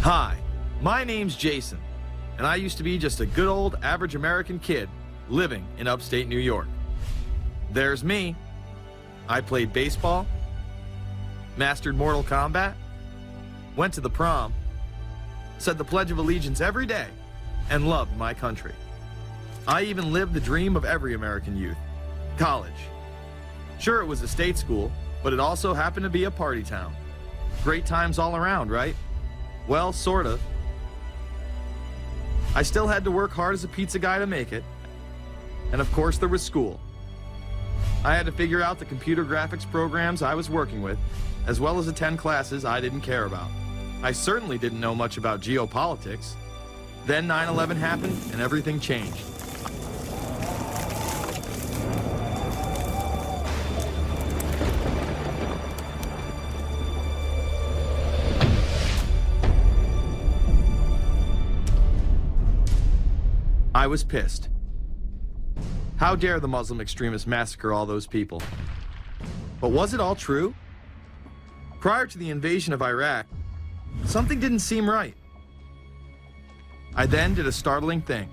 Hi, my name's Jason, and I used to be just a good old average American kid living in upstate New York. There's me. I played baseball, mastered Mortal Kombat, went to the prom, said the Pledge of Allegiance every day, and loved my country. I even lived the dream of every American youth, college. Sure, it was a state school, but it also happened to be a party town. Great times all around, right? Well, sort of. I still had to work hard as a pizza guy to make it. And of course, there was school. I had to figure out the computer graphics programs I was working with, as well as attend classes I didn't care about. I certainly didn't know much about geopolitics. Then 9/11 happened and everything changed. I was pissed. How dare the Muslim extremists massacre all those people? But was it all true? Prior to the invasion of Iraq, something didn't seem right. I then did a startling thing.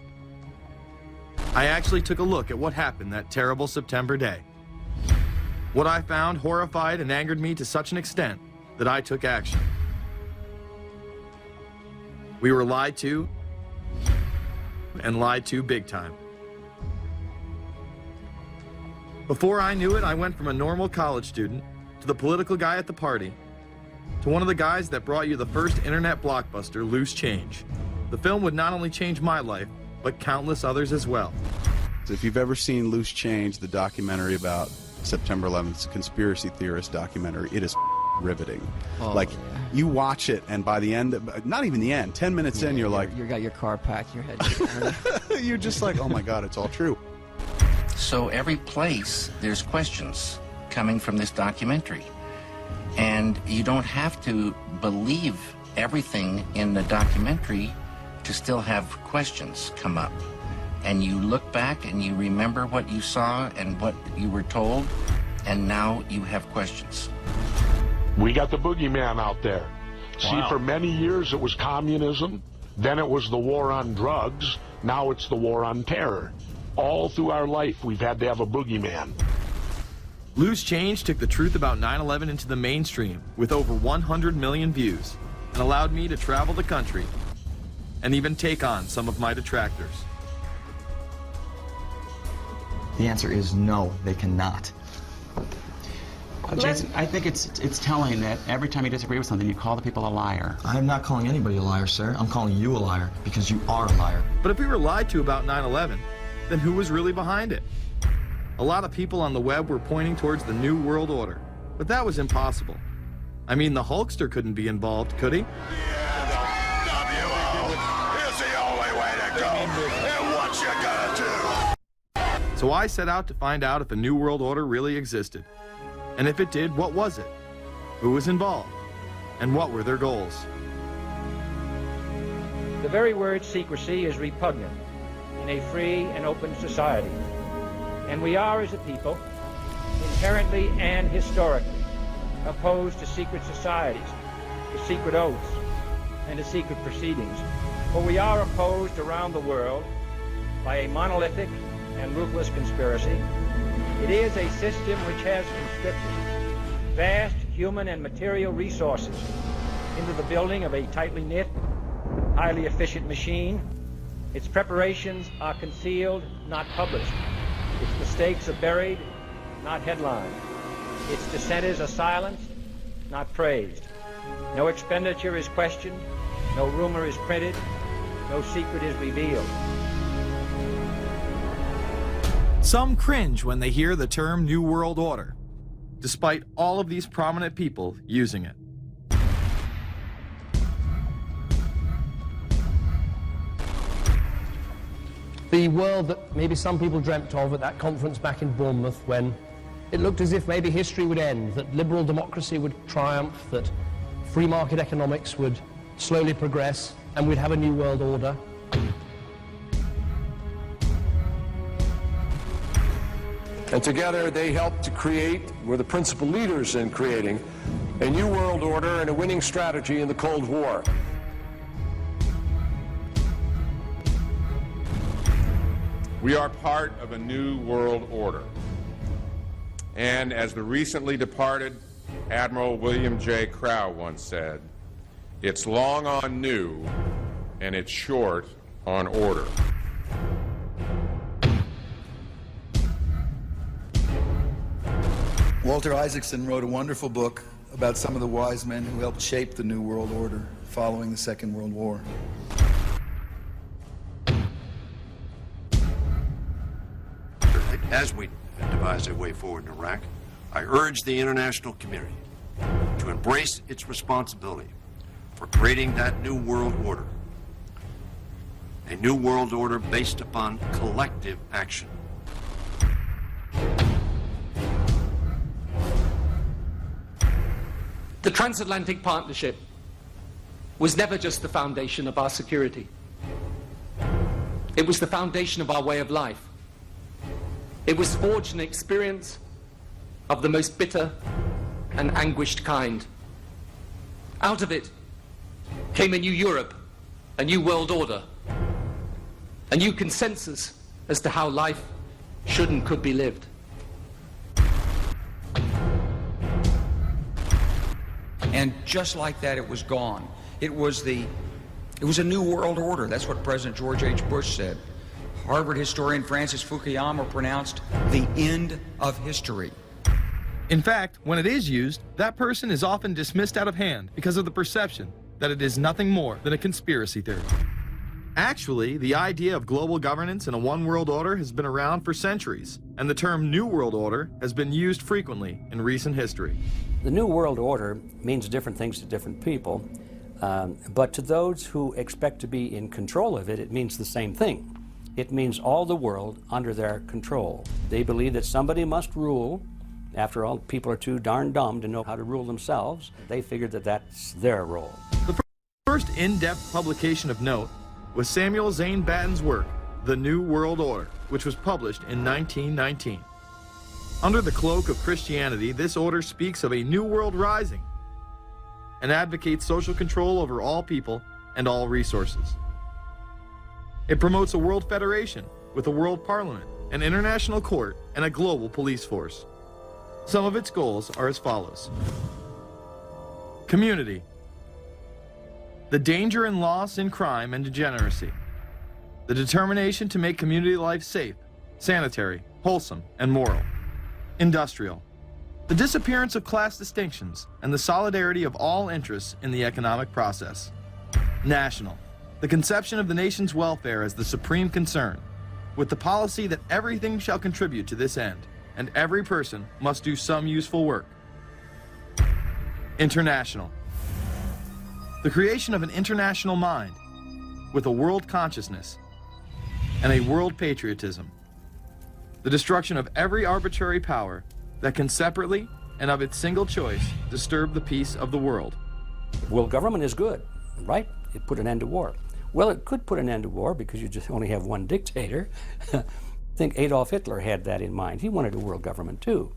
I actually took a look at what happened that terrible September day. What I found horrified and angered me to such an extent that I took action. We were lied to, and lied to big time. Before I knew it, I went from a normal college student to the political guy at the party to one of the guys that brought you the first internet blockbuster, Loose Change. The film would not only change my life, but countless others as well. If you've ever seen Loose Change, the documentary about September 11th, conspiracy theorist documentary, it is riveting. Like, you watch it, and by the end, not even the end, 10 minutes in, you're like... You got your car packed, your head... You're just like, oh my God, it's all true. So every place, there's questions coming from this documentary. And you don't have to believe everything in the documentary to still have questions come up. And you look back and you remember what you saw and what you were told, and now you have questions. We got the boogeyman out there. Wow. See, for many years it was communism, then it was the war on drugs, now it's the war on terror. All through our life, we've had to have a boogeyman. Loose Change took the truth about 9/11 into the mainstream with over 100 million views and allowed me to travel the country and even take on some of my detractors. The answer is no, they cannot. Jason, I think it's telling that every time you disagree with something, you call the people a liar. I'm not calling anybody a liar, sir. I'm calling you a liar because you are a liar. But if we were lied to about 9/11, then who was really behind it? A lot of people on the web were pointing towards the New World Order, but that was impossible. I mean, the Hulkster couldn't be involved, could he? The NWO is the only way to go, and what you gonna do? So I set out to find out if a New World Order really existed. And if it did, what was it? Who was involved? And what were their goals? The very word secrecy is repugnant in a free and open society. And we are, as a people, inherently and historically opposed to secret societies, to secret oaths, and to secret proceedings. For we are opposed around the world by a monolithic and ruthless conspiracy. It is a system which has conscripted vast human and material resources into the building of a tightly knit, highly efficient machine. Its preparations are concealed, not published. Its mistakes are buried, not headlined. Its dissenters are silenced, not praised. No expenditure is questioned, no rumor is printed, no secret is revealed. Some cringe when they hear the term New World Order, despite all of these prominent people using it. The world that maybe some people dreamt of at that conference back in Bournemouth, when it looked as if maybe history would end, that liberal democracy would triumph, that free market economics would slowly progress, and we'd have a new world order. And together they helped to create, were the principal leaders in creating, a new world order and a winning strategy in the Cold War. We are part of a new world order. And as the recently departed Admiral William J. Crowe once said, it's long on new and it's short on order. Walter Isaacson wrote a wonderful book about some of the wise men who helped shape the New World Order following the Second World War. As we devise a way forward in Iraq, I urge the international community to embrace its responsibility for creating that new world order. A new world order based upon collective action. The transatlantic partnership was never just the foundation of our security. It was the foundation of our way of life. It was forged an experience of the most bitter and anguished kind. Out of it came a new Europe, a new world order, a new consensus as to how life should and could be lived. And just like that, it was gone. It was a new world order. That's what President George H. Bush said. Harvard historian Francis Fukuyama pronounced the end of history. In fact, when it is used, that person is often dismissed out of hand because of the perception that it is nothing more than a conspiracy theory. Actually, the idea of global governance and a one world order has been around for centuries, and the term New World Order has been used frequently in recent history. The New World Order means different things to different people, but to those who expect to be in control of it, it means the same thing. It means all the world under their control. They believe that somebody must rule. After all, people are too darn dumb to know how to rule themselves. They figured that that's their role. The first in-depth publication of note was Samuel Zane Batten's work, The New World Order, which was published in 1919. Under the cloak of Christianity, this order speaks of a new world rising and advocates social control over all people and all resources. It promotes a world federation with a world parliament, an international court, and a global police force. Some of its goals are as follows. Community. The danger and loss in crime and degeneracy. The determination to make community life safe, sanitary, wholesome, and moral. Industrial. The disappearance of class distinctions and the solidarity of all interests in the economic process. National. The conception of the nation's welfare as the supreme concern, with the policy that everything shall contribute to this end, and every person must do some useful work. International. The creation of an international mind, with a world consciousness and a world patriotism. The destruction of every arbitrary power that can separately and of its single choice disturb the peace of the world. World government is good, right? It put an end to war. Well, it could put an end to war because you just only have one dictator. I think Adolf Hitler had that in mind. He wanted a world government too,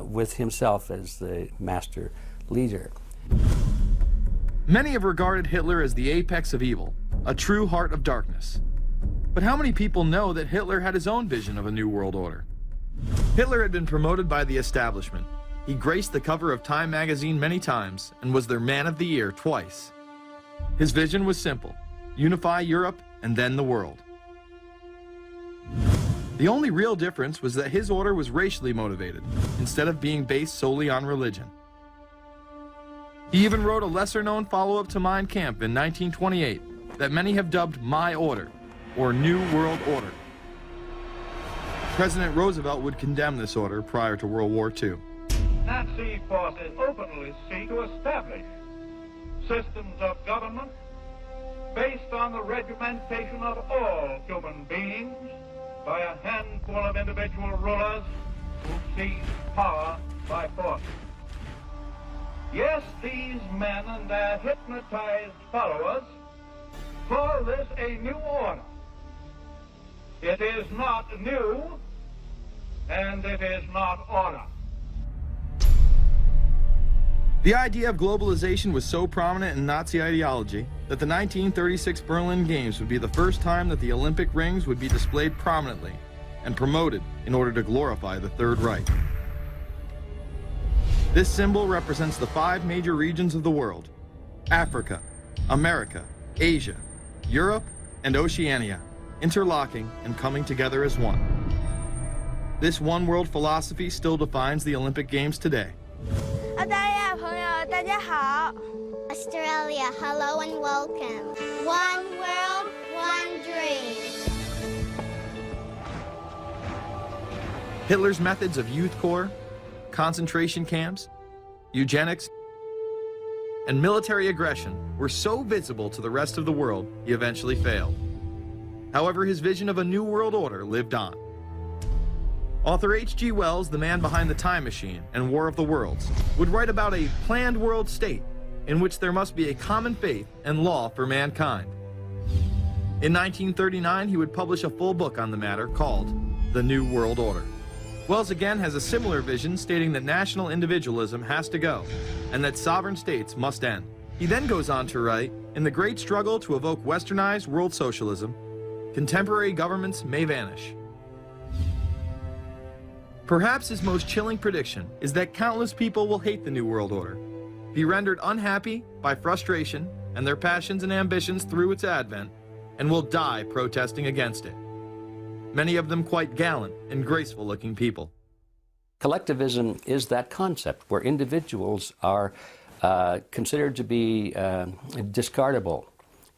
with himself as the master leader. Many have regarded Hitler as the apex of evil, a true heart of darkness. But how many people know that Hitler had his own vision of a new world order? Hitler had been promoted by the establishment. He graced the cover of Time magazine many times and was their Man of the Year twice. His vision was simple: unify Europe and then the world. The only real difference was that his order was racially motivated, instead of being based solely on religion. He even wrote a lesser-known follow-up to Mein Kampf in 1928 that many have dubbed My Order, or New World Order. President Roosevelt would condemn this order prior to World War II. Nazi forces openly seek to establish systems of government based on the regimentation of all human beings by a handful of individual rulers who seize power by force. Yes, these men and their hypnotized followers call this a new order. It is not new, and it is not order. The idea of globalization was so prominent in Nazi ideology that the 1936 Berlin Games would be the first time that the Olympic rings would be displayed prominently and promoted in order to glorify the Third Reich. This symbol represents the 5 major regions of the world: Africa, America, Asia, Europe, and Oceania, interlocking and coming together as one. This one world philosophy still defines the Olympic Games today. Australia, hello and welcome. One world, one dream. Hitler's methods of youth corps, concentration camps, eugenics, and military aggression were so visible to the rest of the world, he eventually failed. However, his vision of a new world order lived on. Author H.G. Wells, the man behind The Time Machine and War of the Worlds, would write about a planned world state in which there must be a common faith and law for mankind. In 1939, he would publish a full book on the matter called The New World Order. Wells again has a similar vision, stating that national individualism has to go and that sovereign states must end. He then goes on to write, in the great struggle to evoke westernized world socialism, contemporary governments may vanish. Perhaps his most chilling prediction is that countless people will hate the New World Order, be rendered unhappy by frustration and their passions and ambitions through its advent, and will die protesting against it. Many of them quite gallant and graceful-looking people. Collectivism is that concept where individuals are considered to be discardable,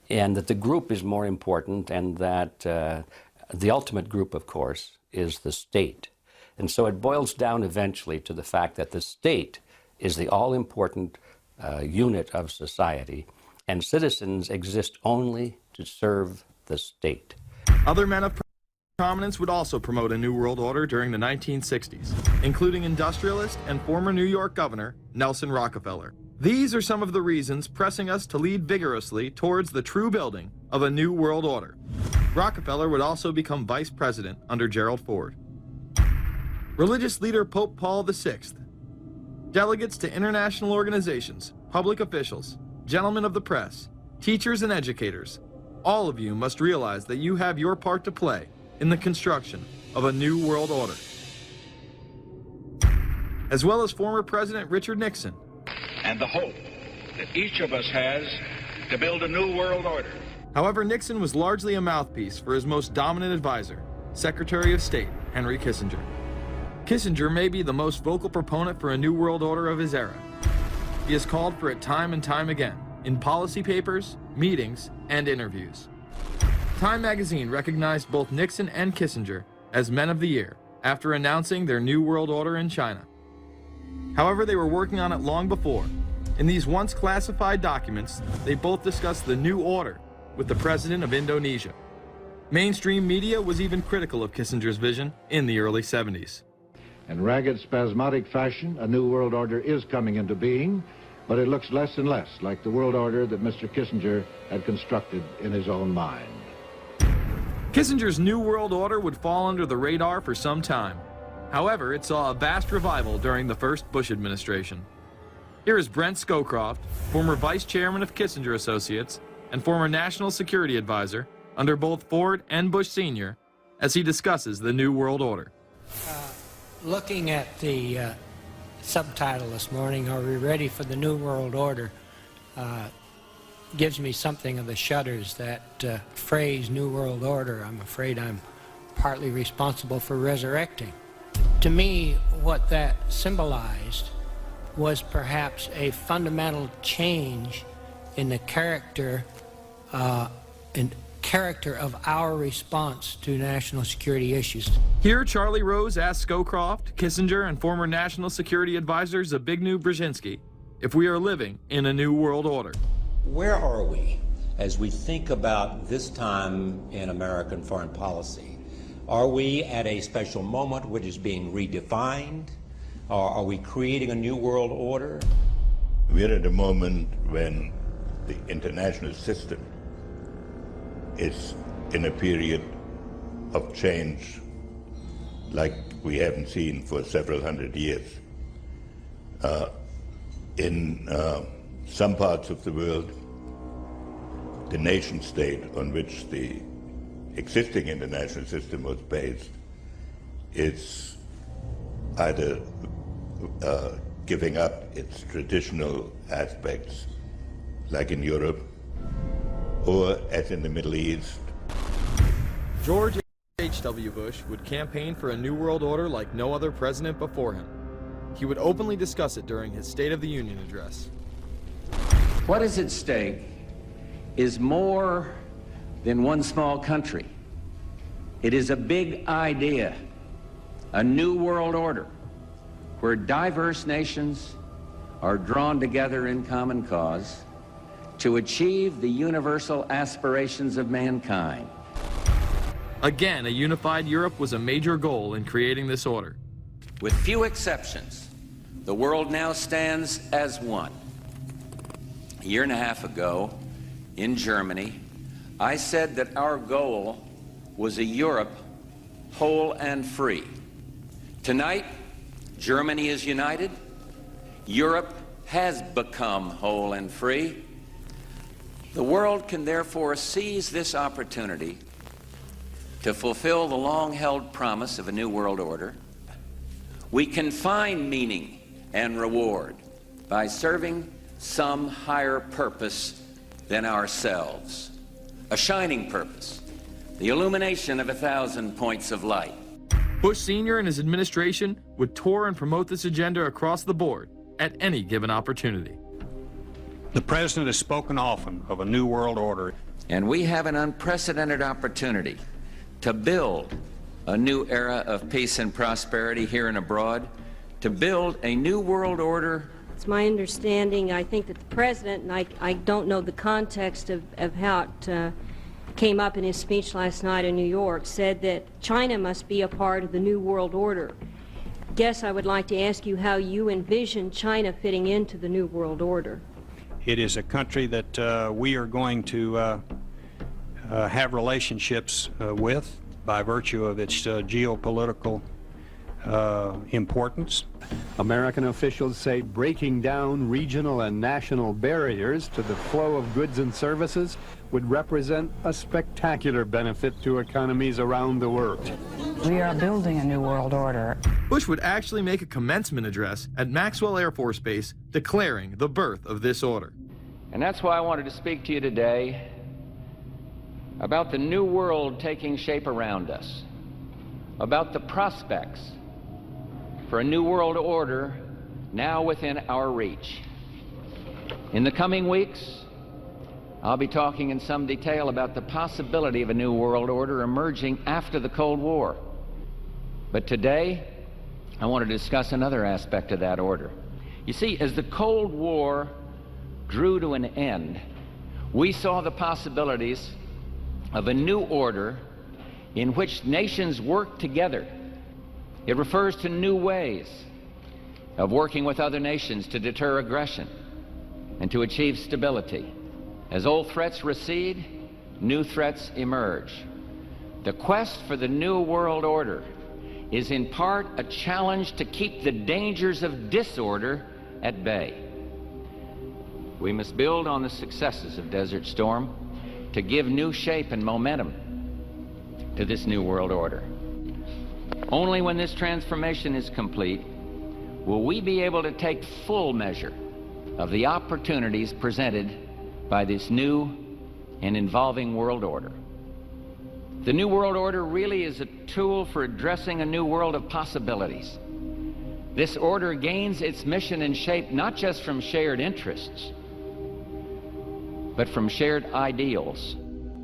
and that the group is more important, and that the ultimate group, of course, is the state. And so it boils down eventually to the fact that the state is the all-important unit of society, and citizens exist only to serve the state. Other men of prominence would also promote a New World Order during the 1960s, including industrialist and former New York Governor Nelson Rockefeller. These are some of the reasons pressing us to lead vigorously towards the true building of a New World Order. Rockefeller would also become vice president under Gerald Ford. Religious leader Pope Paul VI, delegates to international organizations, public officials, gentlemen of the press, teachers and educators, all of you must realize that you have your part to play in the construction of a new world order. As well as former President Richard Nixon. And the hope that each of us has to build a new world order. However, Nixon was largely a mouthpiece for his most dominant advisor, Secretary of State Henry Kissinger. Kissinger may be the most vocal proponent for a new world order of his era. He has called for it time and time again, in policy papers, meetings, and interviews. Time magazine recognized both Nixon and Kissinger as Men of the Year after announcing their New World Order in China. However, they were working on it long before. In these once classified documents, they both discussed the new order with the president of Indonesia. Mainstream media was even critical of Kissinger's vision in the early 70s. In ragged, spasmodic fashion, a new world order is coming into being, but it looks less and less like the world order that Mr. Kissinger had constructed in his own mind. Kissinger's New World Order would fall under the radar for some time. However, it saw a vast revival during the first Bush administration. Here is Brent Scowcroft, former vice chairman of Kissinger Associates and former national security advisor under both Ford and Bush Sr., as he discusses the New World Order. Looking at the subtitle this morning, Are We Ready for the New World Order? Gives me something of the shudders. That phrase, New World Order, I'm afraid I'm partly responsible for resurrecting. To me, what that symbolized was perhaps a fundamental change in the character of our response to national security issues. Here, Charlie Rose asked Scowcroft, Kissinger, and former national security advisor Zbigniew Brzezinski if we are living in a new world order. Where are we as we think about this time in American foreign policy? Are we at a special moment which is being redefined? Or are we creating a new world order? We're at a moment when the international system is in a period of change like we haven't seen for several hundred years. In some parts of the world, the nation state on which the existing international system was based is either giving up its traditional aspects, like in Europe, or as in the Middle East. George H.W. Bush would campaign for a new world order like no other president before him. He would openly discuss it during his State of the Union address. What is at stake is more than one small country. It is a big idea, a new world order, where diverse nations are drawn together in common cause to achieve the universal aspirations of mankind. Again, a unified Europe was a major goal in creating this order. With few exceptions, the world now stands as one. A year and a half ago, in Germany, I said that our goal was a Europe whole and free. Tonight, Germany is united. Europe has become whole and free. The world can therefore seize this opportunity to fulfill the long-held promise of a new world order. We can find meaning and reward by serving some higher purpose than ourselves, a shining purpose, the illumination of 1,000 points of light. Bush Sr. and his administration would tour and promote this agenda across the board at any given opportunity. The President has spoken often of a new world order. And we have an unprecedented opportunity to build a new era of peace and prosperity here and abroad, to build a new world order. It's my understanding, I think that the President, and I don't know the context of how it came up in his speech last night in New York, said that China must be a part of the new world order. Guess I would like to ask you how you envision China fitting into the new world order. It is a country that we are going to have relationships with by virtue of its geopolitical importance. American officials say breaking down regional and national barriers to the flow of goods and services would represent a spectacular benefit to economies around the world. We are building a new world order. Bush would actually make a commencement address at Maxwell Air Force Base declaring the birth of this order. And that's why I wanted to speak to you today about the new world taking shape around us, about the prospects for a new world order now within our reach. In the coming weeks, I'll be talking in some detail about the possibility of a new world order emerging after the Cold War. But today, I want to discuss another aspect of that order. You see, as the Cold War drew to an end, we saw the possibilities of a new order in which nations work together. It refers to new ways of working with other nations to deter aggression and to achieve stability. As old threats recede, new threats emerge. The quest for the new world order is in part a challenge to keep the dangers of disorder at bay. We must build on the successes of Desert Storm to give new shape and momentum to this new world order. Only when this transformation is complete will we be able to take full measure of the opportunities presented by this new and evolving world order. The new world order really is a tool for addressing a new world of possibilities. This order gains its mission and shape not just from shared interests, but from shared ideals.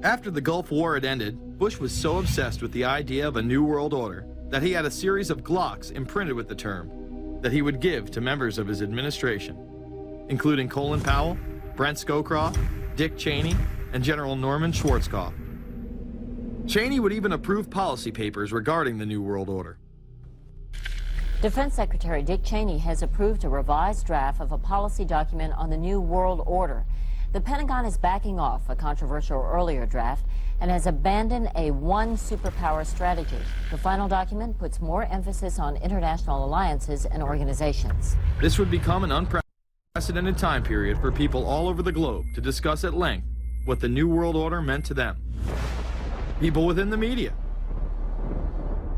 After the Gulf War had ended, Bush was so obsessed with the idea of a new world order that he had a series of Glocks imprinted with the term that he would give to members of his administration, including Colin Powell, Brent Scowcroft, Dick Cheney, and General Norman Schwarzkopf. Cheney would even approve policy papers regarding the New World Order. Defense Secretary Dick Cheney has approved a revised draft of a policy document on the New World Order. The Pentagon is backing off a controversial earlier draft and has abandoned a one superpower strategy. The final document puts more emphasis on international alliances and organizations. This would become an unprecedented unprecedented time period for people all over the globe to discuss at length what the New World Order meant to them. People within the media.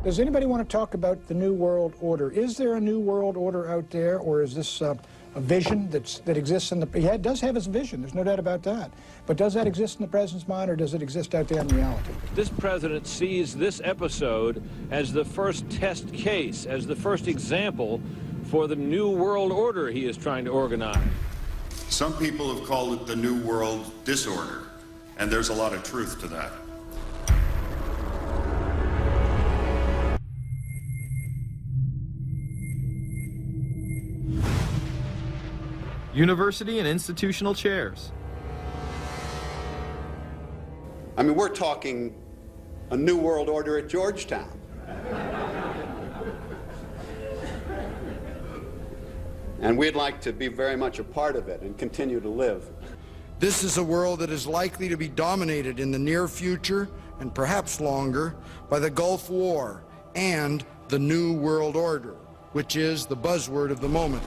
Does anybody want to talk about the New World Order? Is there a New World Order out there, or is this a vision that exists in the... He does have his vision, there's no doubt about that. But does that exist in the president's mind, or does it exist out there in reality? This president sees this episode as the first test case, as the first example for the New World Order he is trying to organize. Some people have called it the New World Disorder, and there's a lot of truth to that. University and institutional chairs. I mean, we're talking a New World Order at Georgetown. And we'd like to be very much a part of it and continue to live. This is a world that is likely to be dominated in the near future, and perhaps longer, by the Gulf War and the New World Order, which is the buzzword of the moment.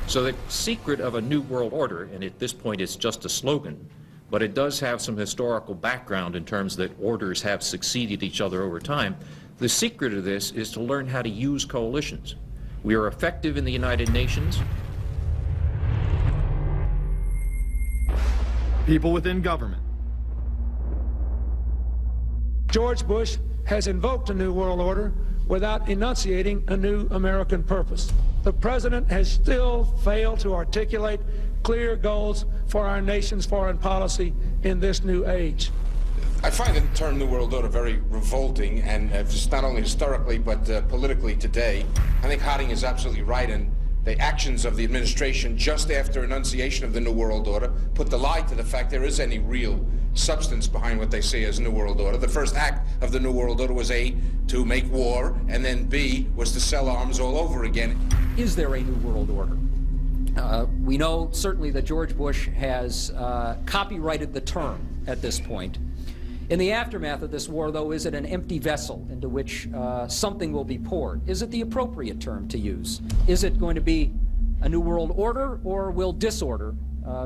So the secret of a New World Order, and at this point it's just a slogan, but it does have some historical background in terms that orders have succeeded each other over time. The secret of this is to learn how to use coalitions. We are effective in the United Nations. People within government. George Bush has invoked a New World Order without enunciating a new American purpose. The president has still failed to articulate clear goals for our nation's foreign policy in this new age. I find the term New World Order very revolting, and just not only historically but politically today. I think Harding is absolutely right, and the actions of the administration just after enunciation of the New World Order put the lie to the fact there is any real substance behind what they say as New World Order. The first act of the New World Order was A, to make war, and then B, was to sell arms all over again. Is there a New World Order? We know certainly that George Bush has copyrighted the term at this point. In the aftermath of this war, though, is it an empty vessel into which something will be poured? Is it the appropriate term to use? Is it going to be a New World Order, or will disorder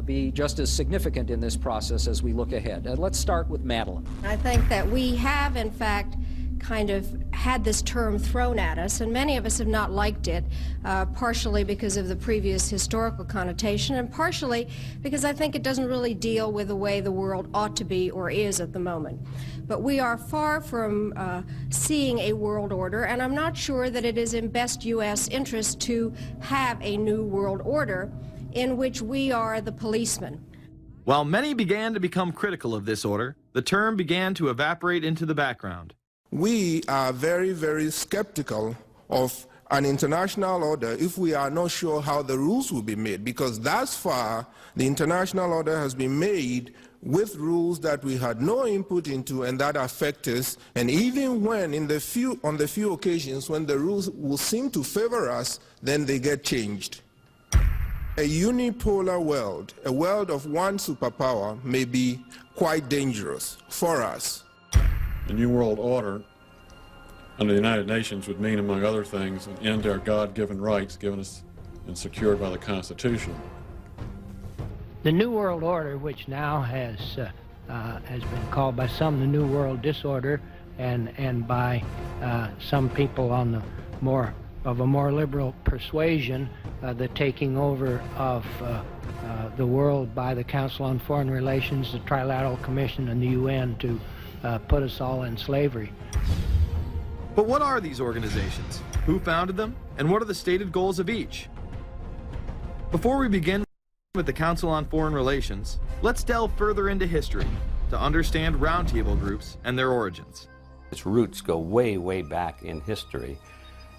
be just as significant in this process as we look ahead? Let's start with Madeleine. I think that we have, in fact, kind of had this term thrown at us, and many of us have not liked it, partially because of the previous historical connotation, and partially because I think it doesn't really deal with the way the world ought to be or is at the moment. But we are far from seeing a world order, and I'm not sure that it is in best U.S. interest to have a new world order in which we are the policeman. While many began to become critical of this order, the term began to evaporate into the background. We are very, very skeptical of an international order if we are not sure how the rules will be made, because thus far the international order has been made with rules that we had no input into and that affect us, and even when on the few occasions when the rules will seem to favor us, then they get changed. A unipolar world, a world of one superpower, may be quite dangerous for us. The New World Order under the United Nations would mean, among other things, an end to our God-given rights given us and secured by the Constitution. The New World Order, which now has been called by some the New World Disorder, and by some people on the of a more liberal persuasion, the taking over of the world by the Council on Foreign Relations, the Trilateral Commission, and the UN to put us all in slavery. But what are these organizations? Who founded them? And what are the stated goals of each? Before we begin with the Council on Foreign Relations, let's delve further into history to understand roundtable groups and their origins. Its roots go way, way back in history,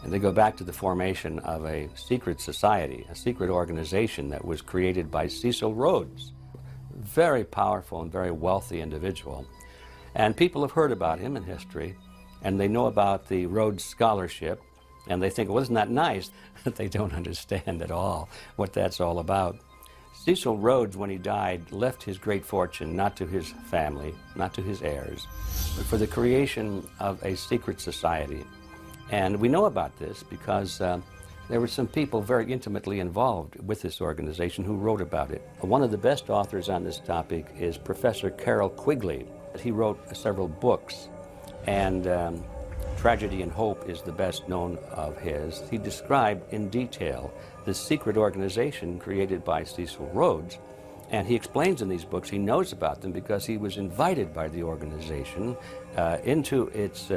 and they go back to the formation of a secret society, a secret organization that was created by Cecil Rhodes, a very powerful and very wealthy individual. And people have heard about him in history, and they know about the Rhodes Scholarship, and they think, well, isn't that nice? They don't understand at all what that's all about. Cecil Rhodes, when he died, left his great fortune not to his family, not to his heirs, but for the creation of a secret society. And we know about this because There were some people very intimately involved with this organization who wrote about it. One of the best authors on this topic is Professor Carroll Quigley. He wrote several books, and Tragedy and Hope is the best known of his. He described in detail the secret organization created by Cecil Rhodes, and he explains in these books he knows about them because he was invited by the organization into its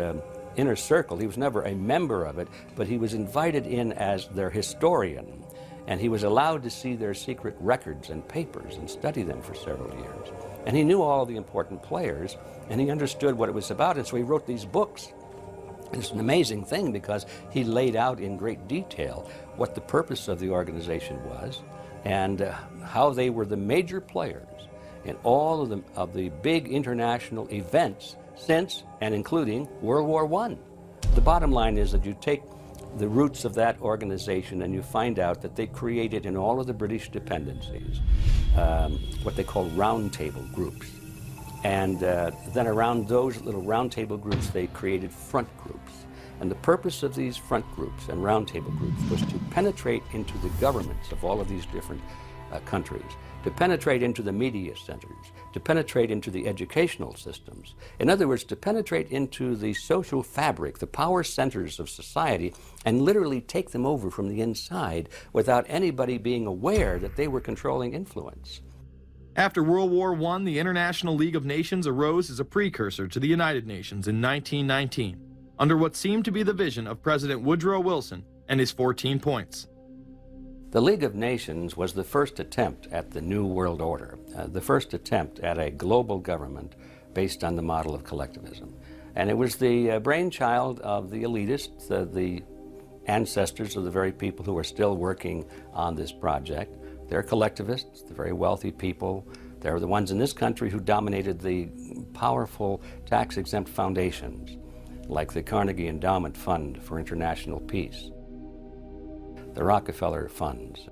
inner circle. He was never a member of it, but he was invited in as their historian, and he was allowed to see their secret records and papers and study them for several years. And he knew all the important players, and he understood what it was about, and so he wrote these books. It's an amazing thing because he laid out in great detail what the purpose of the organization was and how they were the major players in all of the big international events since and including World War I. The bottom line is that you take the roots of that organization and you find out that they created in all of the British dependencies what they call roundtable groups. And then around those little roundtable groups, they created front groups. And the purpose of these front groups and roundtable groups was to penetrate into the governments of all of these different countries, to penetrate into the media centers, to penetrate into the educational systems. In other words, to penetrate into the social fabric, the power centers of society, and literally take them over from the inside without anybody being aware that they were controlling influence. After World War I, the International League of Nations arose as a precursor to the United Nations in 1919, under what seemed to be the vision of President Woodrow Wilson and his 14 points. The League of Nations was the first attempt at the New World Order, the first attempt at a global government based on the model of collectivism. And it was the brainchild of the elitists, the ancestors of the very people who are still working on this project. They're collectivists, the very wealthy people. They're the ones in this country who dominated the powerful tax-exempt foundations, like the Carnegie Endowment Fund for International Peace, the Rockefeller Funds,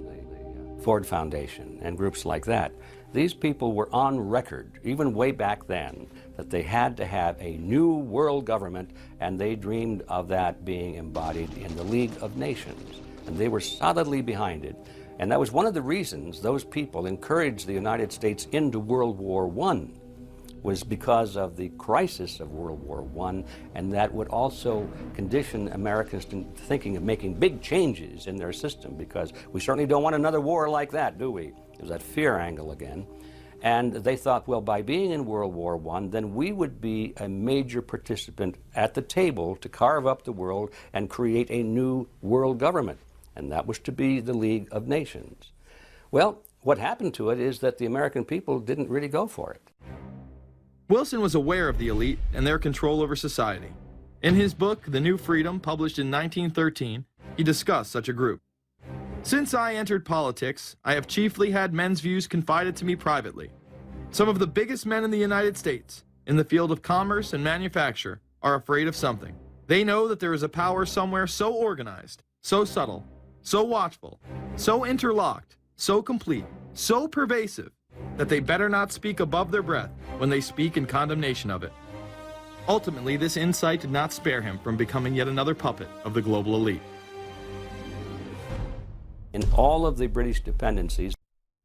the Ford Foundation, and groups like that. These people were on record, even way back then, that they had to have a new world government, and they dreamed of that being embodied in the League of Nations. And they were solidly behind it. And that was one of the reasons those people encouraged the United States into World War I, was because of the crisis of World War I, and that would also condition Americans to thinking of making big changes in their system, because we certainly don't want another war like that, do we? There's that fear angle again. And they thought, well, by being in World War I, then we would be a major participant at the table to carve up the world and create a new world government. And that was to be the League of Nations. Well, what happened to it is that the American people didn't really go for it. Wilson was aware of the elite and their control over society. In his book, The New Freedom, published in 1913, he discussed such a group. Since I entered politics, I have chiefly had men's views confided to me privately. Some of the biggest men in the United States, in the field of commerce and manufacture, are afraid of something. They know that there is a power somewhere so organized, so subtle, so watchful, so interlocked, so complete, so pervasive, that they better not speak above their breath when they speak in condemnation of it. Ultimately, this insight did not spare him from becoming yet another puppet of the global elite. In all of the British dependencies,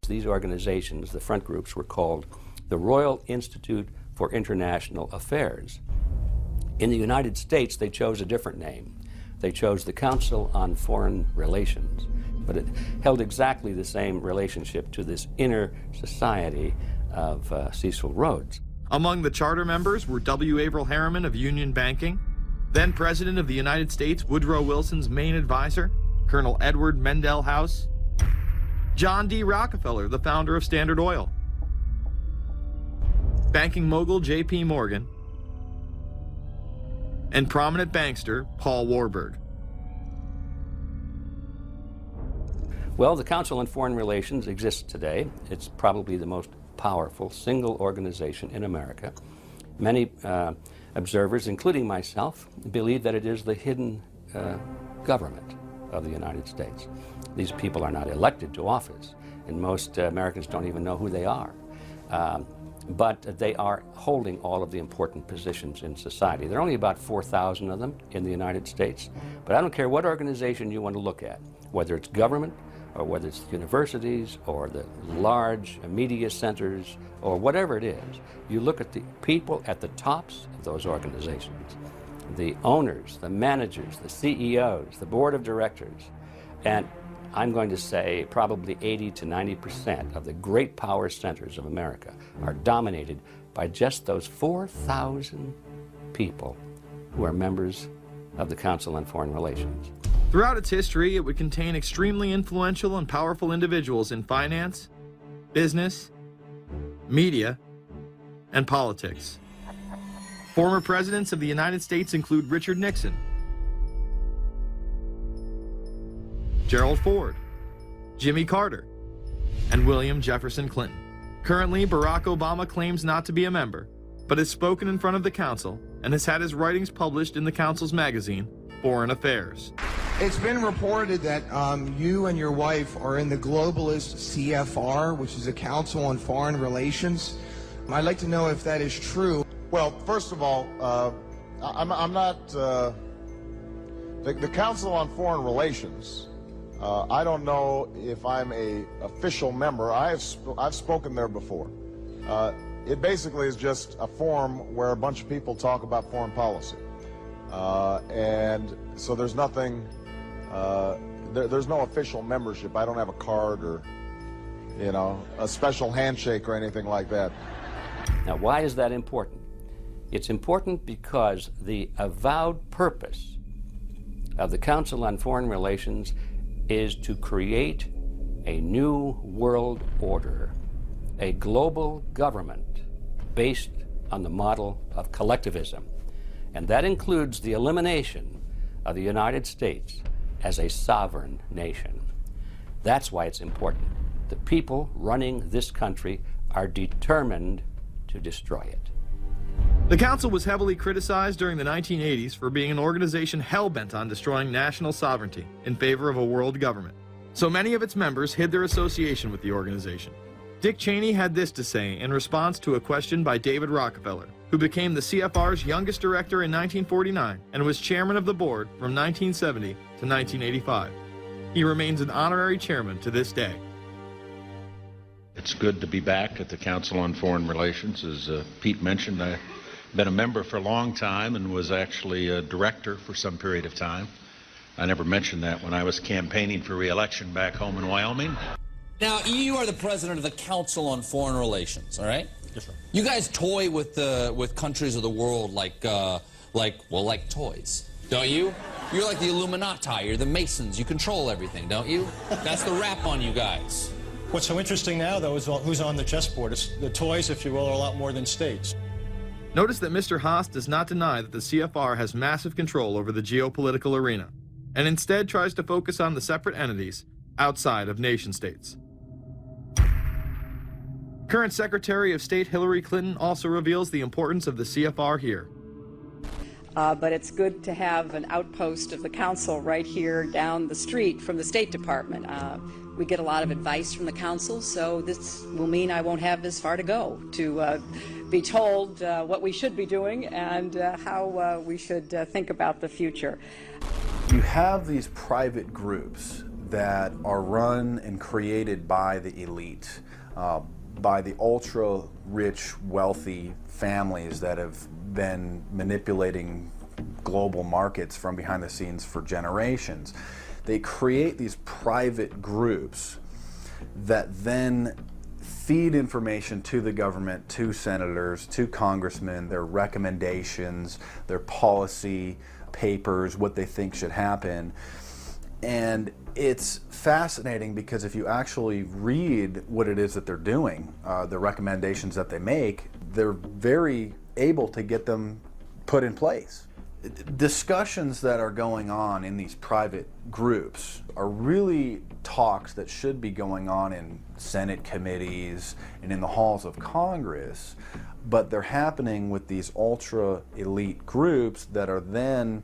these organizations, the front groups, were called the Royal Institute for International Affairs. In the United States, they chose a different name. They chose the Council on Foreign Relations, but it held exactly the same relationship to this inner society of Cecil Rhodes. Among the charter members were W. Averell Harriman of Union Banking, then President of the United States Woodrow Wilson's main advisor, Colonel Edward Mendell House, John D. Rockefeller, the founder of Standard Oil, banking mogul J.P. Morgan, and prominent bankster Paul Warburg. Well, the Council on Foreign Relations exists today. It's probably the most powerful single organization in America. Many observers, including myself, believe that it is the hidden government of the United States. These people are not elected to office, and most Americans don't even know who they are. But they are holding all of the important positions in society. There are only about 4,000 of them in the United States, but I don't care what organization you want to look at, whether it's government or whether it's universities or the large media centers or whatever it is. You look at the people at the tops of those organizations, the owners, the managers, the CEOs, the board of directors, and I'm going to say probably 80 to 90% of the great power centers of America are dominated by just those 4,000 people who are members of the Council on Foreign Relations. Throughout its history, it would contain extremely influential and powerful individuals in finance, business, media, and politics. Former presidents of the United States include Richard Nixon, Gerald Ford, Jimmy Carter, and William Jefferson Clinton. Currently, Barack Obama claims not to be a member, but has spoken in front of the Council and has had his writings published in the Council's magazine, Foreign Affairs. It's been reported that you and your wife are in the globalist CFR, which is the Council on Foreign Relations. I'd like to know if that is true. Well, first of all, I'm not the Council on Foreign Relations. I don't know if I'm a official member. I've spoken there before. It basically is just a forum where a bunch of people talk about foreign policy, and so there's nothing. There's no official membership. I don't have a card or, you know, a special handshake or anything like that. Now, why is that important? It's important because the avowed purpose of the Council on Foreign Relations is to create a new world order, a global government based on the model of collectivism. And that includes the elimination of the United States as a sovereign nation. That's why it's important. The people running this country are determined to destroy it. The Council was heavily criticized during the 1980s for being an organization hell-bent on destroying national sovereignty in favor of a world government. So many of its members hid their association with the organization. Dick Cheney had this to say in response to a question by David Rockefeller, who became the CFR's youngest director in 1949 and was chairman of the board from 1970 to 1985. He remains an honorary chairman to this day. It's good to be back at the Council on Foreign Relations. As Pete mentioned, I've been a member for a long time and was actually a director for some period of time. I never mentioned that when I was campaigning for re-election back home in Wyoming. Now, you are the president of the Council on Foreign Relations, all right? Yes, sir. You guys toy with countries of the world like toys, don't you? You're like the Illuminati, you're the Masons, you control everything, don't you? That's the rap on you guys. What's so interesting now, though, is who's on the chessboard. It's the toys, if you will, are a lot more than states. Notice that Mr. Haas does not deny that the CFR has massive control over the geopolitical arena, and instead tries to focus on the separate entities outside of nation-states. Current Secretary of State Hillary Clinton also reveals the importance of the CFR here. But it's good to have an outpost of the Council right here down the street from the State Department. We get a lot of advice from the Council, so this will mean I won't have as far to go to be told what we should be doing and how we should think about the future. You have these private groups that are run and created by the elite, by the ultra-rich, wealthy families that have been manipulating global markets from behind the scenes for generations. They create these private groups that then feed information to the government, to senators, to congressmen, their recommendations, their policy papers, what they think should happen. And it's fascinating because if you actually read what it is that they're doing, the recommendations that they make, they're very able to get them put in place. Discussions that are going on in these private groups are really talks that should be going on in Senate committees and in the halls of Congress, but they're happening with these ultra-elite groups that are then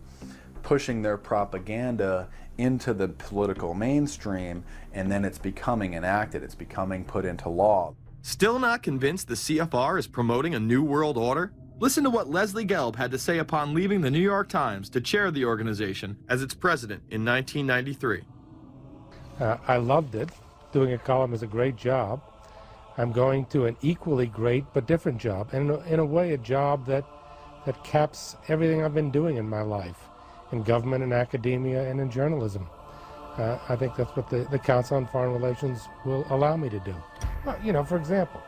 pushing their propaganda into the political mainstream, and then it's becoming enacted, it's becoming put into law. Still not convinced the CFR is promoting a new world order? Listen to what Leslie Gelb had to say upon leaving the New York Times to chair the organization as its president in 1993. I loved it. Doing a column is a great job. I'm going to an equally great but different job, and in a way a job that caps everything I've been doing in my life, in government and academia and in journalism. I think that's what the Council on Foreign Relations will allow me to do. Well, you know, for example,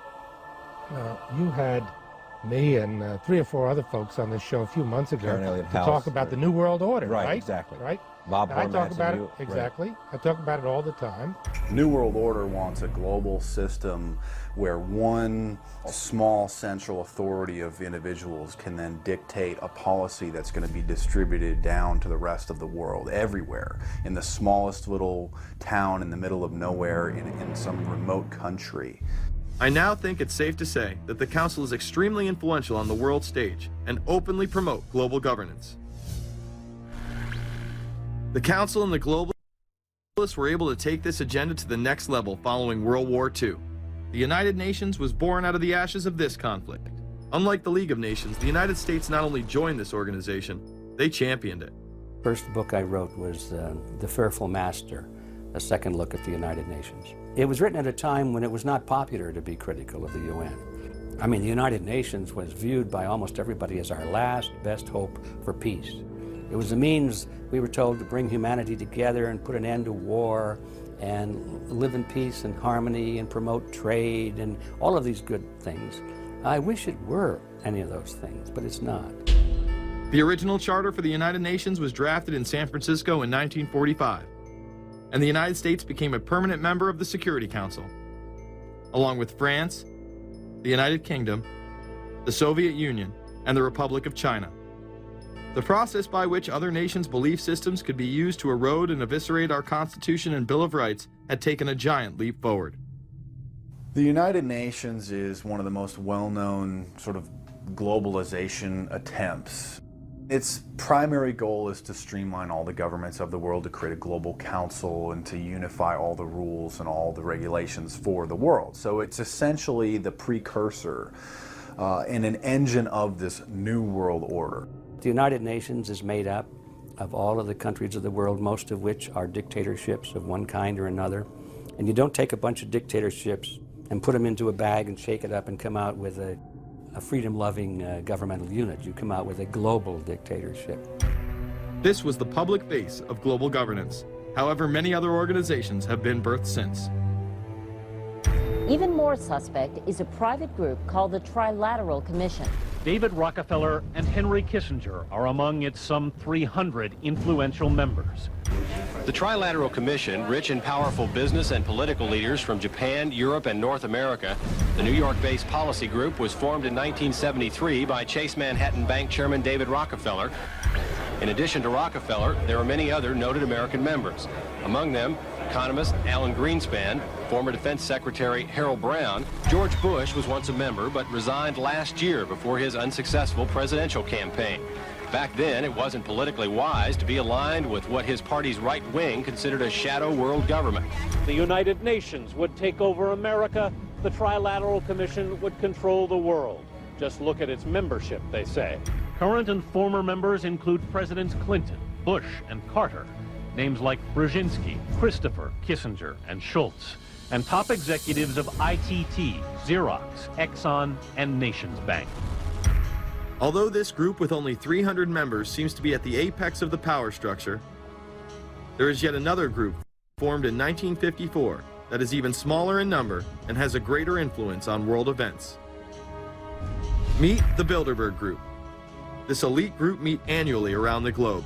you had me and 3 or 4 other folks on this show a few months ago to talk about the New World Order, right? Exactly. Right? Bob I talk Hormats about and it, you, exactly. right. I talk about it all the time. New World Order wants a global system where one small central authority of individuals can then dictate a policy that's going to be distributed down to the rest of the world, everywhere, in the smallest little town in the middle of nowhere in some remote country. I now think it's safe to say that the Council is extremely influential on the world stage and openly promote global governance. The Council and the globalists were able to take this agenda to the next level following World War II. The United Nations was born out of the ashes of this conflict. Unlike the League of Nations, the United States not only joined this organization, they championed it. First book I wrote was The Fearful Master, a second look at the United Nations. It was written at a time when it was not popular to be critical of the UN. I mean, the United Nations was viewed by almost everybody as our last best hope for peace. It was a means, we were told, to bring humanity together and put an end to war and live in peace and harmony and promote trade and all of these good things. I wish it were any of those things, but it's not. The original charter for the United Nations was drafted in San Francisco in 1945, and the United States became a permanent member of the Security Council, along with France, the United Kingdom, the Soviet Union, and the Republic of China. The process by which other nations' belief systems could be used to erode and eviscerate our Constitution and Bill of Rights had taken a giant leap forward. The United Nations is one of the most well-known sort of globalization attempts. Its primary goal is to streamline all the governments of the world, to create a global council and to unify all the rules and all the regulations for the world. So it's essentially the precursor and an engine of this new world order. The United Nations is made up of all of the countries of the world, most of which are dictatorships of one kind or another. And you don't take a bunch of dictatorships and put them into a bag and shake it up and come out with a freedom-loving governmental unit. You come out with a global dictatorship. This was the public face of global governance. However, many other organizations have been birthed since. Even more suspect is a private group called the Trilateral Commission. David Rockefeller and Henry Kissinger are among its some 300 influential members. The Trilateral Commission, rich and powerful business and political leaders from Japan, Europe, and North America. The New York-based policy group was formed in 1973 by Chase Manhattan Bank Chairman David Rockefeller. In addition to Rockefeller, there are many other noted American members. Among them, economist Alan Greenspan, former Defense Secretary Harold Brown. George Bush was once a member, but resigned last year before his unsuccessful presidential campaign. Back then, it wasn't politically wise to be aligned with what his party's right wing considered a shadow world government. The United Nations would take over America. The Trilateral Commission would control the world. Just look at its membership, they say. Current and former members include Presidents Clinton, Bush, and Carter. Names like Brzezinski, Christopher, Kissinger, and Schultz. And top executives of ITT, Xerox, Exxon, and Nations Bank. Although this group with only 300 members seems to be at the apex of the power structure, there is yet another group formed in 1954 that is even smaller in number and has a greater influence on world events. Meet the Bilderberg Group. This elite group meet annually around the globe.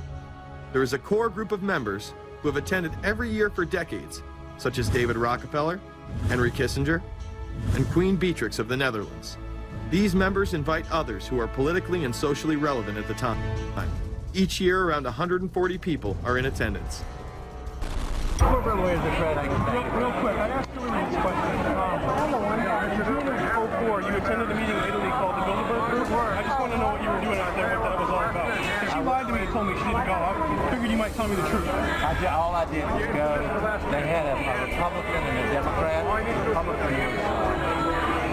There is a core group of members who have attended every year for decades, such as David Rockefeller, Henry Kissinger, and Queen Beatrix of the Netherlands. These members invite others who are politically and socially relevant at the time. Each year, around 140 people are in attendance. Real quick, I asked you this question. In June of 2004, you attended a meeting in Italy called the Bilderberg Group. I just want to know what you were doing out there, what that was all about. If she lied to me and told me she didn't go, I figured you might tell me the truth. All I did was go. They had a Republican and a Democrat. Republican was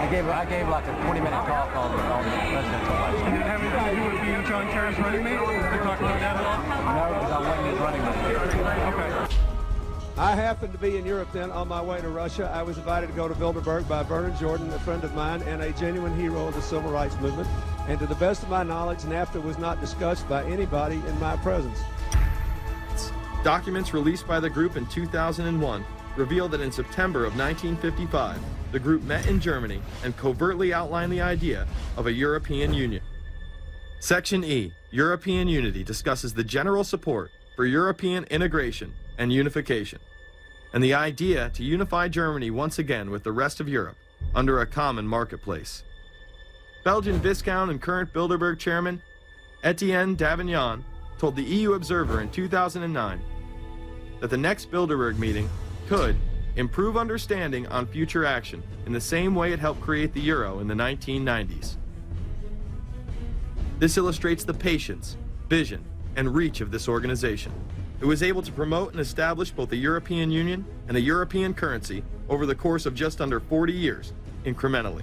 I gave like a 20-minute talk on the presidential election. You didn't have anything to do with being John Kerry's running mate? Did you talk about that at all? No, because I wasn't his running mate. Okay. I happened to be in Europe then on my way to Russia. I was invited to go to Bilderberg by Vernon Jordan, a friend of mine and a genuine hero of the civil rights movement. And to the best of my knowledge, NAFTA was not discussed by anybody in my presence. Documents released by the group in 2001 reveal that in September of 1955, the group met in Germany and covertly outlined the idea of a European Union. Section E, European Unity, discusses the general support for European integration and unification, and the idea to unify Germany once again with the rest of Europe under a common marketplace. Belgian Viscount and current Bilderberg chairman Etienne Davignon told the EU Observer in 2009 that the next Bilderberg meeting could improve understanding on future action in the same way it helped create the euro in the 1990s. This illustrates the patience, vision, and reach of this organization. It was able to promote and establish both the European Union and a European currency over the course of just under 40 years, incrementally.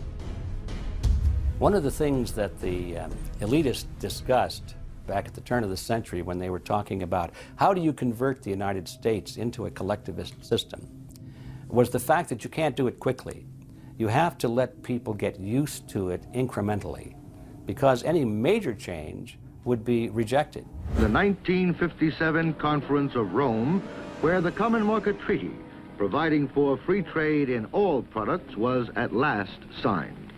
One of the things that the elitists discussed back at the turn of the century when they were talking about how do you convert the United States into a collectivist system was the fact that you can't do it quickly. You have to let people get used to it incrementally, because any major change would be rejected. The 1957 Conference of Rome, where the Common Market Treaty, providing for free trade in all products, was at last signed.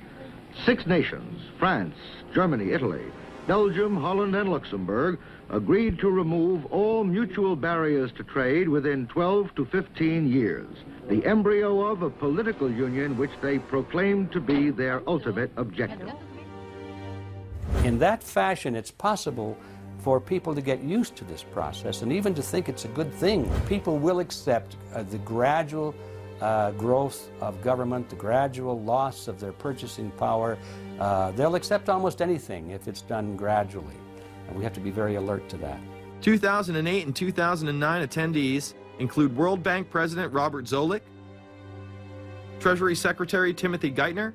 6 nations, France, Germany, Italy, Belgium, Holland, and Luxembourg, agreed to remove all mutual barriers to trade within 12 to 15 years, the embryo of a political union which they proclaimed to be their ultimate objective. In that fashion, it's possible for people to get used to this process and even to think it's a good thing. People will accept the gradual growth of government, the gradual loss of their purchasing power. They'll accept almost anything if it's done gradually. And we have to be very alert to that. 2008 and 2009 attendees include World Bank President Robert Zoellick, Treasury Secretary Timothy Geithner,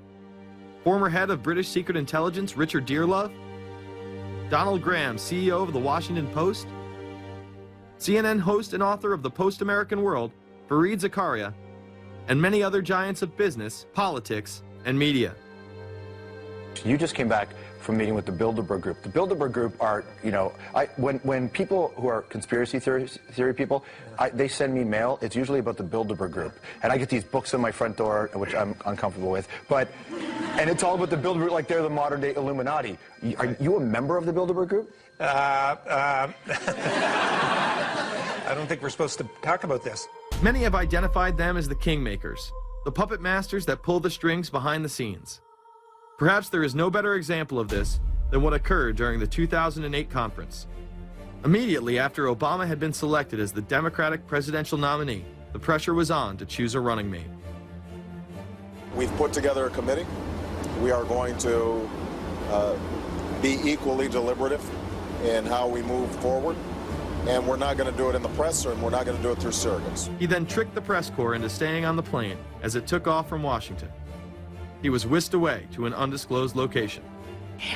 former head of British Secret Intelligence Richard Dearlove, Donald Graham, CEO of the Washington Post, CNN host and author of the Post-American World, Fareed Zakaria, and many other giants of business, politics, and media. You just came back from meeting with the Bilderberg Group. The Bilderberg Group are, you know, when people who are conspiracy theory people, they send me mail, it's usually about the Bilderberg Group. And I get these books on my front door, which I'm uncomfortable with. And it's all about the Bilderberg, like they're the modern day Illuminati. Are you a member of the Bilderberg Group? I don't think we're supposed to talk about this. Many have identified them as the kingmakers, the puppet masters that pull the strings behind the scenes. Perhaps there is no better example of this than what occurred during the 2008 conference. Immediately after Obama had been selected as the Democratic presidential nominee, the pressure was on to choose a running mate. We've put together a committee. We are going to be equally deliberative in how we move forward. And we're not going to do it in the press, and we're not going to do it through surrogates. He then tricked the press corps into staying on the plane as it took off from Washington. He was whisked away to an undisclosed location.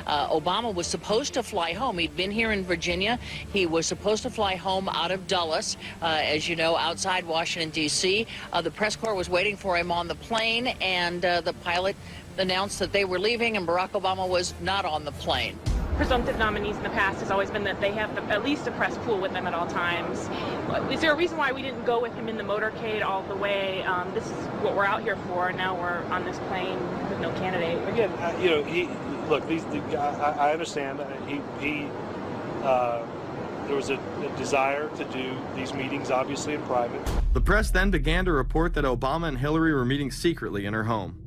Obama was supposed to fly home. He'd been here in Virginia. He was supposed to fly home out of Dulles, as you know, outside Washington, D.C. The press corps was waiting for him on the plane, and the pilot announced that they were leaving, and Barack Obama was not on the plane. Presumptive nominees in the past has always been that they have at least a press pool with them at all times. Is there a reason why we didn't go with him in the motorcade all the way? This is what we're out here for, and now we're on this plane with no candidate. Again, you know, look, I understand. There was a desire to do these meetings, obviously, in private. The press then began to report that Obama and Hillary were meeting secretly in her home.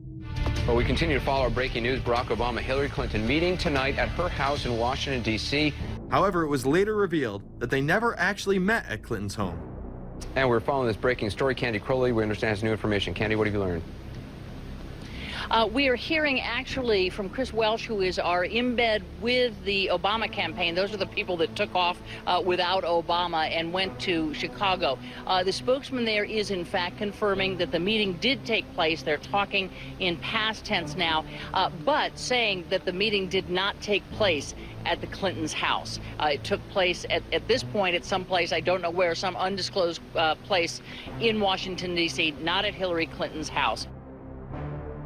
Well, we continue to follow our breaking news. Barack Obama, Hillary Clinton meeting tonight at her house in Washington, D.C. However, it was later revealed that they never actually met at Clinton's home. And we're following this breaking story. Candy Crowley, we understand, has new information. Candy, what have you learned? We are hearing actually from Chris Welch, who is our embed with the Obama campaign. Those are the people that took off without Obama and went to Chicago. The spokesman there is in fact confirming that the meeting did take place. They're talking in past tense now, but saying that the meeting did not take place at the Clintons' house. It took place at this point at some place, I don't know where, some undisclosed place in Washington, D.C., not at Hillary Clinton's house.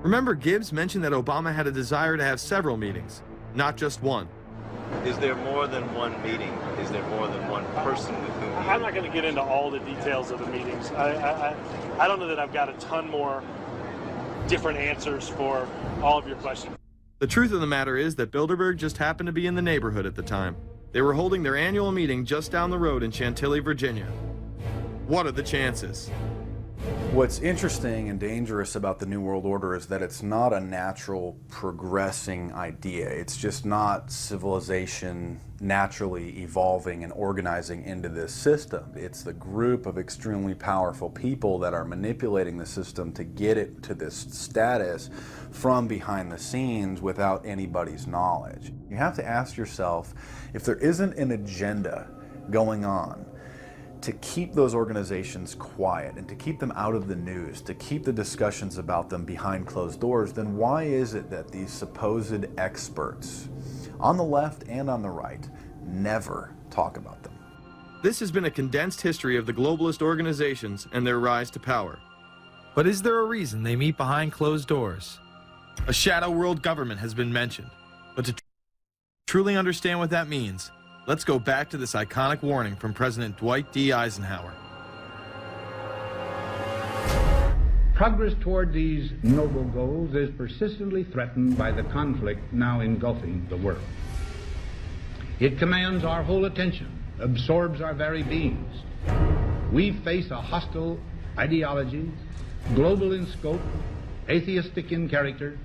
Remember, Gibbs mentioned that Obama had a desire to have several meetings, not just one. Is there more than one meeting? Is there more than one person with whom you... I'm not going to get into all the details of the meetings. I don't know that I've got a ton more different answers for all of your questions. The truth of the matter is that Bilderberg just happened to be in the neighborhood at the time. They were holding their annual meeting just down the road in Chantilly, Virginia. What are the chances? What's interesting and dangerous about the New World Order is that it's not a natural progressing idea. It's just not civilization naturally evolving and organizing into this system. It's the group of extremely powerful people that are manipulating the system to get it to this status from behind the scenes without anybody's knowledge. You have to ask yourself, if there isn't an agenda going on to keep those organizations quiet and to keep them out of the news, to keep the discussions about them behind closed doors, then why is it that these supposed experts on the left and on the right never talk about them? This has been a condensed history of the globalist organizations and their rise to power. But is there a reason they meet behind closed doors? A shadow world government has been mentioned, but to truly understand what that means, let's go back to this iconic warning from President Dwight D. Eisenhower. Progress toward these noble goals is persistently threatened by the conflict now engulfing the world. It commands our whole attention, absorbs our very beings. We face a hostile ideology, global in scope, atheistic in character,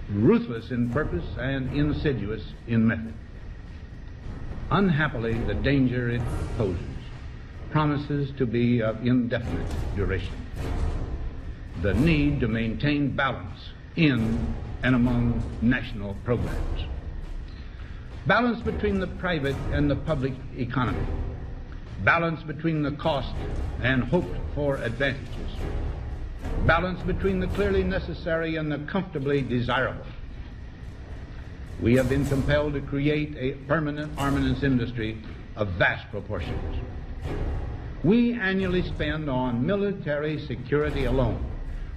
ruthless in purpose, and insidious in method. Unhappily, the danger it poses promises to be of indefinite duration. The need to maintain balance in and among national programs. Balance between the private and the public economy. Balance between the cost and hoped for advantages. Balance between the clearly necessary and the comfortably desirable. We have been compelled to create a permanent armaments industry of vast proportions. We annually spend on military security alone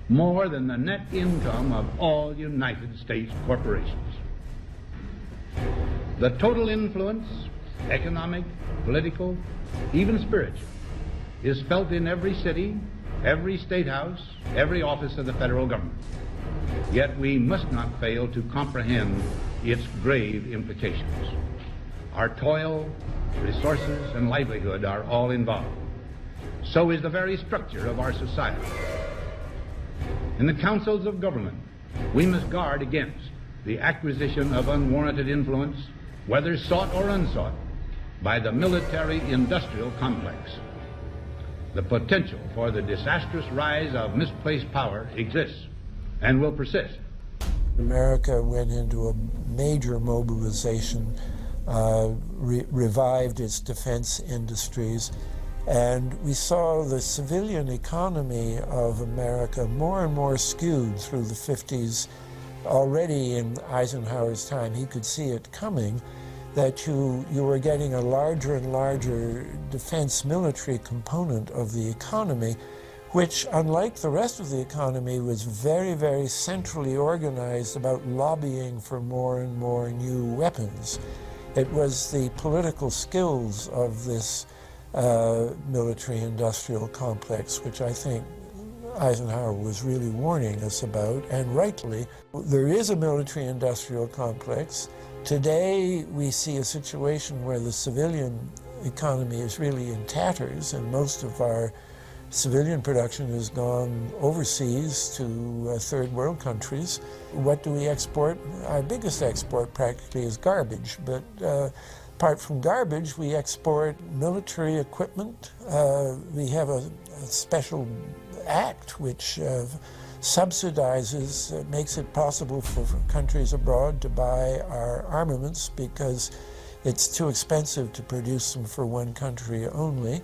more than the net income of all United States corporations. The total influence, economic, political, even spiritual, is felt in every city, every state house, every office of the federal government. Yet we must not fail to comprehend its grave implications. Our toil, resources, and livelihood are all involved. So is the very structure of our society. In the councils of government, we must guard against the acquisition of unwarranted influence, whether sought or unsought, by the military-industrial complex. The potential for the disastrous rise of misplaced power exists and will persist. America went into a major mobilization, revived its defense industries, and we saw the civilian economy of America more and more skewed through the 50s. Already in Eisenhower's time, he could see it coming, that you were getting a larger and larger defense military component of the economy, which, unlike the rest of the economy, was very, very centrally organized about lobbying for more and more new weapons. It was the political skills of this military-industrial complex, which I think Eisenhower was really warning us about, and rightly. There is a military-industrial complex. Today, we see a situation where the civilian economy is really in tatters, and most of our civilian production has gone overseas to third world countries. What do we export? Our biggest export practically is garbage, but apart from garbage, we export military equipment. We have a special act which subsidizes, makes it possible for countries abroad to buy our armaments because it's too expensive to produce them for one country only.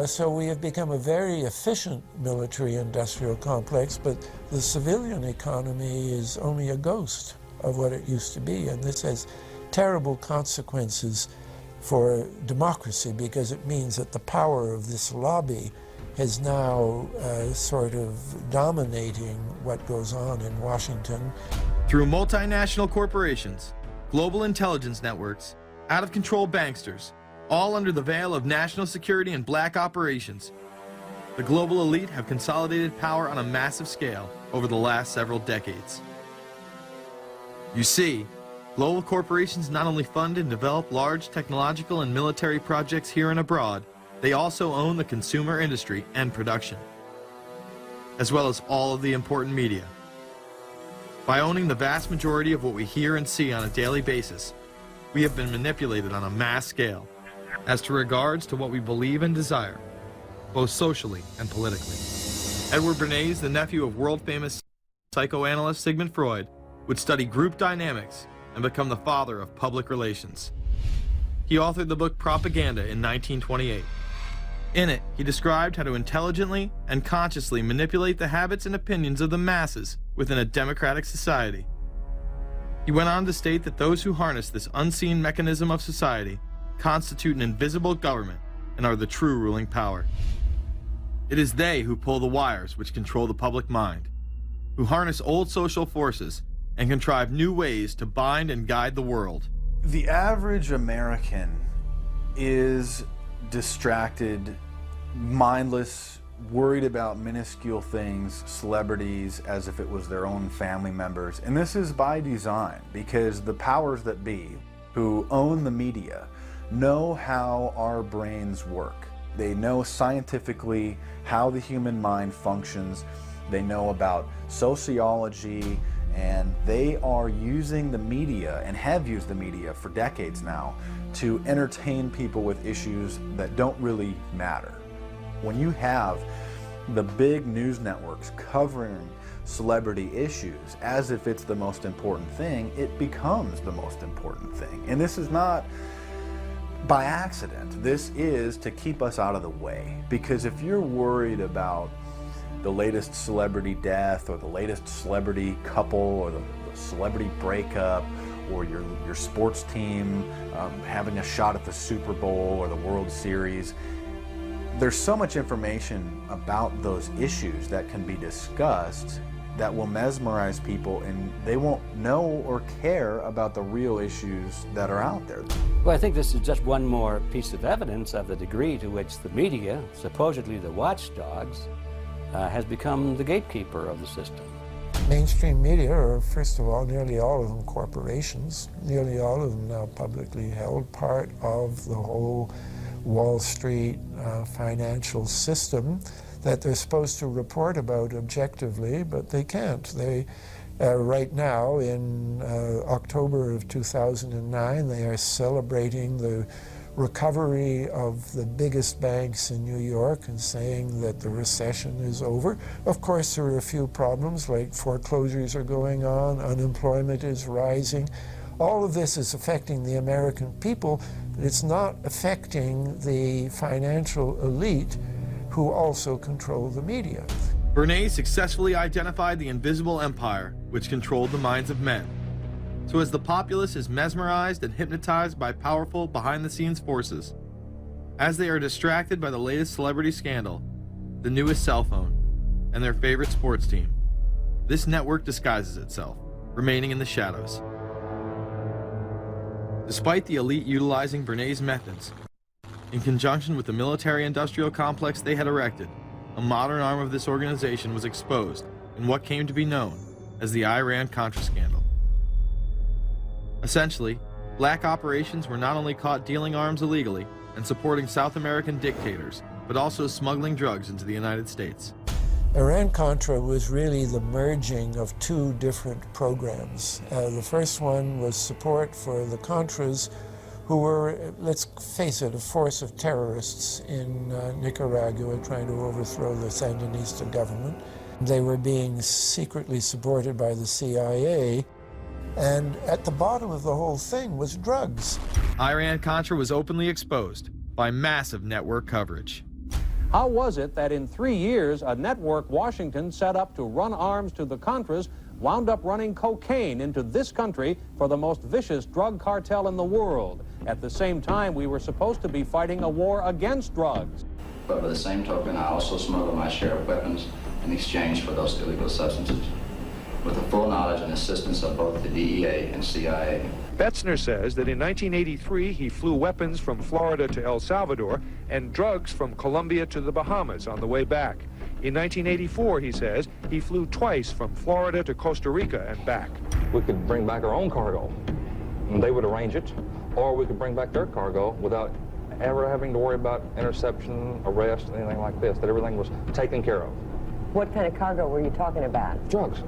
So we have become a very efficient military-industrial complex, but the civilian economy is only a ghost of what it used to be, and this has terrible consequences for democracy because it means that the power of this lobby is now sort of dominating what goes on in Washington. Through multinational corporations, global intelligence networks, out-of-control banksters, all under the veil of national security and black operations, the global elite have consolidated power on a massive scale over the last several decades. You see, global corporations not only fund and develop large technological and military projects here and abroad, they also own the consumer industry and production, as well as all of the important media. By owning the vast majority of what we hear and see on a daily basis, we have been manipulated on a mass scale as to regards to what we believe and desire, both socially and politically. Edward Bernays, the nephew of world-famous psychoanalyst Sigmund Freud, would study group dynamics and become the father of public relations. He authored the book Propaganda in 1928. In it, he described how to intelligently and consciously manipulate the habits and opinions of the masses within a democratic society. He went on to state that those who harness this unseen mechanism of society constitute an invisible government and are the true ruling power. It is they who pull the wires which control the public mind, who harness old social forces and contrive new ways to bind and guide the world. The average American is distracted, mindless, worried about minuscule things, celebrities, as if it was their own family members. And this is by design, because the powers that be, who own the media, know how our brains work. They know scientifically how the human mind functions. They know about sociology, and they are using the media, and have used the media for decades now, to entertain people with issues that don't really matter. When you have the big news networks covering celebrity issues as if it's the most important thing, it becomes the most important thing. And this is not by accident. This is to keep us out of the way. Because if you're worried about the latest celebrity death or the latest celebrity couple or the celebrity breakup or your sports team having a shot at the Super Bowl or the World Series, there's so much information about those issues that can be discussed that will mesmerize people, and they won't know or care about the real issues that are out there. Well, I think this is just one more piece of evidence of the degree to which the media, supposedly the watchdogs, has become the gatekeeper of the system. Mainstream media are, first of all, nearly all of them corporations, nearly all of them now publicly held, part of the whole Wall Street financial system that they're supposed to report about objectively, but they can't. They, right now, in October of 2009, they are celebrating the recovery of the biggest banks in New York and saying that the recession is over. Of course, there are a few problems, like foreclosures are going on, unemployment is rising. All of this is affecting the American people, but it's not affecting the financial elite who also control the media. Bernays successfully identified the invisible empire which controlled the minds of men. So as the populace is mesmerized and hypnotized by powerful behind-the-scenes forces, as they are distracted by the latest celebrity scandal, the newest cell phone, and their favorite sports team, this network disguises itself, remaining in the shadows. Despite the elite utilizing Bernays' methods, in conjunction with the military-industrial complex they had erected, a modern arm of this organization was exposed in what came to be known as the Iran-Contra scandal. Essentially, black operations were not only caught dealing arms illegally and supporting South American dictators, but also smuggling drugs into the United States. Iran-Contra was really the merging of two different programs. The first one was support for the Contras, who were, let's face it, a force of terrorists in Nicaragua trying to overthrow the Sandinista government. They were being secretly supported by the CIA, and at the bottom of the whole thing was drugs. Iran-Contra was openly exposed by massive network coverage. How was it that in 3 years, a network Washington set up to run arms to the Contras wound up running cocaine into this country for the most vicious drug cartel in the world? At the same time, we were supposed to be fighting a war against drugs. But by the same token, I also smuggle my share of weapons in exchange for those illegal substances, with the full knowledge and assistance of both the DEA and CIA. Betzner says that in 1983 he flew weapons from Florida to El Salvador and drugs from Colombia to the Bahamas on the way back. In 1984, he says, he flew twice from Florida to Costa Rica and back. We could bring back our own cargo, and they would arrange it, or we could bring back their cargo without ever having to worry about interception, arrest, anything like this, that everything was taken care of. What kind of cargo were you talking about? Drugs.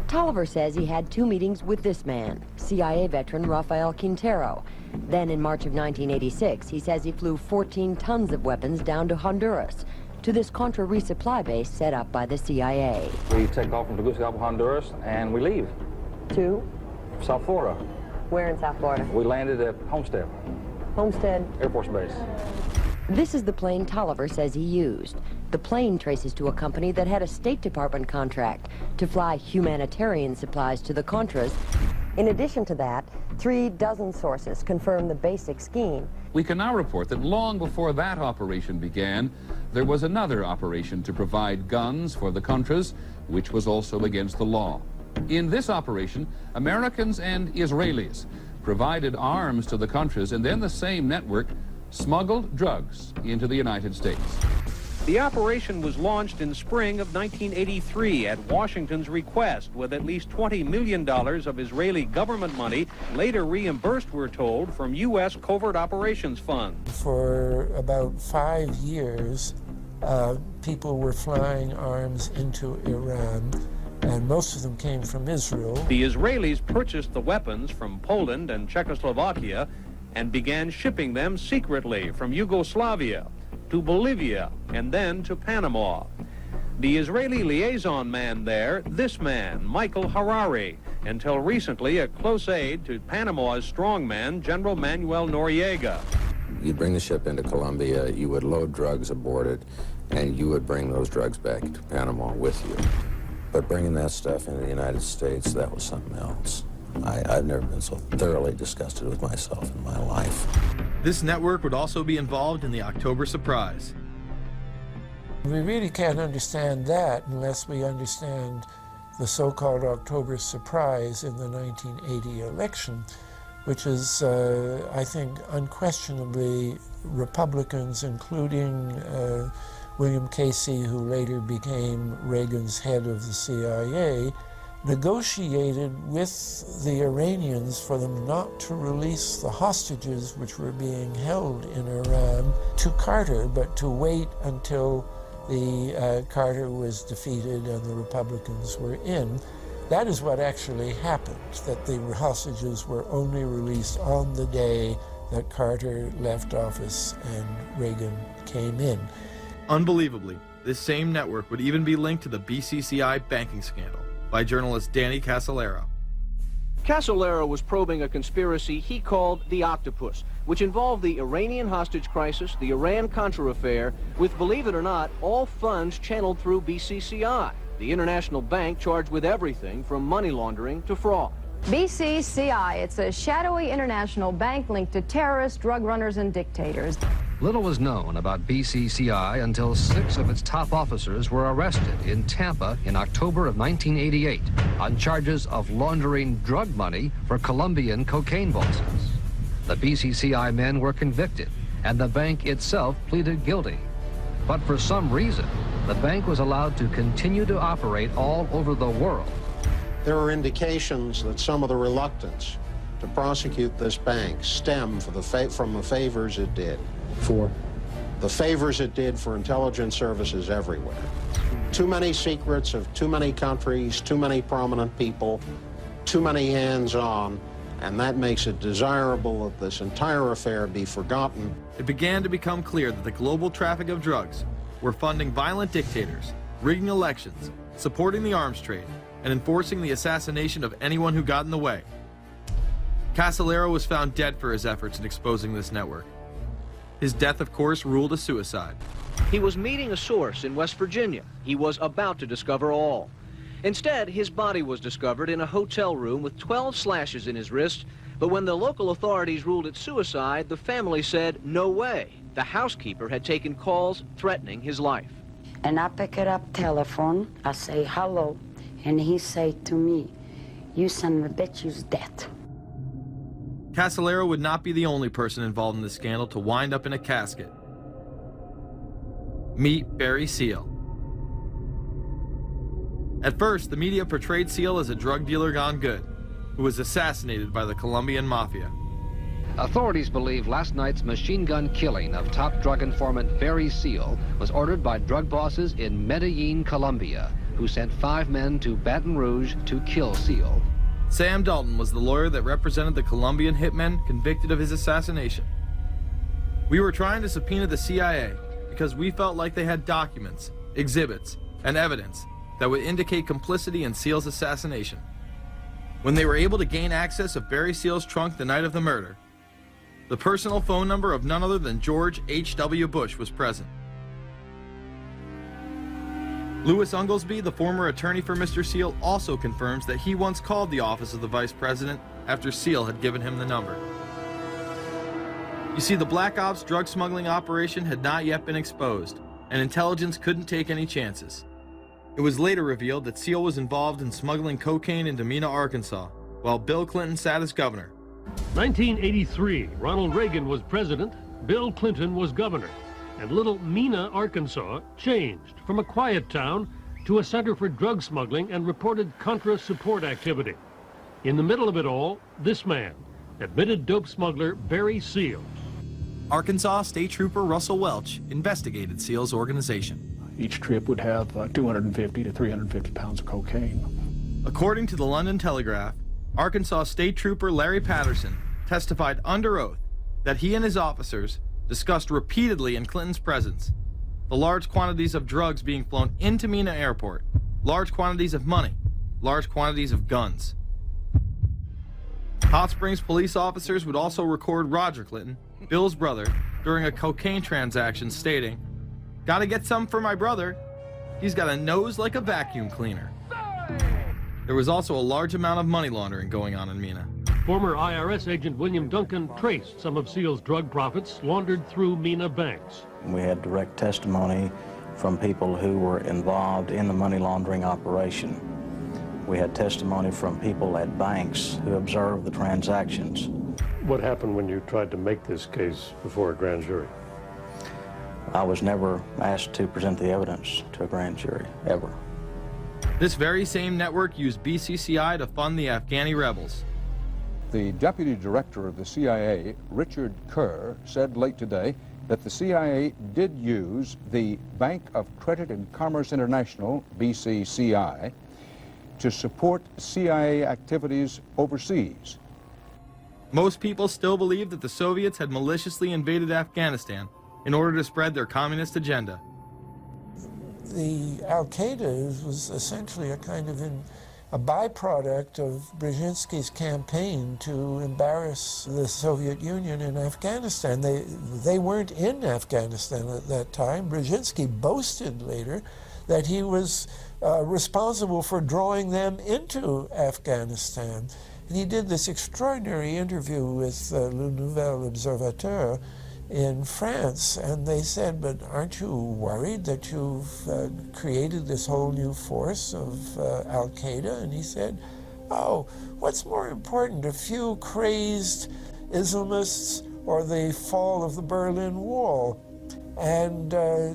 Tolliver says he had 2 meetings with this man, CIA veteran Rafael Quintero. Then in March of 1986, he says he flew 14 tons of weapons down to Honduras, to this Contra resupply base set up by the CIA. We take off from Tegucigalpa, Honduras, and we leave. To? South Florida. Where in South Florida? We landed at Homestead. Homestead? Air Force Base. This is the plane Tolliver says he used. The plane traces to a company that had a State Department contract to fly humanitarian supplies to the Contras. In addition to that, 36 sources confirm the basic scheme. We can now report that long before that operation began, there was another operation to provide guns for the Contras, which was also against the law. In this operation, Americans and Israelis provided arms to the Contras, and then the same network smuggled drugs into the United States. The operation was launched in spring of 1983 at Washington's request, with at least $20 million of Israeli government money later reimbursed, we're told, from U.S. Covert Operations Fund. For about 5 years, people were flying arms into Iran, and most of them came from Israel. The Israelis purchased the weapons from Poland and Czechoslovakia and began shipping them secretly from Yugoslavia to Bolivia, and then to Panama. The Israeli liaison man there, this man, Michael Harari, until recently a close aide to Panama's strongman, General Manuel Noriega. You'd bring the ship into Colombia, you would load drugs aboard it, and you would bring those drugs back to Panama with you. But bringing that stuff into the United States, that was something else. I've never been so thoroughly disgusted with myself in my life. This network would also be involved in the October surprise. We really can't understand that unless we understand the so-called October surprise in the 1980 election, which is, I think, unquestionably Republicans, including William Casey, who later became Reagan's head of the CIA, negotiated with the Iranians for them not to release the hostages which were being held in Iran to Carter, but to wait until the Carter was defeated and the Republicans were in. That is what actually happened, that the hostages were only released on the day that Carter left office and Reagan came in. Unbelievably, this same network would even be linked to the BCCI banking scandal by journalist Danny Casolaro. Casolaro was probing a conspiracy he called the Octopus, which involved the Iranian hostage crisis, the Iran-Contra affair, with, believe it or not, all funds channeled through BCCI, the international bank charged with everything from money laundering to fraud. BCCI, it's a shadowy international bank linked to terrorists, drug runners, and dictators. Little was known about BCCI until 6 of its top officers were arrested in Tampa in October of 1988 on charges of laundering drug money for Colombian cocaine bosses. The BCCI men were convicted, and the bank itself pleaded guilty. But for some reason, the bank was allowed to continue to operate all over the world. There are indications that some of the reluctance to prosecute this bank stemmed from the favors it did. The favors it did for intelligence services everywhere. Too many secrets of too many countries, too many prominent people, too many hands-on, and that makes it desirable that this entire affair be forgotten. It began to become clear that the global traffic of drugs were funding violent dictators rigging elections, supporting the arms trade, and enforcing the assassination of anyone who got in the way. Cassolaro was found dead for his efforts in exposing this network. His death, of course, ruled a suicide. He was meeting a source in West Virginia. He was about to discover all. Instead, his body was discovered in a hotel room with 12 slashes in his wrist, but when the local authorities ruled it suicide, the family said, no way. The housekeeper had taken calls threatening his life. And I pick it up telephone, I say hello, and he say to me, you son of a bitch, you's dead. Cassolaro would not be the only person involved in the scandal to wind up in a casket. Meet Barry Seal. At first, the media portrayed Seal as a drug dealer gone good, who was assassinated by the Colombian mafia. Authorities believe last night's machine gun killing of top drug informant Barry Seal was ordered by drug bosses in Medellin, Colombia, who sent 5 men to Baton Rouge to kill Seal. Sam Dalton was the lawyer that represented the Colombian hitmen convicted of his assassination. We were trying to subpoena the CIA because we felt like they had documents, exhibits, and evidence that would indicate complicity in Seal's assassination. When they were able to gain access of Barry Seal's trunk the night of the murder, the personal phone number of none other than George H.W. Bush was present. Louis Unglesby, the former attorney for Mr. Seal, also confirms that he once called the office of the vice president after Seal had given him the number. You see, the Black Ops drug smuggling operation had not yet been exposed, and intelligence couldn't take any chances. It was later revealed that Seal was involved in smuggling cocaine into Mena, Arkansas, while Bill Clinton sat as governor. 1983, Ronald Reagan was president, Bill Clinton was governor, and little Mena, Arkansas changed from a quiet town to a center for drug smuggling and reported Contra support activity. In the middle of it all, this man, admitted dope smuggler Barry Seal. Arkansas State Trooper Russell Welch investigated Seal's organization. Each trip would have 250 to 350 pounds of cocaine. According to the London Telegraph, Arkansas State Trooper Larry Patterson testified under oath that he and his officers discussed repeatedly in Clinton's presence the large quantities of drugs being flown into Mena Airport, large quantities of money, large quantities of guns. Hot Springs police officers would also record Roger Clinton, Bill's brother, during a cocaine transaction stating, "Gotta get some for my brother. He's got a nose like a vacuum cleaner." There was also a large amount of money laundering going on in Mena. Former IRS agent William Duncan traced some of Seal's drug profits laundered through Mena banks. We had direct testimony from people who were involved in the money laundering operation. We had testimony from people at banks who observed the transactions. What happened when you tried to make this case before a grand jury? I was never asked to present the evidence to a grand jury, ever. This very same network used BCCI to fund the Afghani rebels. The deputy director of the CIA, Richard Kerr, said late today that the CIA did use the Bank of Credit and Commerce International, BCCI, to support CIA activities overseas. Most people still believe that the Soviets had maliciously invaded Afghanistan in order to spread their communist agenda. The Al-Qaeda was essentially a kind of a byproduct of Brzezinski's campaign to embarrass the Soviet Union in Afghanistan. They weren't in Afghanistan at that time. Brzezinski boasted later that he was responsible for drawing them into Afghanistan. And he did this extraordinary interview with Le Nouvel Observateur in France, and they said, "But aren't you worried that you've created this whole new force of Al-Qaeda?" And he said, "Oh, what's more important, a few crazed Islamists or the fall of the Berlin Wall?" And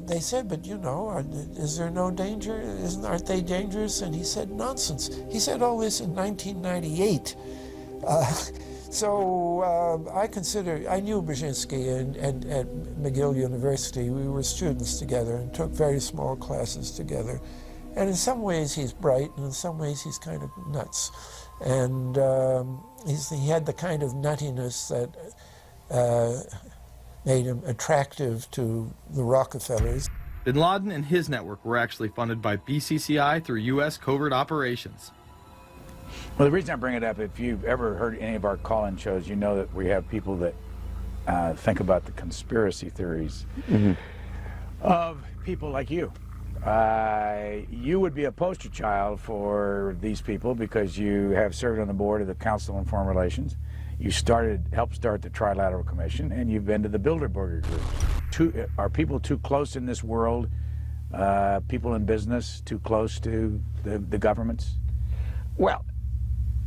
they said, "But you know, is there no danger? Aren't they dangerous?" And he said, "Nonsense." He said all this in 1998. So I knew Brzezinski at McGill University. We were students together and took very small classes together. And in some ways he's bright, and in some ways he's kind of nuts. And he had the kind of nuttiness that made him attractive to the Rockefellers. Bin Laden and his network were actually funded by BCCI through U.S. covert operations. Well, the reason I bring it up, if you've ever heard any of our call-in shows, you know that we have people that think about the conspiracy theories of people like you. You would be a poster child for these people because you have served on the board of the Council on Foreign Relations. You helped start the Trilateral Commission, and you've been to the Bilderberger Group. Are people too close in this world, people in business, too close to the governments? Well,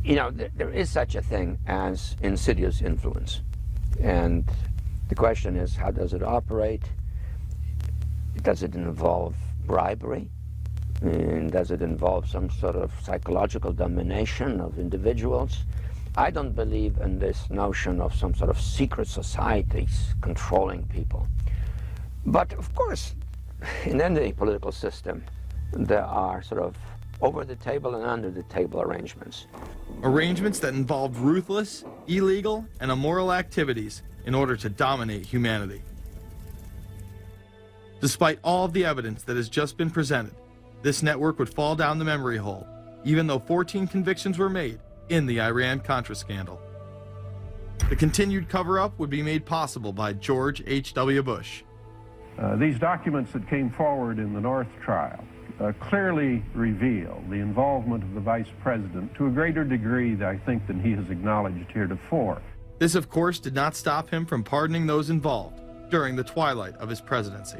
you know, there is such a thing as insidious influence. And the question is, how does it operate? Does it involve bribery? And does it involve some sort of psychological domination of individuals? I don't believe in this notion of some sort of secret societies controlling people. But of course, in any political system, there are sort of over-the-table and under-the-table arrangements. Arrangements that involved ruthless, illegal, and immoral activities in order to dominate humanity. Despite all of the evidence that has just been presented, this network would fall down the memory hole, even though 14 convictions were made in the Iran-Contra scandal. The continued cover-up would be made possible by George H.W. Bush. These documents that came forward in the North trial clearly reveal the involvement of the Vice President to a greater degree, I think, than he has acknowledged heretofore. This, of course, did not stop him from pardoning those involved during the twilight of his presidency.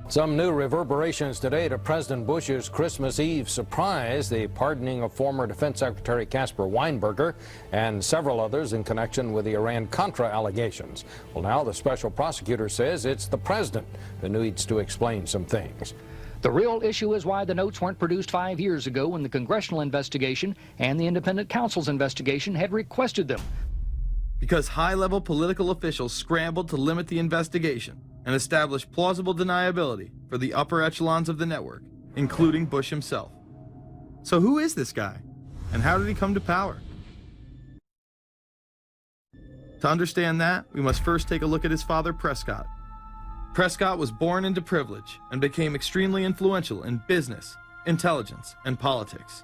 Some new reverberations today to President Bush's Christmas Eve surprise, the pardoning of former Defense Secretary Caspar Weinberger and several others in connection with the Iran-Contra allegations. Well, now the special prosecutor says it's the president who needs to explain some things. The real issue is why the notes weren't produced 5 years ago when the congressional investigation and the independent counsel's investigation had requested them. Because high-level political officials scrambled to limit the investigation and establish plausible deniability for the upper echelons of the network, including Bush himself. So who is this guy, and how did he come to power? To understand that, we must first take a look at his father, Prescott. Prescott was born into privilege and became extremely influential in business, intelligence, and politics.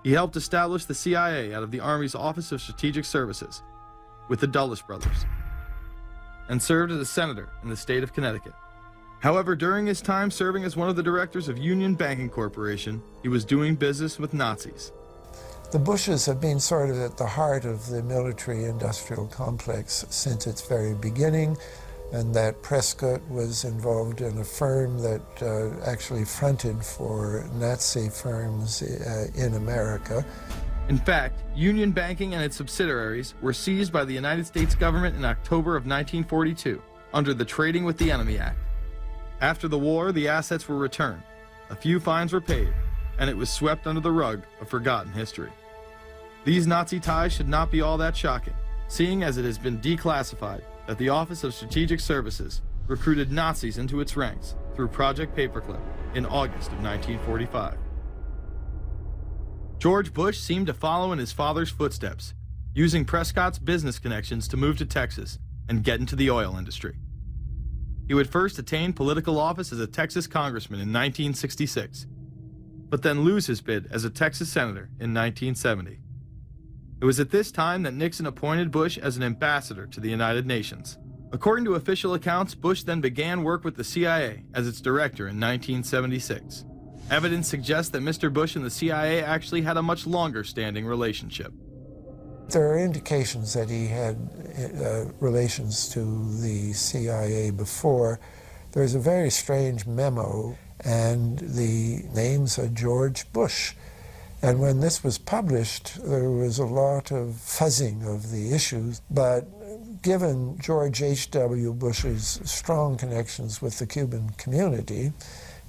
He helped establish the CIA out of the Army's Office of Strategic Services with the Dulles brothers, and served as a senator in the state of Connecticut. However, during his time serving as one of the directors of Union Banking Corporation, he was doing business with Nazis. The Bushes have been sort of at the heart of the military-industrial complex since its very beginning, and that Prescott was involved in a firm that actually fronted for Nazi firms in America. In fact, Union Banking and its subsidiaries were seized by the United States government in October of 1942 under the Trading with the Enemy Act. After the war, the assets were returned, a few fines were paid, and it was swept under the rug of forgotten history. These Nazi ties should not be all that shocking, seeing as it has been declassified that the Office of Strategic Services recruited Nazis into its ranks through Project Paperclip in August of 1945. George Bush seemed to follow in his father's footsteps, using Prescott's business connections to move to Texas and get into the oil industry. He would first attain political office as a Texas congressman in 1966, but then lose his bid as a Texas senator in 1970. It was at this time that Nixon appointed Bush as an ambassador to the United Nations. According to official accounts, Bush then began work with the CIA as its director in 1976. Evidence suggests that Mr. Bush and the CIA actually had a much longer-standing relationship. There are indications that he had relations to the CIA before. There's a very strange memo, and the name's George Bush. And when this was published, there was a lot of fuzzing of the issues, but given George H.W. Bush's strong connections with the Cuban community,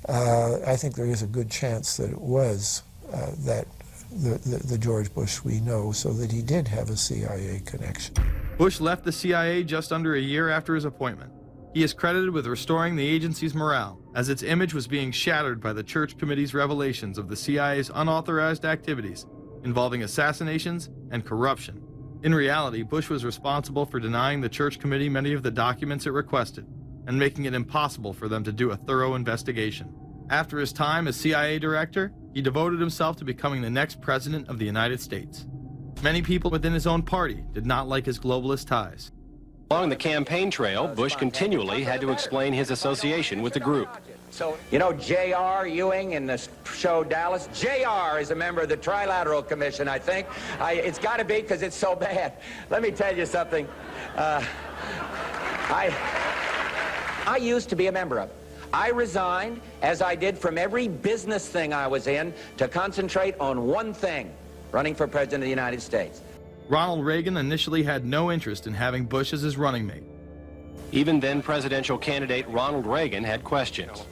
I think there is a good chance that it was the George Bush we know, so that he did have a CIA connection. Bush left the CIA just under a year after his appointment. He is credited with restoring the agency's morale, as its image was being shattered by the Church Committee's revelations of the CIA's unauthorized activities involving assassinations and corruption. In reality, Bush was responsible for denying the Church Committee many of the documents it requested, and making it impossible for them to do a thorough investigation. After his time as CIA director, he devoted himself to becoming the next president of the United States. Many people within his own party did not like his globalist ties. Along the campaign trail, Bush continually had to explain his association with the group. You know J.R. Ewing in the show Dallas? J.R. is a member of the Trilateral Commission, I think. It's got to be because it's so bad. Let me tell you something. I used to be a member of it. I resigned, as I did from every business thing I was in, to concentrate on one thing, running for President of the United States. Ronald Reagan initially had no interest in having Bush as his running mate. Even then presidential candidate Ronald Reagan had questions.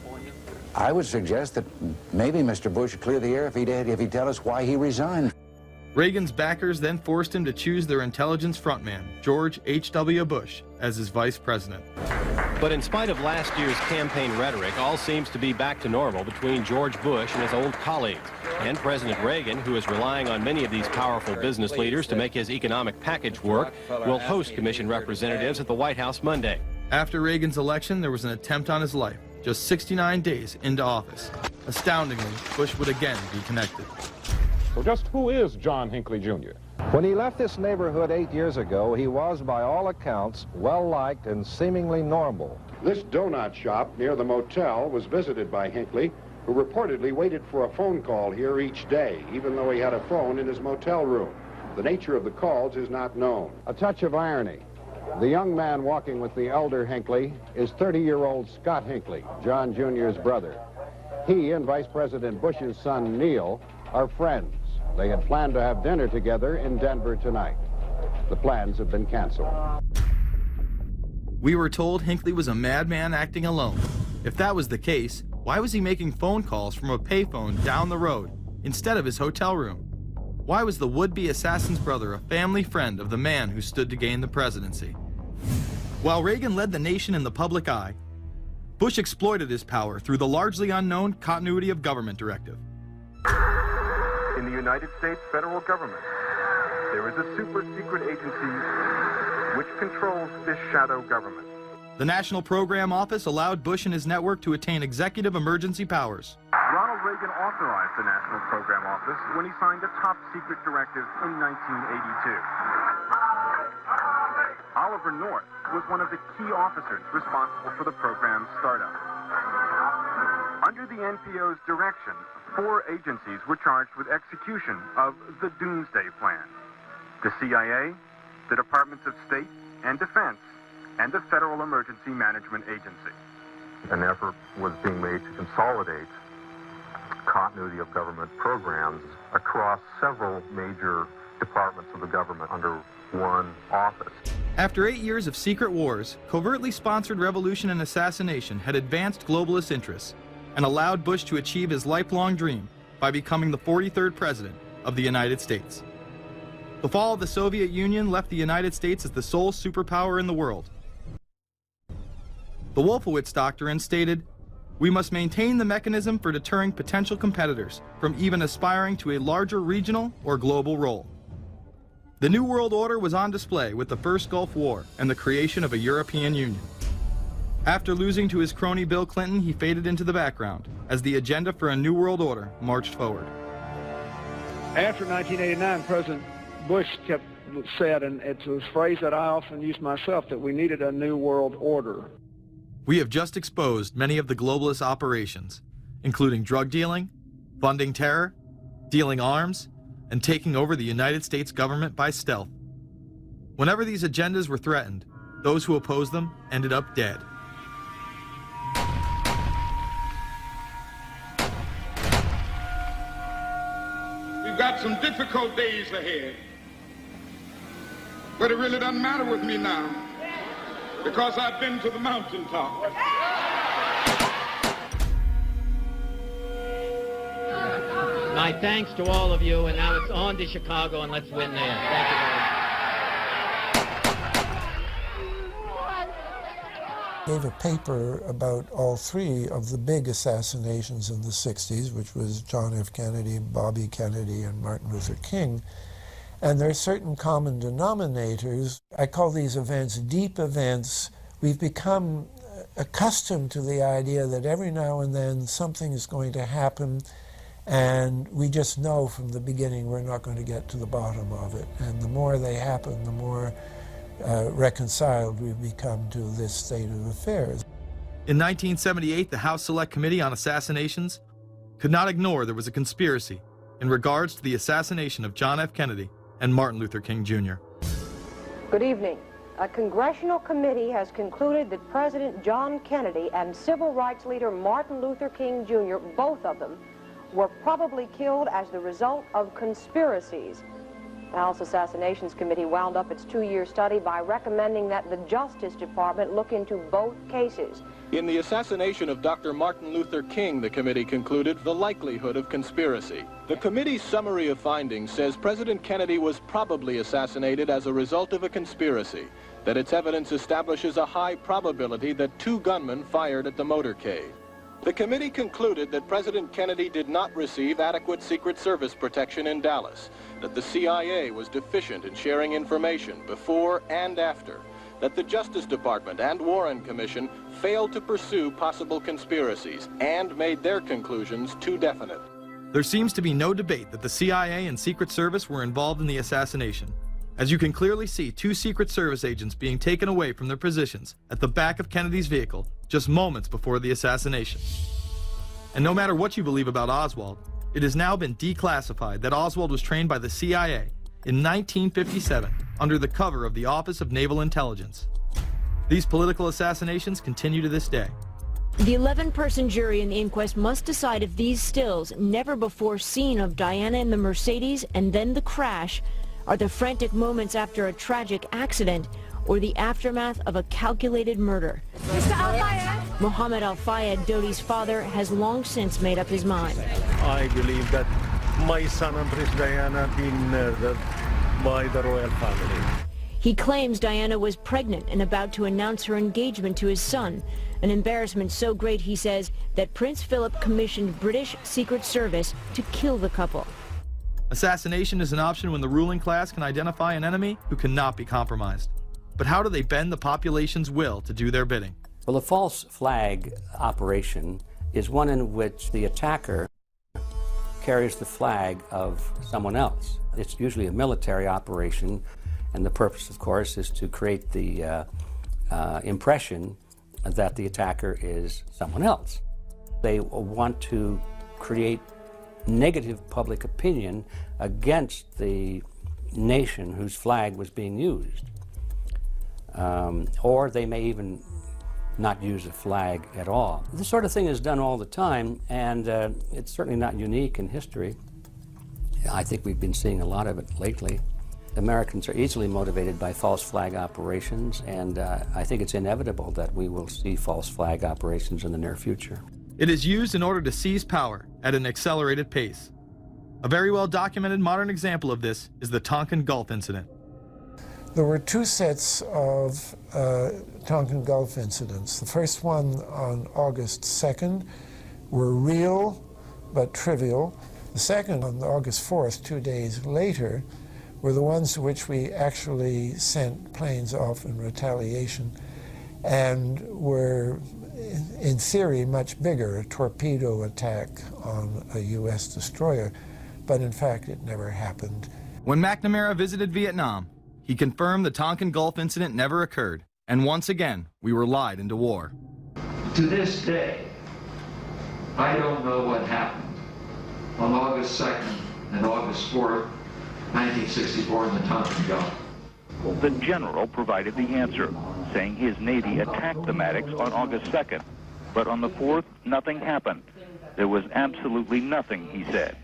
I would suggest that maybe Mr. Bush would clear the air if he'd tell us why he resigned. Reagan's backers then forced him to choose their intelligence frontman, George H.W. Bush, as his vice president. But in spite of last year's campaign rhetoric, all seems to be back to normal between George Bush and his old colleagues. And President Reagan, who is relying on many of these powerful business leaders to make his economic package work, will host commission representatives at the White House Monday. After Reagan's election, there was an attempt on his life, just 69 days into office. Astoundingly, Bush would again be connected. So just who is John Hinckley, Jr.? When he left this neighborhood 8 years ago, he was, by all accounts, well-liked and seemingly normal. This donut shop near the motel was visited by Hinckley, who reportedly waited for a phone call here each day, even though he had a phone in his motel room. The nature of the calls is not known. A touch of irony. The young man walking with the elder Hinckley is 30-year-old Scott Hinckley, John Jr.'s brother. He and Vice President Bush's son, Neil, are friends. They had planned to have dinner together in Denver tonight. The plans have been canceled. We were told Hinckley was a madman acting alone. If that was the case, why was he making phone calls from a payphone down the road instead of his hotel room? Why was the would-be assassin's brother a family friend of the man who stood to gain the presidency? While Reagan led the nation in the public eye, Bush exploited his power through the largely unknown Continuity of Government Directive. In the United States federal government, there is a super-secret agency which controls this shadow government. The National Program Office allowed Bush and his network to attain executive emergency powers. Ronald Reagan authorized the National Program Office when he signed a top-secret directive in 1982. Oliver North was one of the key officers responsible for the program's startup. Under the NPO's direction, 4 agencies were charged with execution of the Doomsday Plan: the CIA, the Departments of State and Defense, and the Federal Emergency Management Agency. An effort was being made to consolidate continuity of government programs across several major departments of the government under one office. After 8 years of secret wars, covertly sponsored revolution and assassination had advanced globalist interests and allowed Bush to achieve his lifelong dream by becoming the 43rd president of the United States. The fall of the Soviet Union left the United States as the sole superpower in the world. The Wolfowitz Doctrine stated, "We must maintain the mechanism for deterring potential competitors from even aspiring to a larger regional or global role." The New World Order was on display with the first Gulf War and the creation of a European Union. After losing to his crony Bill Clinton, he faded into the background as the agenda for a New World Order marched forward. After 1989, President Bush said, and it's a phrase that I often use myself, that we needed a New World Order. We have just exposed many of the globalist operations, including drug dealing, funding terror, dealing arms, and taking over the United States government by stealth. Whenever these agendas were threatened, those who opposed them ended up dead. We've got some difficult days ahead, but it really doesn't matter with me now, because I've been to the mountaintop. My thanks to all of you, and now it's on to Chicago, and let's win there. Thank you Gave a paper about all 3 of the big assassinations in the 60s, which was John F. Kennedy, Bobby Kennedy, and Martin Luther King. And there are certain common denominators. I call these events deep events. We've become accustomed to the idea that every now and then something is going to happen, and we just know from the beginning we're not going to get to the bottom of it. And the more they happen, the more reconciled we've become to this state of affairs. In 1978, the House Select Committee on Assassinations could not ignore there was a conspiracy in regards to the assassination of John F. Kennedy and Martin Luther King Jr. Good evening. A congressional committee has concluded that President John Kennedy and civil rights leader Martin Luther King Jr., both of them, were probably killed as the result of conspiracies. The House Assassinations Committee wound up its 2-year study by recommending that the Justice Department look into both cases. In the assassination of Dr. Martin Luther King, the committee concluded the likelihood of conspiracy. The committee's summary of findings says President Kennedy was probably assassinated as a result of a conspiracy, that its evidence establishes a high probability that 2 gunmen fired at the motorcade. The committee concluded that President Kennedy did not receive adequate Secret Service protection in Dallas, that the CIA was deficient in sharing information before and after, that the Justice Department and Warren Commission failed to pursue possible conspiracies and made their conclusions too definite. There seems to be no debate that the CIA and Secret Service were involved in the assassination, as you can clearly see 2 Secret Service agents being taken away from their positions at the back of Kennedy's vehicle just moments before the assassination. And no matter what you believe about Oswald, it has now been declassified that Oswald was trained by the CIA in 1957 under the cover of the Office of Naval Intelligence. These political assassinations continue to this day. The 11-person jury in the inquest must decide if these stills, never before seen of Diana in the Mercedes and then the crash, are the frantic moments after a tragic accident or the aftermath of a calculated murder. Mr. Al-Fayed? Mohammed Al-Fayed, Dodi's father, has long since made up his mind. I believe that my son and Princess Diana have been murdered by the royal family. He claims Diana was pregnant and about to announce her engagement to his son, an embarrassment so great, he says, that Prince Philip commissioned British Secret Service to kill the couple. Assassination is an option when the ruling class can identify an enemy who cannot be compromised. But how do they bend the population's will to do their bidding? Well, a false flag operation is one in which the attacker carries the flag of someone else. It's usually a military operation, and the purpose, of course, is to create the impression that the attacker is someone else. They want to create negative public opinion against the nation whose flag was being used. Or they may even not use a flag at all. This sort of thing is done all the time, and it's certainly not unique in history. I think we've been seeing a lot of it lately. Americans are easily motivated by false flag operations, and I think it's inevitable that we will see false flag operations in the near future. It is used in order to seize power at an accelerated pace. A very well documented modern example of this is the Tonkin Gulf incident. There were 2 sets of Tonkin Gulf incidents. The first one on August 2nd were real but trivial. The second on August 4th, 2 days later, were the ones to which we actually sent planes off in retaliation and were, in theory, much bigger, a torpedo attack on a U.S. destroyer, but in fact it never happened. When McNamara visited Vietnam, he confirmed the Tonkin Gulf incident never occurred, and once again, we were lied into war. To this day, I don't know what happened on August 2nd and August 4th, 1964 in the Tonkin Gulf. The general provided the answer, saying his Navy attacked the Maddox on August 2nd. But on the 4th, nothing happened. There was absolutely nothing, he said.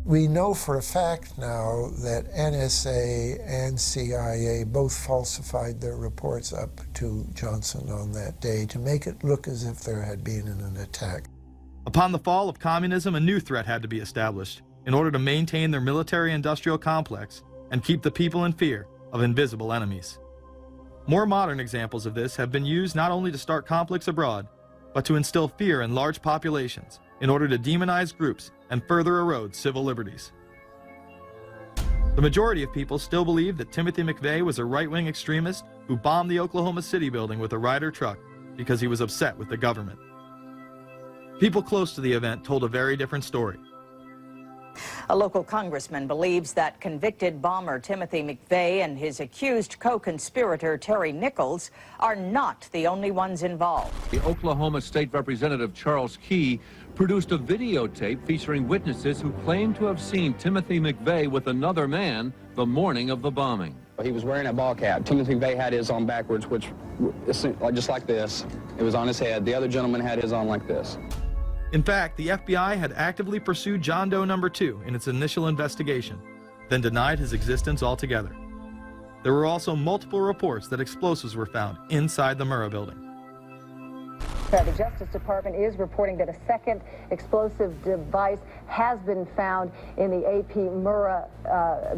We know for a fact now that NSA and CIA both falsified their reports up to Johnson on that day to make it look as if there had been an attack. Upon the fall of communism, a new threat had to be established in order to maintain their military-industrial complex and keep the people in fear of invisible enemies. More modern examples of this have been used not only to start conflicts abroad, but to instill fear in large populations in order to demonize groups and further erode civil liberties. The majority of people still believe that Timothy McVeigh was a right-wing extremist who bombed the Oklahoma City building with a Ryder truck because he was upset with the government. People close to the event told a very different story. A local congressman believes that convicted bomber Timothy McVeigh and his accused co-conspirator Terry Nichols are not the only ones involved. The Oklahoma State Representative Charles Key produced a videotape featuring witnesses who claim to have seen Timothy McVeigh with another man the morning of the bombing. He was wearing a ball cap. Timothy McVeigh had his on backwards, which just like this. It was on his head. The other gentleman had his on like this. In fact, the FBI had actively pursued John Doe No. 2 in its initial investigation, then denied his existence altogether. There were also multiple reports that explosives were found inside the Murrah building. The Justice Department is reporting that a second explosive device has been found in the AP Murrah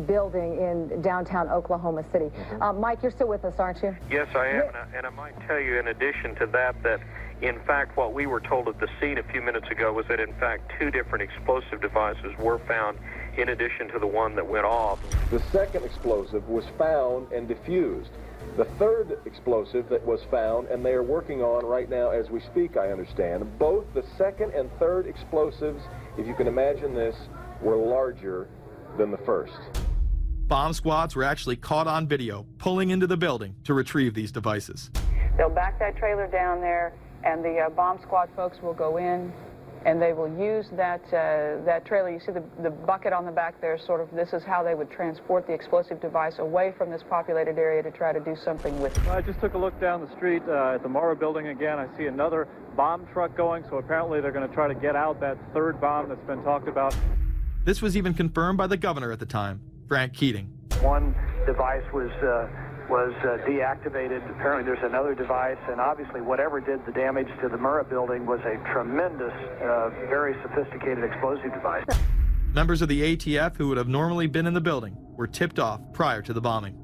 building in downtown Oklahoma City. Mike, you're still with us, aren't you? Yes, I am, and I might tell you in addition to that, that in fact what we were told at the scene a few minutes ago was that in fact 2 different explosive devices were found in addition to the one that went off. The second explosive was found and defused. The third explosive that was found, and they are working on right now as we speak, I understand, both the second and third explosives, if you can imagine this, were larger than the first. Bomb squads were actually caught on video pulling into the building to retrieve these devices. They'll back that trailer down there, and the bomb squad folks will go in, and they will use that trailer. You see the bucket on the back there, sort of, this is how they would transport the explosive device away from this populated area to try to do something with it. I just took a look down the street at the Murrah building again. I see another bomb truck going, so apparently they're going to try to get out that third bomb that's been talked about. This was even confirmed by the governor at the time, Frank Keating. One device was deactivated. Apparently there's another device, and obviously whatever did the damage to the Murrah building was a tremendous, very sophisticated explosive device. Members of the ATF who would have normally been in the building were tipped off prior to the bombing.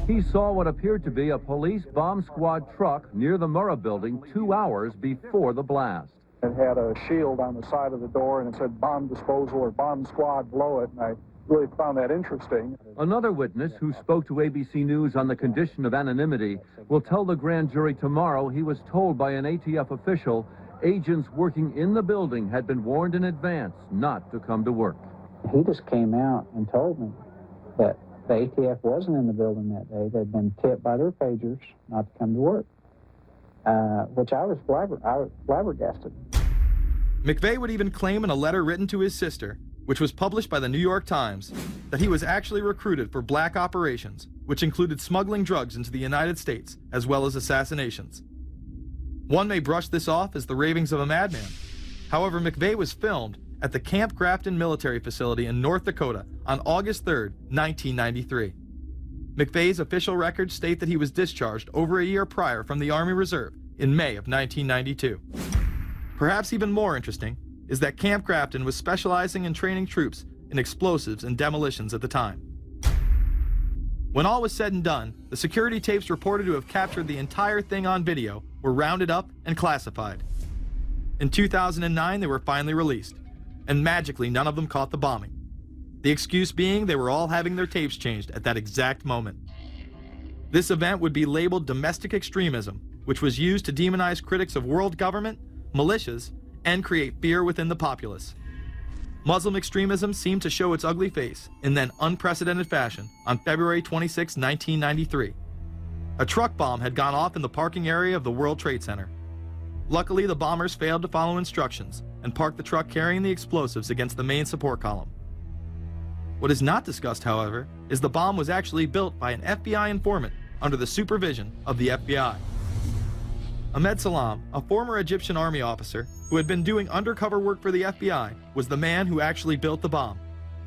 He saw what appeared to be a police bomb squad truck near the Murrah building 2 hours before the blast. It had a shield on the side of the door, and it said bomb disposal or bomb squad below it, and I really found that interesting. Another witness who spoke to ABC News on the condition of anonymity will tell the grand jury tomorrow he was told by an ATF official agents working in the building had been warned in advance not to come to work. He just came out and told me that the ATF wasn't in the building that day. They'd been tipped by their pagers not to come to work, which I was flabbergasted. McVeigh would even claim in a letter written to his sister, which was published by the New York Times, that he was actually recruited for black operations, which included smuggling drugs into the United States, as well as assassinations. One may brush this off as the ravings of a madman. However, McVeigh was filmed at the Camp Grafton military facility in North Dakota on August 3, 1993. McVeigh's official records state that he was discharged over a year prior from the Army Reserve in May of 1992. Perhaps even more interesting is that Camp Grafton was specializing in training troops in explosives and demolitions at the time. When all was said and done, the security tapes reported to have captured the entire thing on video were rounded up and classified. In 2009, they were finally released, and magically none of them caught the bombing. The excuse being they were all having their tapes changed at that exact moment. This event would be labeled domestic extremism, which was used to demonize critics of world government, militias, and create fear within the populace. Muslim extremism seemed to show its ugly face in then unprecedented fashion on February 26, 1993. A truck bomb had gone off in the parking area of the World Trade Center. Luckily, the bombers failed to follow instructions and parked the truck carrying the explosives against the main support column. What is not discussed, however, is the bomb was actually built by an FBI informant under the supervision of the FBI. Ahmed Salam, a former Egyptian army officer who had been doing undercover work for the FBI, was the man who actually built the bomb.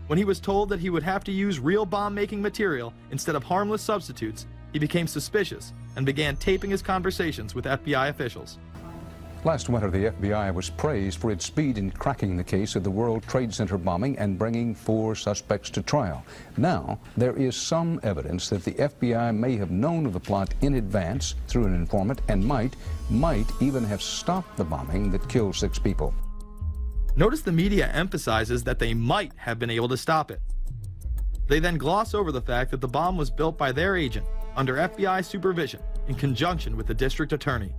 When he was told that he would have to use real bomb-making material instead of harmless substitutes, he became suspicious and began taping his conversations with FBI officials. Last winter, the FBI was praised for its speed in cracking the case of the World Trade Center bombing and bringing 4 suspects to trial. Now, there is some evidence that the FBI may have known of the plot in advance through an informant and might even have stopped the bombing that killed 6 people. Notice the media emphasizes that they might have been able to stop it. They then gloss over the fact that the bomb was built by their agent under FBI supervision in conjunction with the district attorney.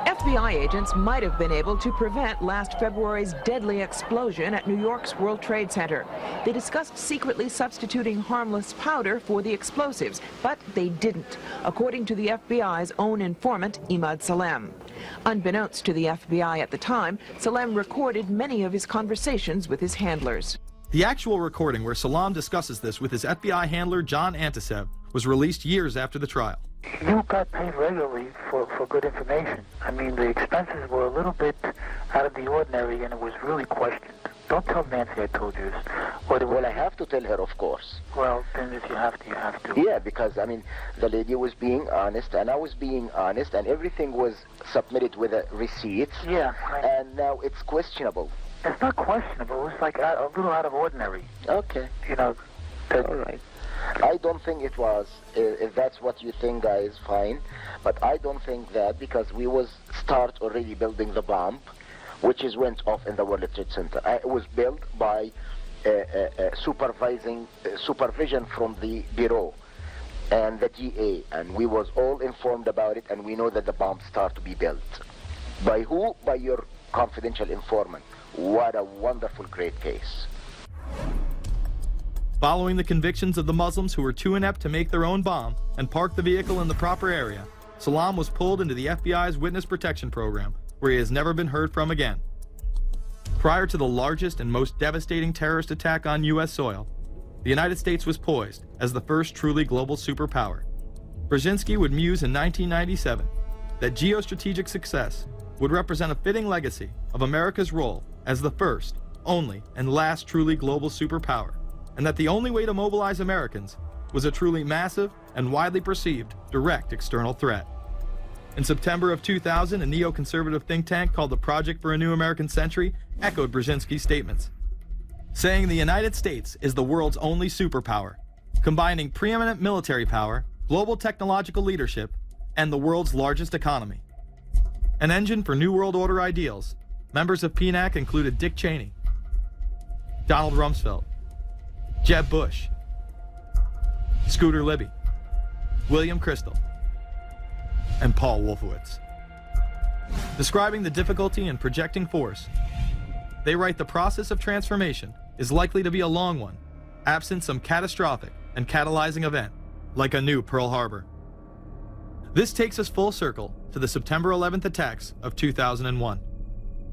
FBI agents might have been able to prevent last February's deadly explosion at New York's World Trade Center. They discussed secretly substituting harmless powder for the explosives, but they didn't, according to the FBI's own informant, Emad Salem. Unbeknownst to the FBI at the time, Salem recorded many of his conversations with his handlers. The actual recording where Salam discusses this with his FBI handler, John Antisev, was released years after the trial. You got paid regularly for good information. I mean, the expenses were a little bit out of the ordinary, and it was really questioned. Don't tell Nancy I told you this. Well, I have to tell her, of course. Well, then if you have to, you have to. Yeah, because, I mean, the lady was being honest, and I was being honest, and everything was submitted with a receipt. Yeah. And now it's questionable. It's not questionable. It's like a little out of ordinary. Okay. You know. All right. I don't think it was. If that's what you think, guys, fine. But I don't think that, because we was start already building the bomb, which is went off in the World Trade Center. It was built by supervision from the Bureau and the DA, and we was all informed about it, and we know that the bomb start to be built. By who? By your confidential informant. What a wonderful, great case. Following the convictions of the Muslims who were too inept to make their own bomb and park the vehicle in the proper area, Salam was pulled into the FBI's witness protection program, where he has never been heard from again. Prior to the largest and most devastating terrorist attack on U.S. soil, the United States was poised as the first truly global superpower. Brzezinski would muse in 1997 that geostrategic success would represent a fitting legacy of America's role as the first, only, and last truly global superpower, and that the only way to mobilize Americans was a truly massive and widely perceived direct external threat. In September of 2000, a neoconservative think tank called the Project for a New American Century echoed Brzezinski's statements, saying the United States is the world's only superpower, combining preeminent military power, global technological leadership, and the world's largest economy. An engine for New World Order ideals, members of PNAC included Dick Cheney, Donald Rumsfeld, Jeb Bush, Scooter Libby, William Kristol, and Paul Wolfowitz. Describing the difficulty in projecting force, they write the process of transformation is likely to be a long one, absent some catastrophic and catalyzing event, like a new Pearl Harbor. This takes us full circle to the September 11th attacks of 2001.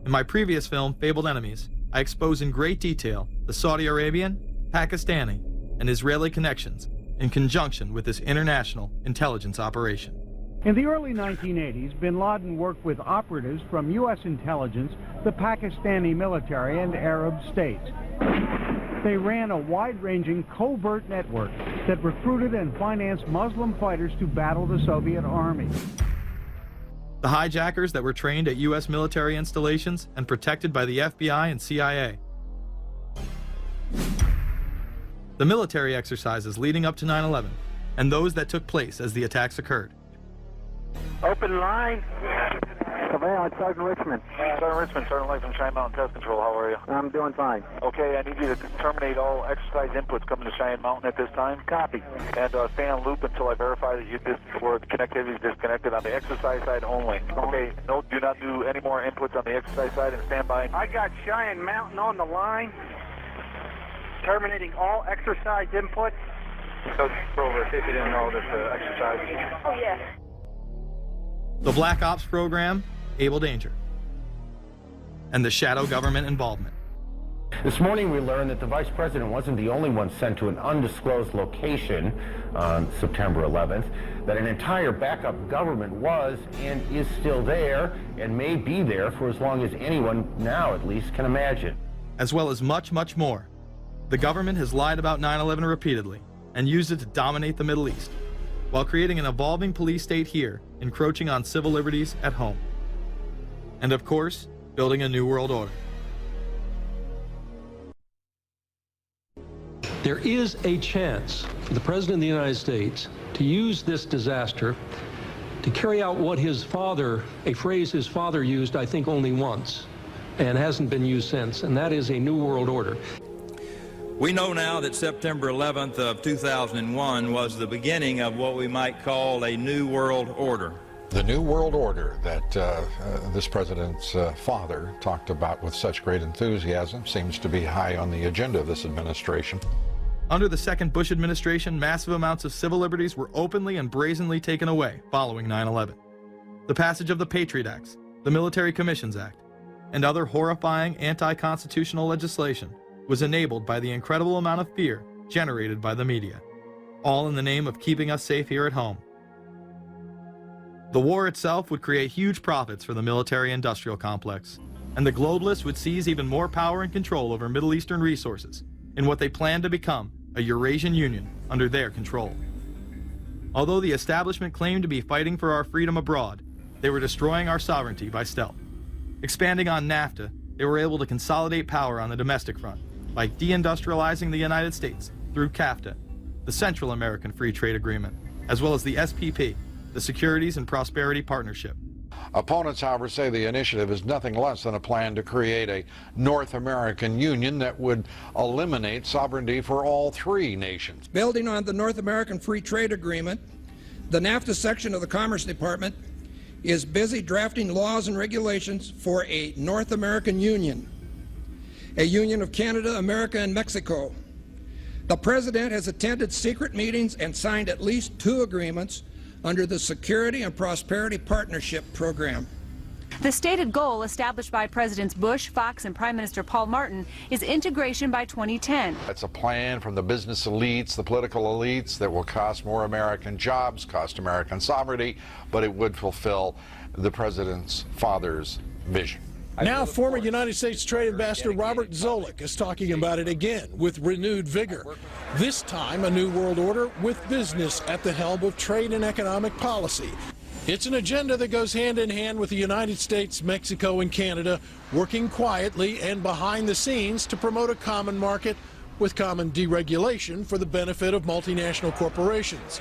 In my previous film, Fabled Enemies, I expose in great detail the Saudi Arabian, Pakistani, and Israeli connections in conjunction with this international intelligence operation. In the early 1980s, bin Laden worked with operatives from U.S. intelligence, the Pakistani military, and Arab states. They ran a wide-ranging covert network that recruited and financed Muslim fighters to battle the Soviet army. The hijackers that were trained at U.S. military installations and protected by the FBI and CIA. The military exercises leading up to 9/11, and those that took place as the attacks occurred. Open line. Surveillance, Sergeant Richmond. Sergeant Richmond, Sergeant Light from Cheyenne Mountain Test Control. How are you? I'm doing fine. Okay, I need you to terminate all exercise inputs coming to Cheyenne Mountain at this time. Copy. And stay on loop until I verify that the connectivity is disconnected on the exercise side only. Okay, no, do not do any more inputs on the exercise side and stand by. I got Cheyenne Mountain on the line. Terminating all exercise inputs. So, over, see if you didn't know this exercise. Oh, yeah. The Black Ops program, Able Danger, and the shadow government involvement. This morning we learned that the Vice President wasn't the only one sent to an undisclosed location on September 11th, that an entire backup government was and is still there and may be there for as long as anyone now at least can imagine. As well as much, much more. The government has lied about 9/11 repeatedly and used it to dominate the Middle East, while creating an evolving police state here, encroaching on civil liberties at home. And of course, building a new world order. There is a chance for the President of the United States to use this disaster to carry out what his father, a phrase his father used, I think, only once, and hasn't been used since, and that is a new world order. We know now that September 11th of 2001 was the beginning of what we might call a new world order. The New World Order that this president's father talked about with such great enthusiasm seems to be high on the agenda of this administration. Under the second Bush administration, massive amounts of civil liberties were openly and brazenly taken away following 9/11. The passage of the Patriot Acts, the Military Commissions Act, and other horrifying anti-constitutional legislation was enabled by the incredible amount of fear generated by the media, all in the name of keeping us safe here at home. The war itself would create huge profits for the military-industrial complex, and the globalists would seize even more power and control over Middle Eastern resources in what they planned to become a Eurasian Union under their control. Although the establishment claimed to be fighting for our freedom abroad, they were destroying our sovereignty by stealth. Expanding on NAFTA, they were able to consolidate power on the domestic front by deindustrializing the United States through CAFTA, the Central American Free Trade Agreement, as well as the SPP, the Securities and Prosperity Partnership. Opponents, however, say the initiative is nothing less than a plan to create a North American Union that would eliminate sovereignty for all three nations. Building on the North American Free Trade Agreement, the NAFTA section of the Commerce Department is busy drafting laws and regulations for a North American Union, a union of Canada, America, and Mexico. The President has attended secret meetings and signed at least 2 agreements under the Security and Prosperity Partnership Program. The stated goal established by Presidents Bush, Fox, and Prime Minister Paul Martin is integration by 2010. It's a plan from the business elites, the political elites, that will cost more American jobs, cost American sovereignty, but it would fulfill the president's father's vision. Now, former United States Trade Ambassador Robert Zoellick is talking about it again with renewed vigor. This time, a new world order with business at the helm of trade and economic policy. It's an agenda that goes hand in hand with the United States, Mexico, and Canada, working quietly and behind the scenes to promote a common market with common deregulation for the benefit of multinational corporations.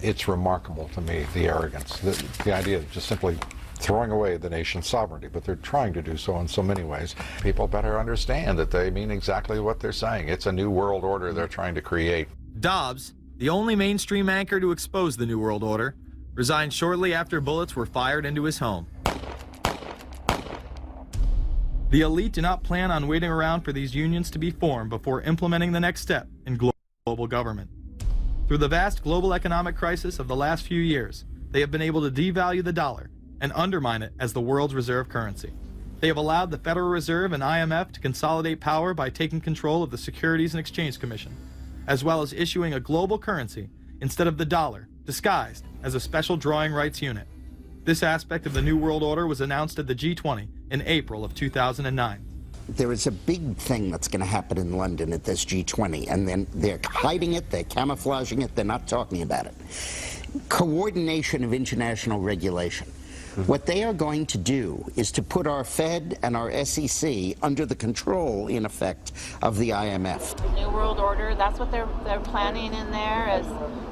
It's remarkable to me, the arrogance, the idea of just simply throwing away the nation's sovereignty, but they're trying to do so in so many ways. People better understand that they mean exactly what they're saying. It's a new world order they're trying to create. Dobbs, the only mainstream anchor to expose the New World Order, resigned shortly after bullets were fired into his home. The elite do not plan on waiting around for these unions to be formed before implementing the next step in global government. Through the vast global economic crisis of the last few years, they have been able to devalue the dollar and undermine it as the world's reserve currency. They have allowed the Federal Reserve and IMF to consolidate power by taking control of the Securities and Exchange Commission, as well as issuing a global currency instead of the dollar, disguised as a special drawing rights unit. This aspect of the New World Order was announced at the G20 in April of 2009. There is a big thing that's going to happen in London at this G20, and then they're hiding it, they're camouflaging it, they're not talking about it. Coordination of international regulation. What they are going to do is to put our Fed and our SEC under the control, in effect, of the IMF. The New World Order, that's what they're planning in there,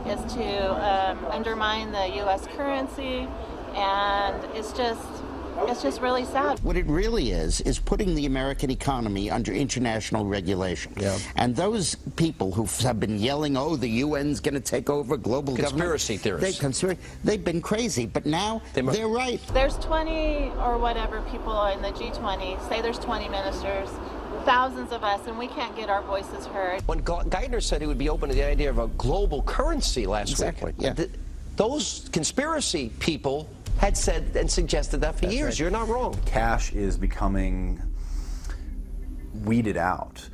is to undermine the U.S. currency, and it's just really sad. What it really is putting the American economy under international regulation. Yeah. And those people who have been yelling, oh, the UN's going to take over global conspiracy government. Theorists. They've been crazy, but now they're right. There's 20 or whatever people in the G20, say there's 20 ministers, thousands of us, and we can't get our voices heard. When Geithner said he would be open to the idea of a global currency last week, yeah. Those conspiracy people had said and suggested that for years. Right. You're not wrong. Cash is becoming weeded out.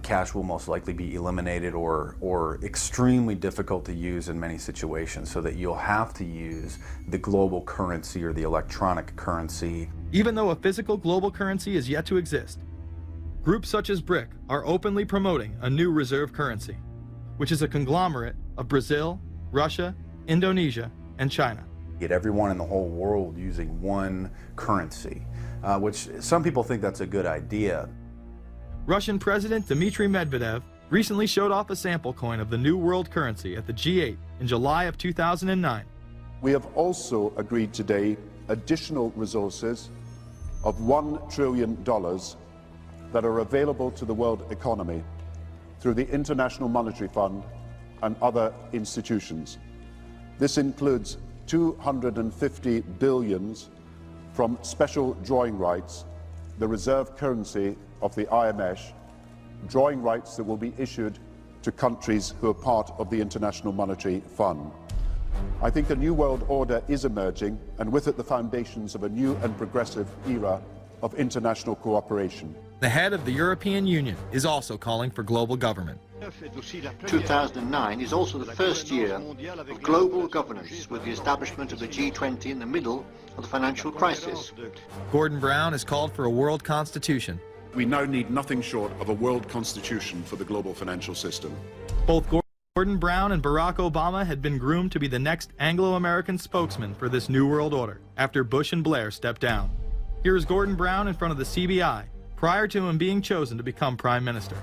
Cash will most likely be eliminated or extremely difficult to use in many situations, so that you'll have to use the global currency or the electronic currency. Even though a physical global currency is yet to exist, groups such as BRIC are openly promoting a new reserve currency, which is a conglomerate of Brazil, Russia, Indonesia, and China. Get everyone in the whole world using one currency, which some people think that's a good idea. Russian President Dmitry Medvedev recently showed off a sample coin of the new world currency at the G8 in July of 2009. We have also agreed today additional resources of $1 trillion that are available to the world economy through the International Monetary Fund and other institutions. This includes 250 billion from special drawing rights, the reserve currency of the IMF, drawing rights that will be issued to countries who are part of the International Monetary Fund. I think a new world order is emerging, and with it the foundations of a new and progressive era of international cooperation. The head of the European Union is also calling for global government. 2009 is also the first year of global governance, with the establishment of the G20 in the middle of the financial crisis. Gordon Brown has called for a world constitution. We now need nothing short of a world constitution for the global financial system. Both Gordon Brown and Barack Obama had been groomed to be the next Anglo-American spokesman for this new world order after Bush and Blair stepped down. Here is Gordon Brown in front of the CBI prior to him being chosen to become Prime Minister.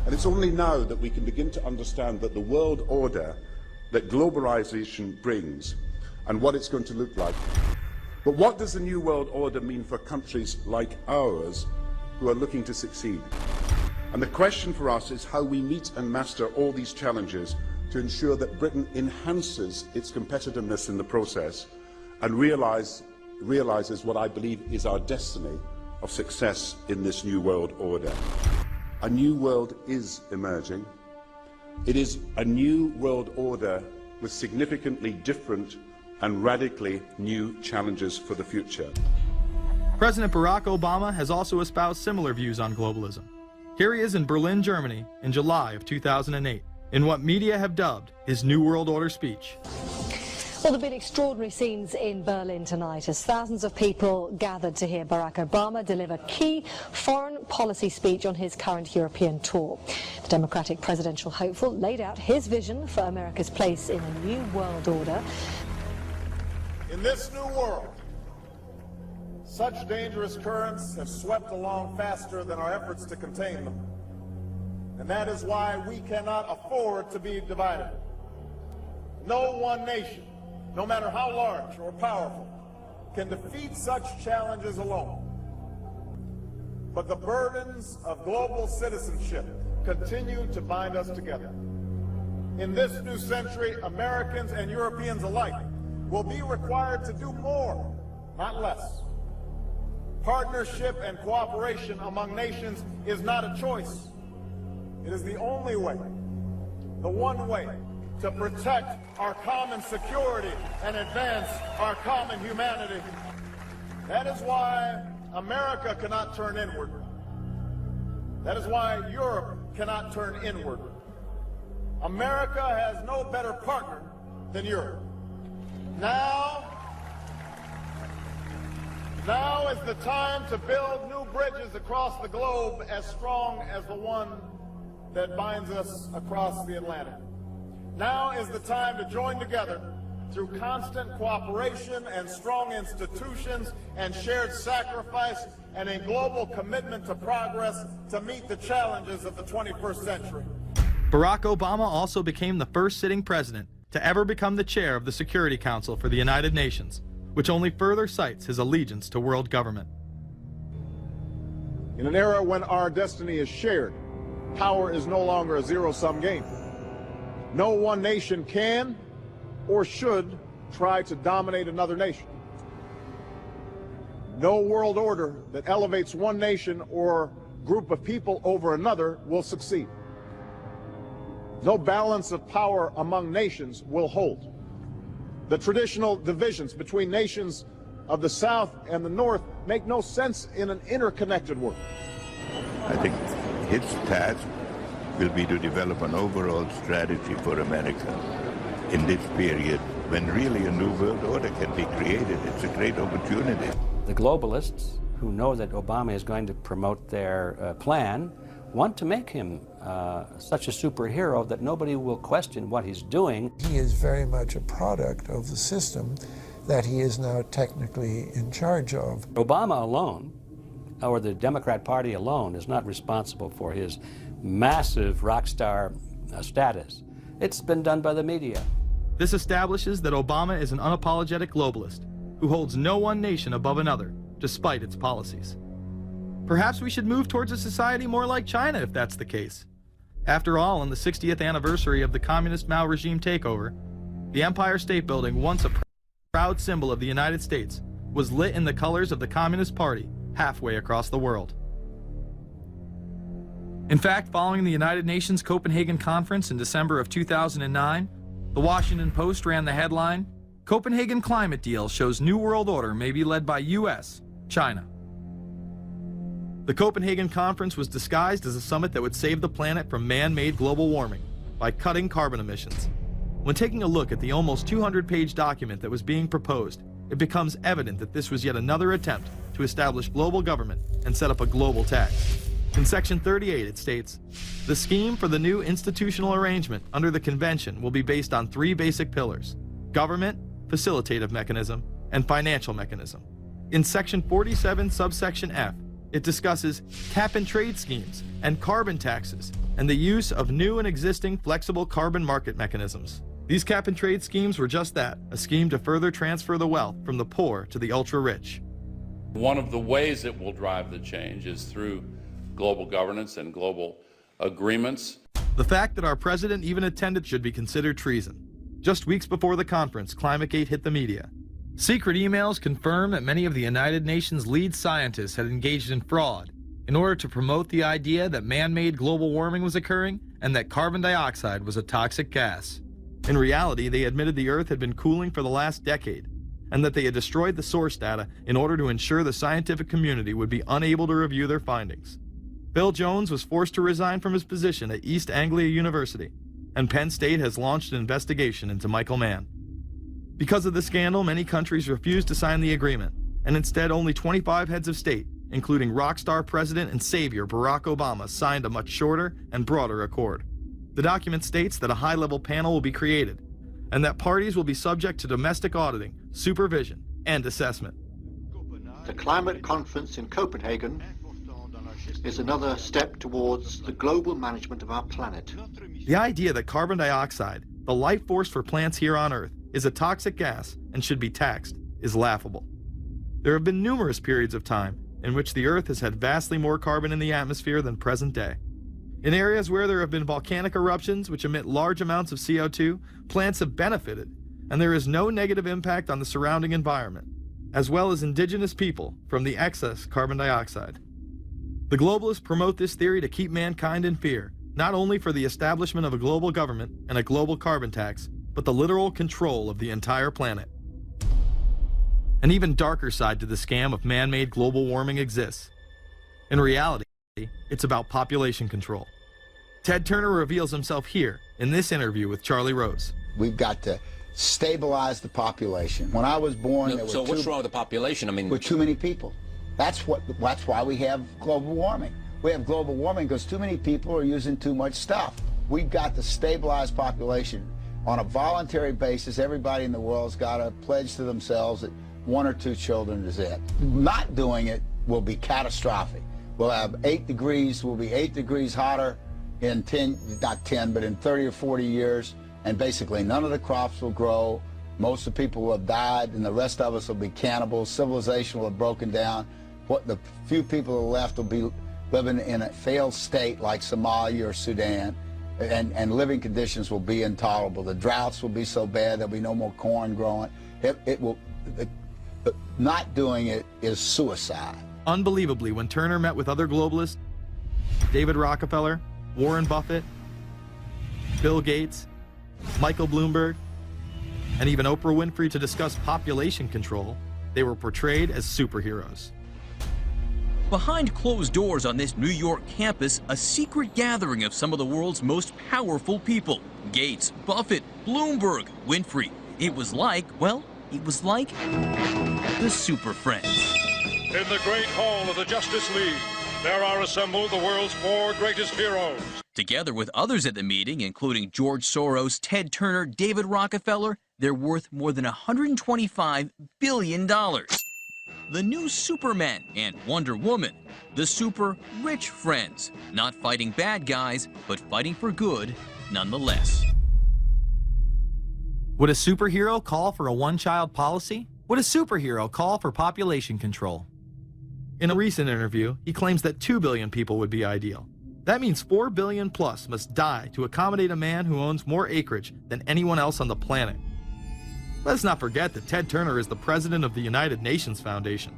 And it's only now that we can begin to understand that the world order that globalization brings and what it's going to look like. But what does the new world order mean for countries like ours who are looking to succeed? And the question for us is how we meet and master all these challenges to ensure that Britain enhances its competitiveness in the process and realizes what I believe is our destiny of success in this new world order. A new world is emerging. It is a new world order with significantly different and radically new challenges for the future. President Barack Obama has also espoused similar views on globalism. Here he is in Berlin, Germany, in July of 2008, in what media have dubbed his New World Order speech. Well, there have been extraordinary scenes in Berlin tonight as thousands of people gathered to hear Barack Obama deliver key foreign policy speech on his current European tour. The Democratic presidential hopeful laid out his vision for America's place in a new world order. In this new world, such dangerous currents have swept along faster than our efforts to contain them. And that is why we cannot afford to be divided. No one nation, no matter how large or powerful, can defeat such challenges alone. But the burdens of global citizenship continue to bind us together. In this new century, Americans and Europeans alike will be required to do more, not less. Partnership and cooperation among nations is not a choice. It is the only way, the one way, to protect our common security and advance our common humanity. That is why America cannot turn inward. That is why Europe cannot turn inward. America has no better partner than Europe. Now is the time to build new bridges across the globe as strong as the one that binds us across the Atlantic. Now is the time to join together through constant cooperation and strong institutions and shared sacrifice and a global commitment to progress to meet the challenges of the 21st century. Barack Obama also became the first sitting president to ever become the chair of the Security Council for the United Nations, which only further cites his allegiance to world government. In an era when our destiny is shared, power is no longer a zero-sum game. No one nation can or should try to dominate another nation. No world order that elevates one nation or group of people over another will succeed. No balance of power among nations will hold. The traditional divisions between nations of the South and the North make no sense in an interconnected world. I think his task will be to develop an overall strategy for America in this period when really a new world order can be created. It's a great opportunity. The globalists, who know that Obama is going to promote their plan, want to make him such a superhero that nobody will question what he's doing. He is very much a product of the system that he is now technically in charge of. Obama alone, or the Democrat Party alone, is not responsible for his massive rock star status. It's been done by the media. This establishes that Obama is an unapologetic globalist who holds no one nation above another, despite its policies. Perhaps we should move towards a society more like China if that's the case. After all, on the 60th anniversary of the communist Mao regime takeover, the Empire State Building, once a proud symbol of the United States, was lit in the colors of the Communist Party halfway across the world. In fact, following the United Nations Copenhagen Conference in December of 2009, the Washington Post ran the headline, "Copenhagen Climate Deal Shows New World Order May Be Led by US, China." The Copenhagen Conference was disguised as a summit that would save the planet from man-made global warming by cutting carbon emissions. When taking a look at the almost 200-page document that was being proposed, it becomes evident that this was yet another attempt to establish global government and set up a global tax. In Section 38, it states, "The scheme for the new institutional arrangement under the Convention will be based on 3 basic pillars: government, facilitative mechanism, and financial mechanism." In Section 47, subsection F, it discusses cap-and-trade schemes and carbon taxes and the use of new and existing flexible carbon market mechanisms. These cap-and-trade schemes were just that, a scheme to further transfer the wealth from the poor to the ultra-rich. One of the ways it will drive the change is through global governance and global agreements. The fact that our president even attended should be considered treason. Just weeks before the conference, ClimateGate hit the media. Secret emails confirm that many of the United Nations lead scientists had engaged in fraud in order to promote the idea that man-made global warming was occurring and that carbon dioxide was a toxic gas. In reality, they admitted the Earth had been cooling for the last decade and that they had destroyed the source data in order to ensure the scientific community would be unable to review their findings. Bill Jones was forced to resign from his position at East Anglia University, and Penn State has launched an investigation into Michael Mann. Because of the scandal, many countries refused to sign the agreement, and instead only 25 heads of state, including rock star President and Savior Barack Obama, signed a much shorter and broader accord. The document states that a high-level panel will be created, and that parties will be subject to domestic auditing, supervision, and assessment. The climate conference in Copenhagen is another step towards the global management of our planet. The idea that carbon dioxide, the life force for plants here on Earth, is a toxic gas and should be taxed is laughable. There have been numerous periods of time in which the Earth has had vastly more carbon in the atmosphere than present day. In areas where there have been volcanic eruptions which emit large amounts of CO2, plants have benefited, and there is no negative impact on the surrounding environment, as well as indigenous people from the excess carbon dioxide. The globalists promote this theory to keep mankind in fear, not only for the establishment of a global government and a global carbon tax, but the literal control of the entire planet. An even darker side to the scam of man-made global warming exists. In reality, it's about population control. Ted Turner reveals himself here in this interview with Charlie Rose. We've got to stabilize the population. When I was born, there were so what's wrong with the population? I mean, with too many people. That's why we have global warming. We have global warming because too many people are using too much stuff. We've got to stabilize population. On a voluntary basis, everybody in the world's got to pledge to themselves that 1 or 2 children is it. Not doing it will be catastrophic. We'll have 8 degrees, we'll be 8 degrees hotter in 30 or 40 years, and basically none of the crops will grow. Most of the people will have died, and the rest of us will be cannibals. Civilization will have broken down. What the few people who are left will be living in a failed state like Somalia or Sudan, and living conditions will be intolerable. The droughts will be so bad there'll be no more corn growing. Not doing it is suicide. Unbelievably, when Turner met with other globalists, David Rockefeller, Warren Buffett, Bill Gates, Michael Bloomberg, and even Oprah Winfrey to discuss population control, they were portrayed as superheroes. Behind closed doors on this New York campus, a secret gathering of some of the world's most powerful people. Gates, Buffett, Bloomberg, Winfrey. It was like, well, it was like the Super Friends. In the great hall of the Justice League, there are assembled the world's 4 greatest heroes. Together with others at the meeting, including George Soros, Ted Turner, David Rockefeller, they're worth more than $125 billion. The new Superman and Wonder Woman, the super rich friends, not fighting bad guys, but fighting for good nonetheless. Would a superhero call for a one-child policy? Would a superhero call for population control? In a recent interview, he claims that 2 billion people would be ideal. That means 4 billion plus must die to accommodate a man who owns more acreage than anyone else on the planet. Let's not forget that Ted Turner is the president of the United Nations Foundation.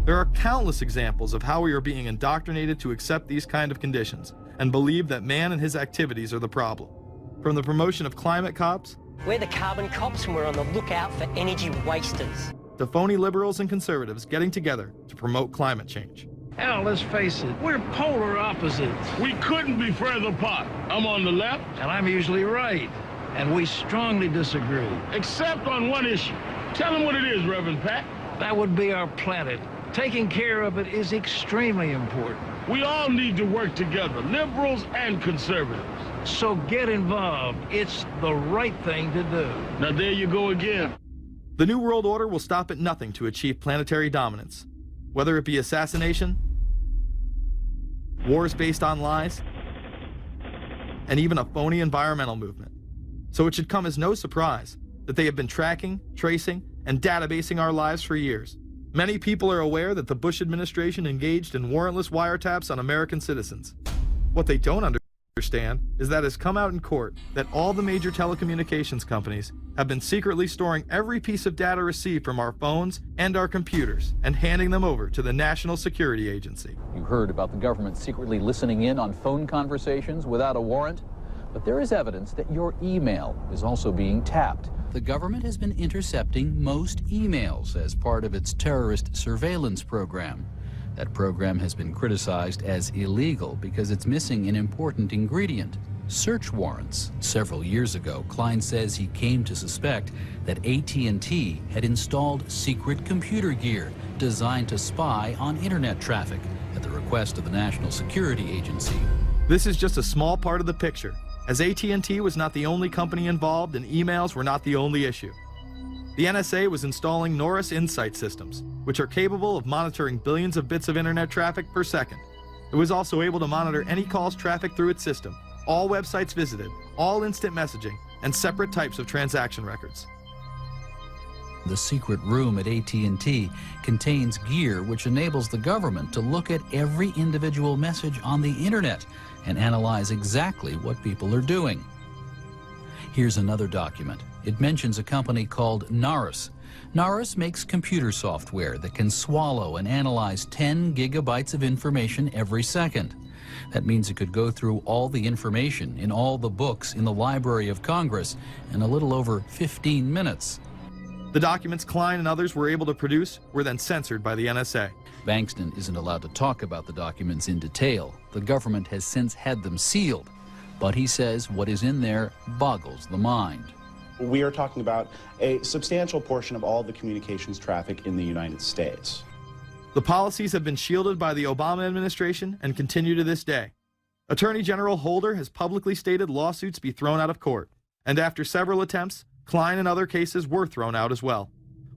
There are countless examples of how we are being indoctrinated to accept these kind of conditions and believe that man and his activities are the problem. From the promotion of climate cops, we're the carbon cops and we're on the lookout for energy wasters, to phony liberals and conservatives getting together to promote climate change. Hell, let's face it, we're polar opposites. We couldn't be further apart. I'm on the left, and I'm usually right. And we strongly disagree. Except on one issue. Tell them what it is, Reverend Pat. That would be our planet. Taking care of it is extremely important. We all need to work together, liberals and conservatives. So get involved. It's the right thing to do. Now there you go again. The New World Order will stop at nothing to achieve planetary dominance, whether it be assassination, wars based on lies, and even a phony environmental movement. So it should come as no surprise that they have been tracking, tracing, and databasing our lives for years. Many people are aware that the Bush administration engaged in warrantless wiretaps on American citizens. What they don't understand is that it has come out in court that all the major telecommunications companies have been secretly storing every piece of data received from our phones and our computers and handing them over to the National Security Agency. You heard about the government secretly listening in on phone conversations without a warrant, but there is evidence that your email is also being tapped. The government has been intercepting most emails as part of its terrorist surveillance program. That program has been criticized as illegal because it's missing an important ingredient: search warrants. Several years ago, Klein says he came to suspect that AT&T had installed secret computer gear designed to spy on internet traffic at the request of the National Security Agency. This is just a small part of the picture, as AT&T was not the only company involved and emails were not the only issue. The NSA was installing Norris Insight systems, which are capable of monitoring billions of bits of internet traffic per second. It was also able to monitor any calls traffic through its system, all websites visited, all instant messaging, and separate types of transaction records. The secret room at AT&T contains gear which enables the government to look at every individual message on the internet and analyze exactly what people are doing. Here's another document. It mentions a company called Narus. Narus makes computer software that can swallow and analyze 10 gigabytes of information every second. That means it could go through all the information in all the books in the Library of Congress in a little over 15 minutes. The documents Klein and others were able to produce were then censored by the NSA. Bankston isn't allowed to talk about the documents in detail. The government has since had them sealed, but he says what is in there boggles the mind. We are talking about a substantial portion of all the communications traffic in the United States. The policies have been shielded by the Obama administration and continue to this day. Attorney General Holder has publicly stated lawsuits be thrown out of court, and after several attempts, Klein and other cases were thrown out as well,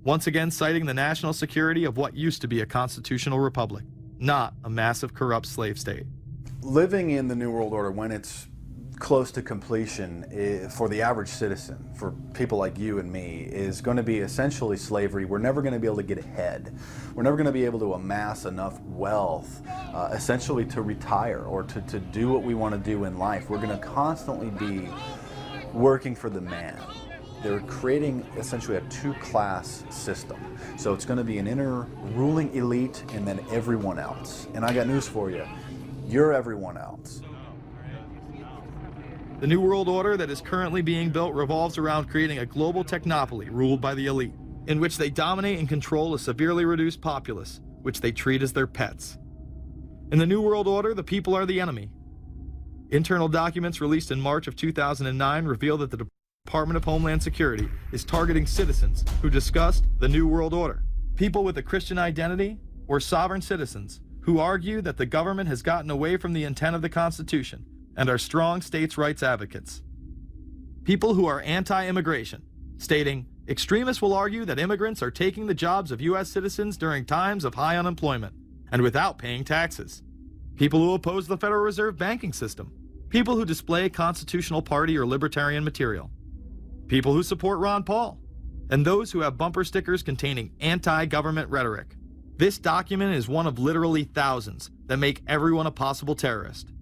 once again citing the national security of what used to be a constitutional republic, not a massive corrupt slave state. Living in the New World Order, when it's close to completion, for the average citizen, for people like you and me, is going to be essentially slavery. We're never going to be able to get ahead. We're never going to be able to amass enough wealth, essentially to retire or to do what we want to do in life. We're going to constantly be working for the man. They're creating essentially a two-class system. So it's going to be an inner ruling elite and then everyone else. And I got news for you. You're everyone else. The New World Order that is currently being built revolves around creating a global technopoly ruled by the elite, in which they dominate and control a severely reduced populace, which they treat as their pets. In the New World Order, the people are the enemy. Internal documents released in March of 2009 reveal that the Department of Homeland Security is targeting citizens who discussed the New World Order, people with a Christian identity or sovereign citizens who argue that the government has gotten away from the intent of the Constitution and are strong states' rights advocates. People who are anti-immigration, stating, extremists will argue that immigrants are taking the jobs of U.S. citizens during times of high unemployment and without paying taxes. People who oppose the Federal Reserve banking system. People who display constitutional party or libertarian material. People who support Ron Paul. And those who have bumper stickers containing anti-government rhetoric. This document is one of literally thousands that make everyone a possible terrorist.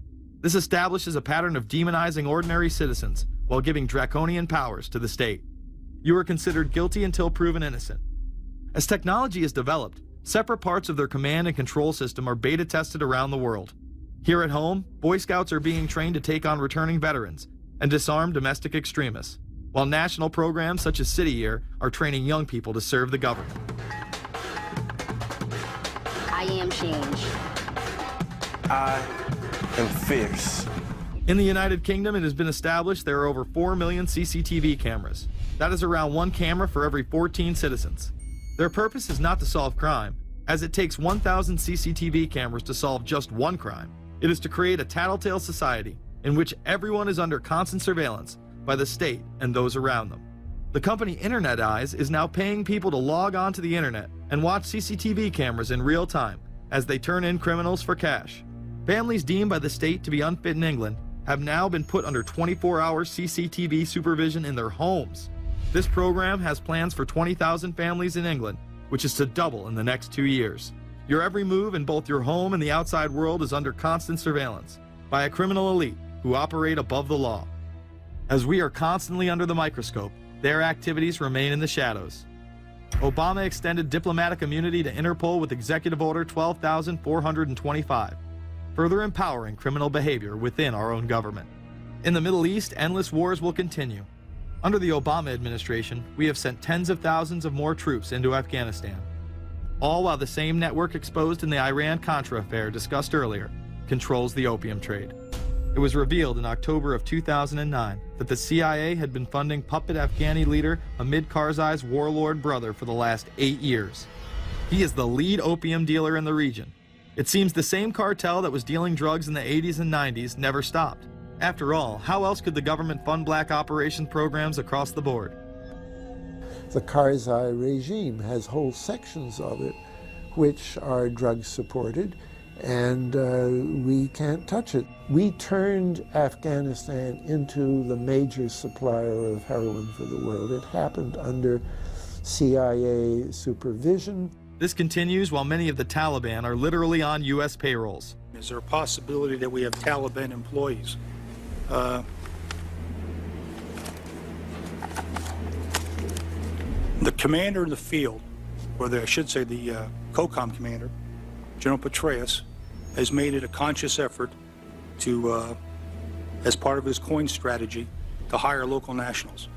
This establishes a pattern of demonizing ordinary citizens while giving draconian powers to the state. You are considered guilty until proven innocent. As technology is developed, separate parts of their command and control system are beta tested around the world. Here at home, Boy Scouts are being trained to take on returning veterans and disarm domestic extremists, while national programs such as City Year are training young people to serve the government. I am change. I am fierce. In the United Kingdom, it has been established there are over 4 million CCTV cameras. That is around 1 camera for every 14 citizens. Their purpose is not to solve crime, as it takes 1,000 CCTV cameras to solve just one crime. It is to create a tattletale society in which everyone is under constant surveillance by the state and those around them. The company Internet Eyes is now paying people to log on to the internet and watch CCTV cameras in real time as they turn in criminals for cash. Families deemed by the state to be unfit in England have now been put under 24-hour CCTV supervision in their homes. This program has plans for 20,000 families in England, which is to double in the next 2 years. Your every move in both your home and the outside world is under constant surveillance by a criminal elite who operate above the law. As we are constantly under the microscope, their activities remain in the shadows. Obama extended diplomatic immunity to Interpol with Executive Order 12,425, further empowering criminal behavior within our own government. In the Middle East, endless wars will continue. Under the Obama administration, we have sent tens of thousands of more troops into Afghanistan, all while the same network exposed in the Iran-Contra affair discussed earlier controls the opium trade. It was revealed in October of 2009 that the CIA had been funding puppet Afghani leader Hamid Karzai's warlord brother for the last 8 years. He is the lead opium dealer in the region. It seems the same cartel that was dealing drugs in the 80s and 90s never stopped. After all, how else could the government fund black operation programs across the board? The Karzai regime has whole sections of it which are drug supported, and we can't touch it. We turned Afghanistan into the major supplier of heroin for the world. It happened under CIA supervision. This continues while many of the Taliban are literally on U.S. payrolls. Is there a possibility that we have Taliban employees? The commander in the field, or I should say the COCOM commander, General Petraeus, has made it a conscious effort to, as part of his coin strategy, to hire local nationals.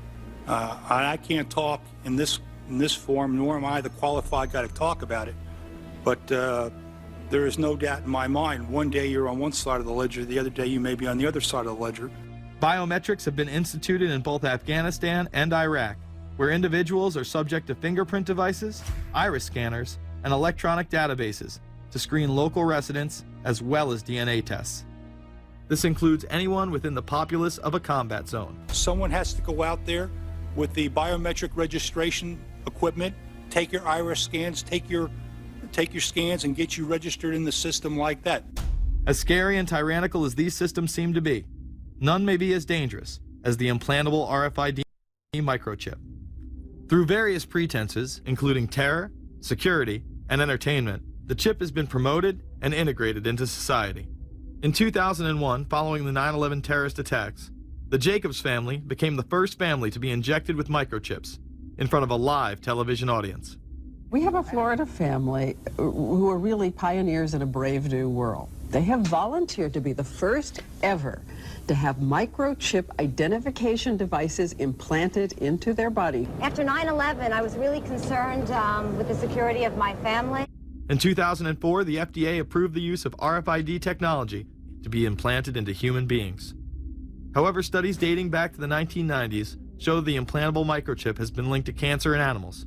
I can't talk in this form, nor am I the qualified guy to talk about it, but there is no doubt in my mind, one day you're on one side of the ledger, the other day you may be on the other side of the ledger. Biometrics have been instituted in both Afghanistan and Iraq, where individuals are subject to fingerprint devices, iris scanners, and electronic databases to screen local residents as well as DNA tests. This includes anyone within the populace of a combat zone. Someone has to go out there with the biometric registration equipment, take your iris scans, take your scans and get you registered in the system like that. As scary and tyrannical as these systems seem to be, none may be as dangerous as the implantable RFID microchip. Through various pretenses, including terror, security, and entertainment, the chip has been promoted and integrated into society. In 2001, following the 9/11 terrorist attacks, the Jacobs family became the first family to be injected with microchips in front of a live television audience. We have a Florida family who are really pioneers in a brave new world. They have volunteered to be the first ever to have microchip identification devices implanted into their body. After 9/11, I was really concerned with the security of my family. In 2004, the FDA approved the use of RFID technology to be implanted into human beings. However, studies dating back to the 1990s show the implantable microchip has been linked to cancer in animals,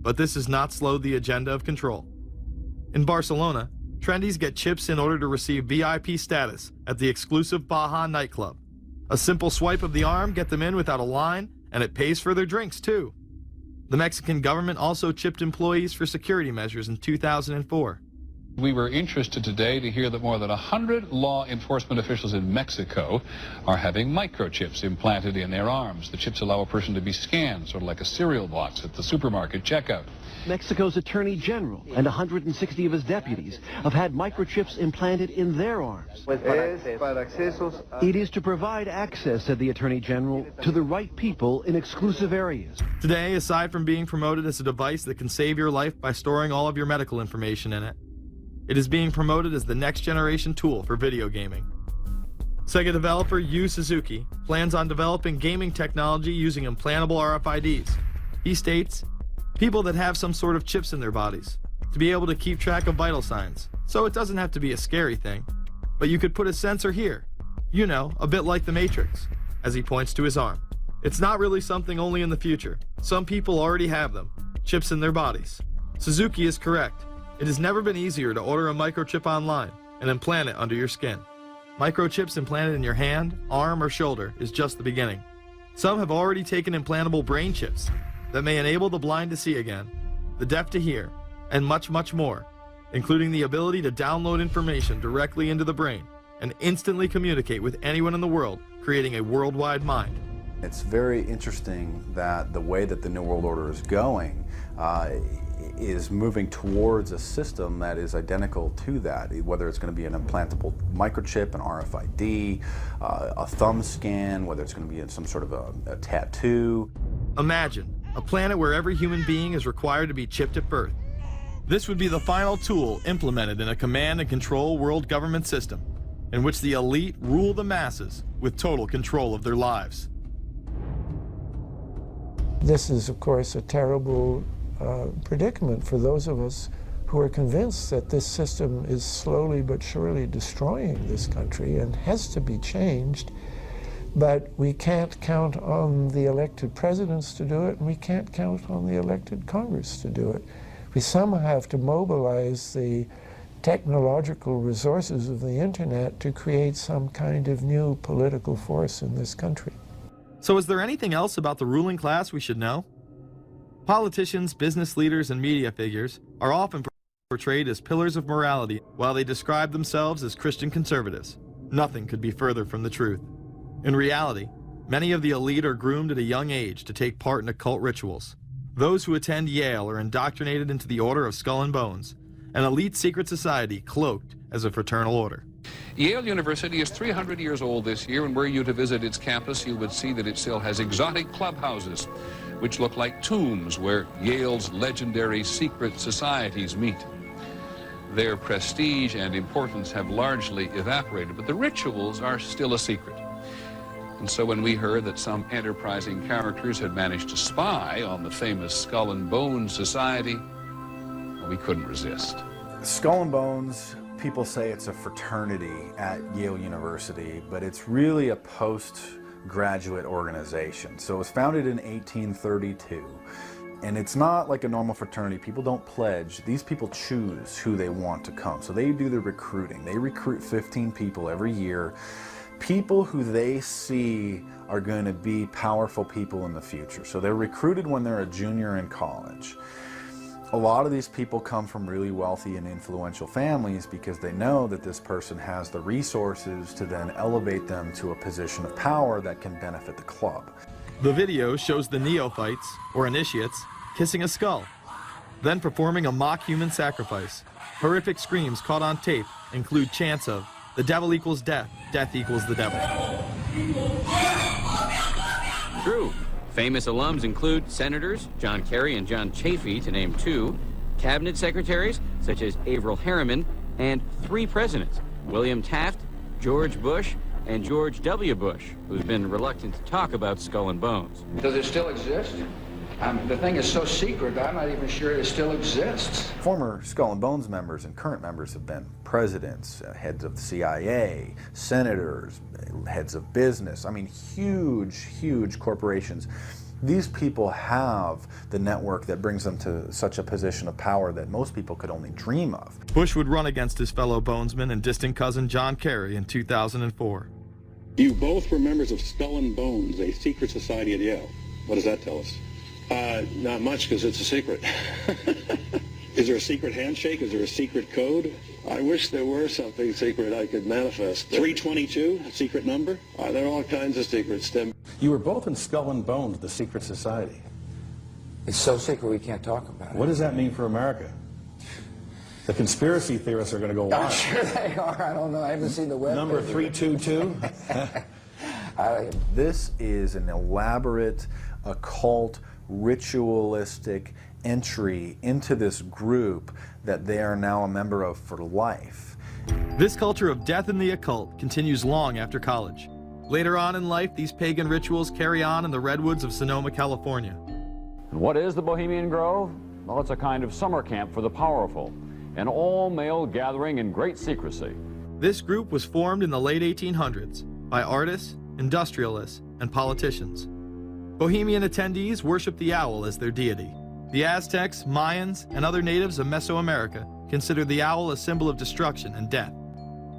but this has not slowed the agenda of control. In Barcelona, trendies get chips in order to receive VIP status at the exclusive Baja nightclub. A simple swipe of the arm gets them in without a line, and it pays for their drinks too. The Mexican government also chipped employees for security measures in 2004. We were interested today to hear that more than 100 law enforcement officials in Mexico are having microchips implanted in their arms. The chips allow a person to be scanned, sort of like a cereal box at the supermarket checkout. Mexico's Attorney General and 160 of his deputies have had microchips implanted in their arms. It is to provide access, said the Attorney General, to the right people in exclusive areas. Today, aside from being promoted as a device that can save your life by storing all of your medical information in it, it is being promoted as the next generation tool for video gaming. Sega developer Yu Suzuki plans on developing gaming technology using implantable RFIDs. He states, people that have some sort of chips in their bodies, to be able to keep track of vital signs. So it doesn't have to be a scary thing, but you could put a sensor here, you know, a bit like the Matrix, as he points to his arm. It's not really something only in the future. Some people already have them, chips in their bodies. Suzuki is correct. It has never been easier to order a microchip online and implant it under your skin. Microchips implanted in your hand, arm, or shoulder is just the beginning. Some have already taken implantable brain chips that may enable the blind to see again, the deaf to hear, and much, much more, including the ability to download information directly into the brain and instantly communicate with anyone in the world, creating a worldwide mind. It's very interesting that the way that the New World Order is going is moving towards a system that is identical to that, whether it's going to be an implantable microchip, an RFID, a thumb scan, whether it's going to be some sort of a tattoo. Imagine a planet where every human being is required to be chipped at birth. This would be the final tool implemented in a command and control world government system in which the elite rule the masses with total control of their lives. This is, of course, a terrible predicament for those of us who are convinced that this system is slowly but surely destroying this country and has to be changed. But we can't count on the elected presidents to do it, and we can't count on the elected Congress to do it. We somehow have to mobilize the technological resources of the internet to create some kind of new political force in this country. So is there anything else about the ruling class we should know? Politicians, business leaders, and media figures are often portrayed as pillars of morality while they describe themselves as Christian conservatives. Nothing could be further from the truth. In reality, many of the elite are groomed at a young age to take part in occult rituals. Those who attend Yale are indoctrinated into the Order of Skull and Bones, an elite secret society cloaked as a fraternal order. Yale University is 300 years old this year, and were you to visit its campus, you would see that it still has exotic clubhouses, which look like tombs where Yale's legendary secret societies meet. Their prestige and importance have largely evaporated, but the rituals are still a secret. And so when we heard that some enterprising characters had managed to spy on the famous Skull and Bones Society, we couldn't resist. Skull and Bones, people say it's a fraternity at Yale University, but it's really a postgraduate organization. So it was founded in 1832, and it's not like a normal fraternity. People don't pledge. These people choose who they want to come. So they do the recruiting. They recruit 15 people every year, people who they see are going to be powerful people in the future. So they're recruited when they're a junior in college. A lot of these people come from really wealthy and influential families because they know that this person has the resources to then elevate them to a position of power that can benefit the club. The video shows the neophytes, or initiates, kissing a skull, then performing a mock human sacrifice. Horrific screams caught on tape include chants of, "The devil equals death, death equals the devil." True. Famous alums include Senators John Kerry and John Chafee, to name two, cabinet secretaries such as Averell Harriman, and 3 presidents, William Taft, George Bush, and George W. Bush, who's been reluctant to talk about Skull and Bones. Does it still exist? The thing is so secret, I'm not even sure it still exists. Former Skull and Bones members and current members have been presidents, heads of the CIA, senators, heads of business. I mean, huge, huge corporations. These people have the network that brings them to such a position of power that most people could only dream of. Bush would run against his fellow bonesman and distant cousin John Kerry in 2004. You both were members of Skull and Bones, a secret society at Yale. What does that tell us? Not much, because it's a secret. Is there a secret handshake? Is there a secret code? I wish there were something secret I could manifest. 322, a secret number? There are all kinds of secrets, Tim. You were both in Skull and Bones, the secret society. It's so secret we can't talk about it. What does that mean for America? The conspiracy theorists are going to go wild. I'm sure they are. I don't know. I haven't seen the web. Number 322? This is an elaborate, occult, ritualistic entry into this group that they are now a member of for life. This culture of death in the occult continues long after college. Later on in life, these pagan rituals carry on in the redwoods of Sonoma, California. And what is the Bohemian Grove? Well, it's a kind of summer camp for the powerful, an all-male gathering in great secrecy. This group was formed in the late 1800s by artists, industrialists, and politicians. Bohemian attendees worship the owl as their deity. The Aztecs, Mayans, and other natives of Mesoamerica consider the owl a symbol of destruction and death.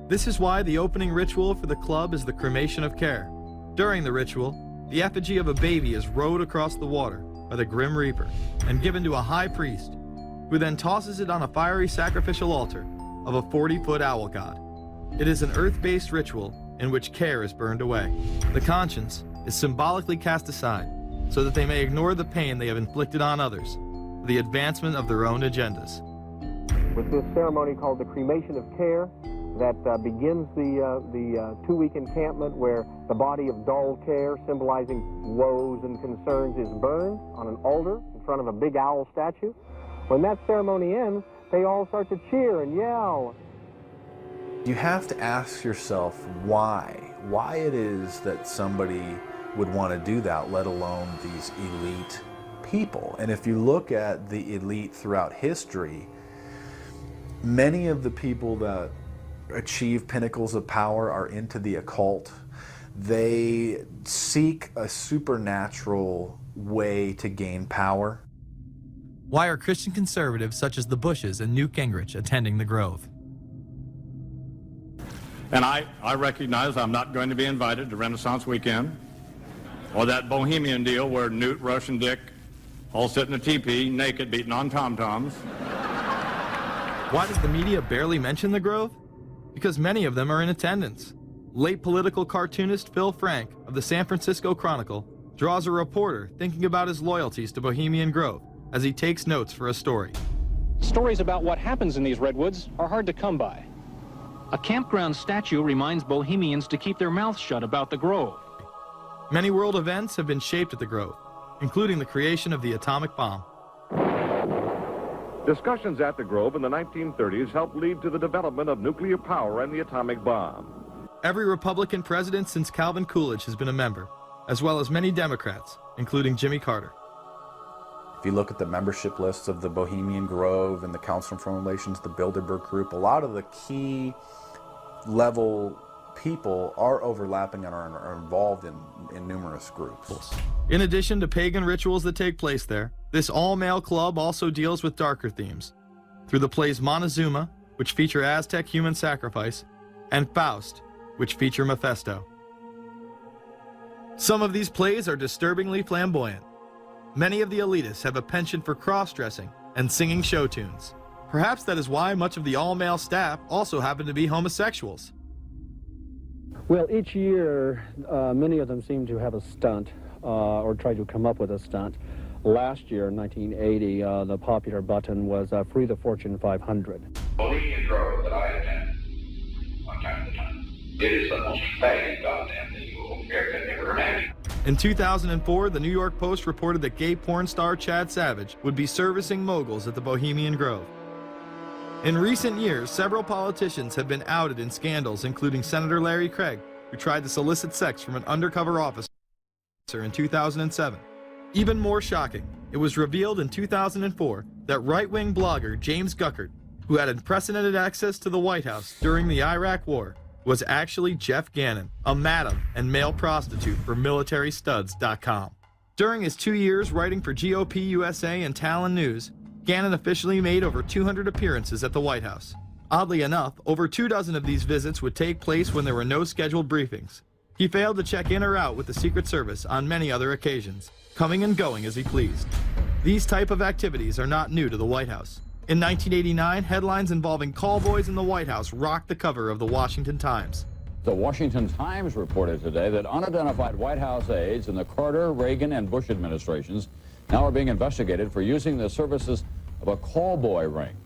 This is why the opening ritual for the club is the cremation of care. During the ritual, the effigy of a baby is rowed across the water by the Grim Reaper and given to a high priest, who then tosses it on a fiery sacrificial altar of a 40-foot owl god. It is an earth-based ritual in which care is burned away. The conscience is symbolically cast aside so that they may ignore the pain they have inflicted on others for the advancement of their own agendas. With this ceremony called the cremation of care, that begins the two-week encampment where the body of dull care, symbolizing woes and concerns, is burned on an altar in front of a big owl statue. When that ceremony ends, they all start to cheer and yell. You have to ask yourself why it is that somebody would want to do that, let alone these elite people. And if you look at the elite throughout history, many of the people that achieve pinnacles of power are into the occult. They seek a supernatural way to gain power. Why are Christian conservatives such as the Bushes and Newt Gingrich attending the Grove? And I recognize I'm not going to be invited to Renaissance Weekend or that Bohemian deal where Newt, Rush, and Dick all sit in a teepee naked beating on tom-toms. Why does the media barely mention the Grove? Because many of them are in attendance. Late political cartoonist Phil Frank of the San Francisco Chronicle draws a reporter thinking about his loyalties to Bohemian Grove as he takes notes for a story. Stories about what happens in these redwoods are hard to come by. A campground statue reminds Bohemians to keep their mouths shut about the Grove. Many world events have been shaped at the Grove, including the creation of the atomic bomb. Discussions at the Grove in the 1930s helped lead to the development of nuclear power and the atomic bomb. Every Republican president since Calvin Coolidge has been a member, as well as many Democrats, including Jimmy Carter. If you look at the membership lists of the Bohemian Grove and the Council on Foreign Relations, the Bilderberg Group, a lot of the key level people are overlapping and are involved in numerous groups. In addition to pagan rituals that take place there, this all-male club also deals with darker themes through the plays Montezuma, which feature Aztec human sacrifice, and Faust, which feature Mephisto. Some of these plays are disturbingly flamboyant. Many of the elitists have a penchant for cross-dressing and singing show tunes. Perhaps that is why much of the all-male staff also happen to be homosexuals. Well, each year, many of them seem to have a stunt or try to come up with a stunt. Last year, in 1980, the popular button was Free the Fortune 500. Bohemian Grove that I attend one time at a time. It is the most faggot goddamn thing you will ever imagine. In 2004, the New York Post reported that gay porn star Chad Savage would be servicing moguls at the Bohemian Grove. In recent years, several politicians have been outed in scandals, including Senator Larry Craig, who tried to solicit sex from an undercover officer in 2007. Even more shocking, it was revealed in 2004 that right-wing blogger James Guckert, who had unprecedented access to the White House during the Iraq War, was actually Jeff Gannon, a madam and male prostitute for MilitaryStuds.com. During his 2 years writing for GOP USA and Talon News, Gannon officially made over 200 appearances at the White House. Oddly enough, over 24 of these visits would take place when there were no scheduled briefings. He failed to check in or out with the Secret Service on many other occasions, coming and going as he pleased. These type of activities are not new to the White House. In 1989, headlines involving call boys in the White House rocked the cover of the Washington Times. The Washington Times reported today that unidentified White House aides in the Carter, Reagan, and Bush administrations now are being investigated for using the services of a call boy ring.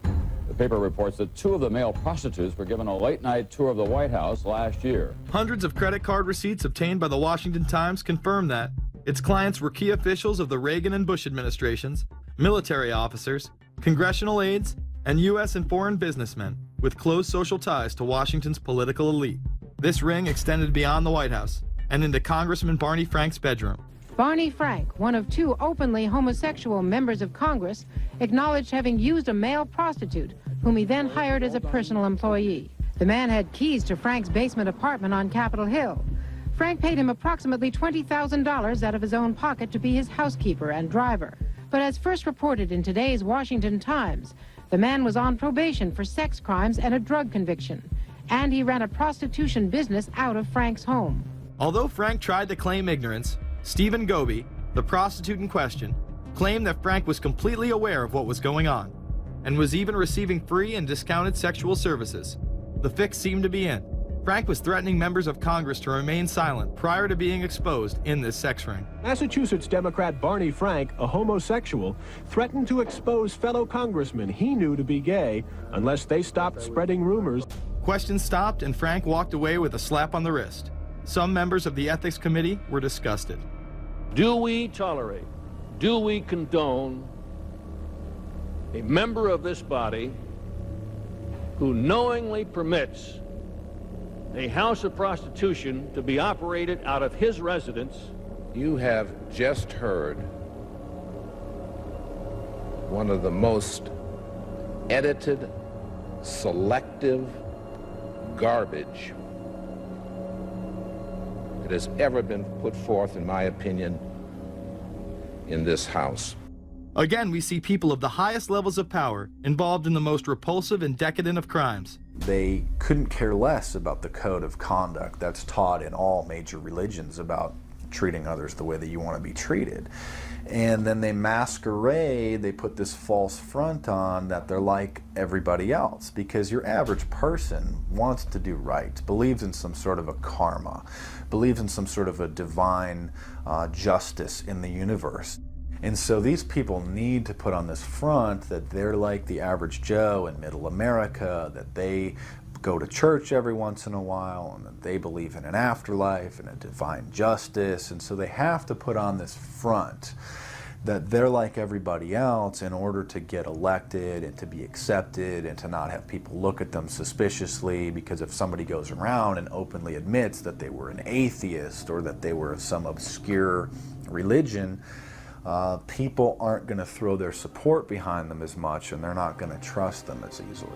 The paper reports that 2 of the male prostitutes were given a late-night tour of the White House last year. Hundreds of credit card receipts obtained by the Washington Times confirm that its clients were key officials of the Reagan and Bush administrations, military officers, congressional aides, and U.S. and foreign businessmen with close social ties to Washington's political elite. This ring extended beyond the White House and into Congressman Barney Frank's bedroom. Barney Frank, one of 2 openly homosexual members of Congress, acknowledged having used a male prostitute, whom he then hired as a personal employee. The man had keys to Frank's basement apartment on Capitol Hill. Frank paid him approximately $20,000 out of his own pocket to be his housekeeper and driver. But as first reported in today's Washington Times, the man was on probation for sex crimes and a drug conviction, and he ran a prostitution business out of Frank's home. Although Frank tried to claim ignorance, Stephen Goby, the prostitute in question, claimed that Frank was completely aware of what was going on and was even receiving free and discounted sexual services. The fix seemed to be in. Frank was threatening members of Congress to remain silent prior to being exposed in this sex ring. Massachusetts Democrat Barney Frank, a homosexual, threatened to expose fellow congressmen he knew to be gay unless they stopped spreading rumors. Questions stopped and Frank walked away with a slap on the wrist. Some members of the Ethics Committee were disgusted. Do we tolerate, do we condone a member of this body who knowingly permits a house of prostitution to be operated out of his residence? You have just heard one of the most edited, selective garbage that has ever been put forth, in my opinion, in this House. Again, we see people of the highest levels of power involved in the most repulsive and decadent of crimes. They couldn't care less about the code of conduct that's taught in all major religions about treating others the way that you want to be treated. And then they masquerade, they put this false front on that they're like everybody else, because your average person wants to do right, believes in some sort of a karma, believes in some sort of a divine justice in the universe. And so these people need to put on this front that they're like the average Joe in middle America, that they go to church every once in a while, and that they believe in an afterlife and a divine justice. And so they have to put on this front that they're like everybody else in order to get elected and to be accepted and to not have people look at them suspiciously, because if somebody goes around and openly admits that they were an atheist or that they were of some obscure religion, people aren't going to throw their support behind them as much, and they're not going to trust them as easily.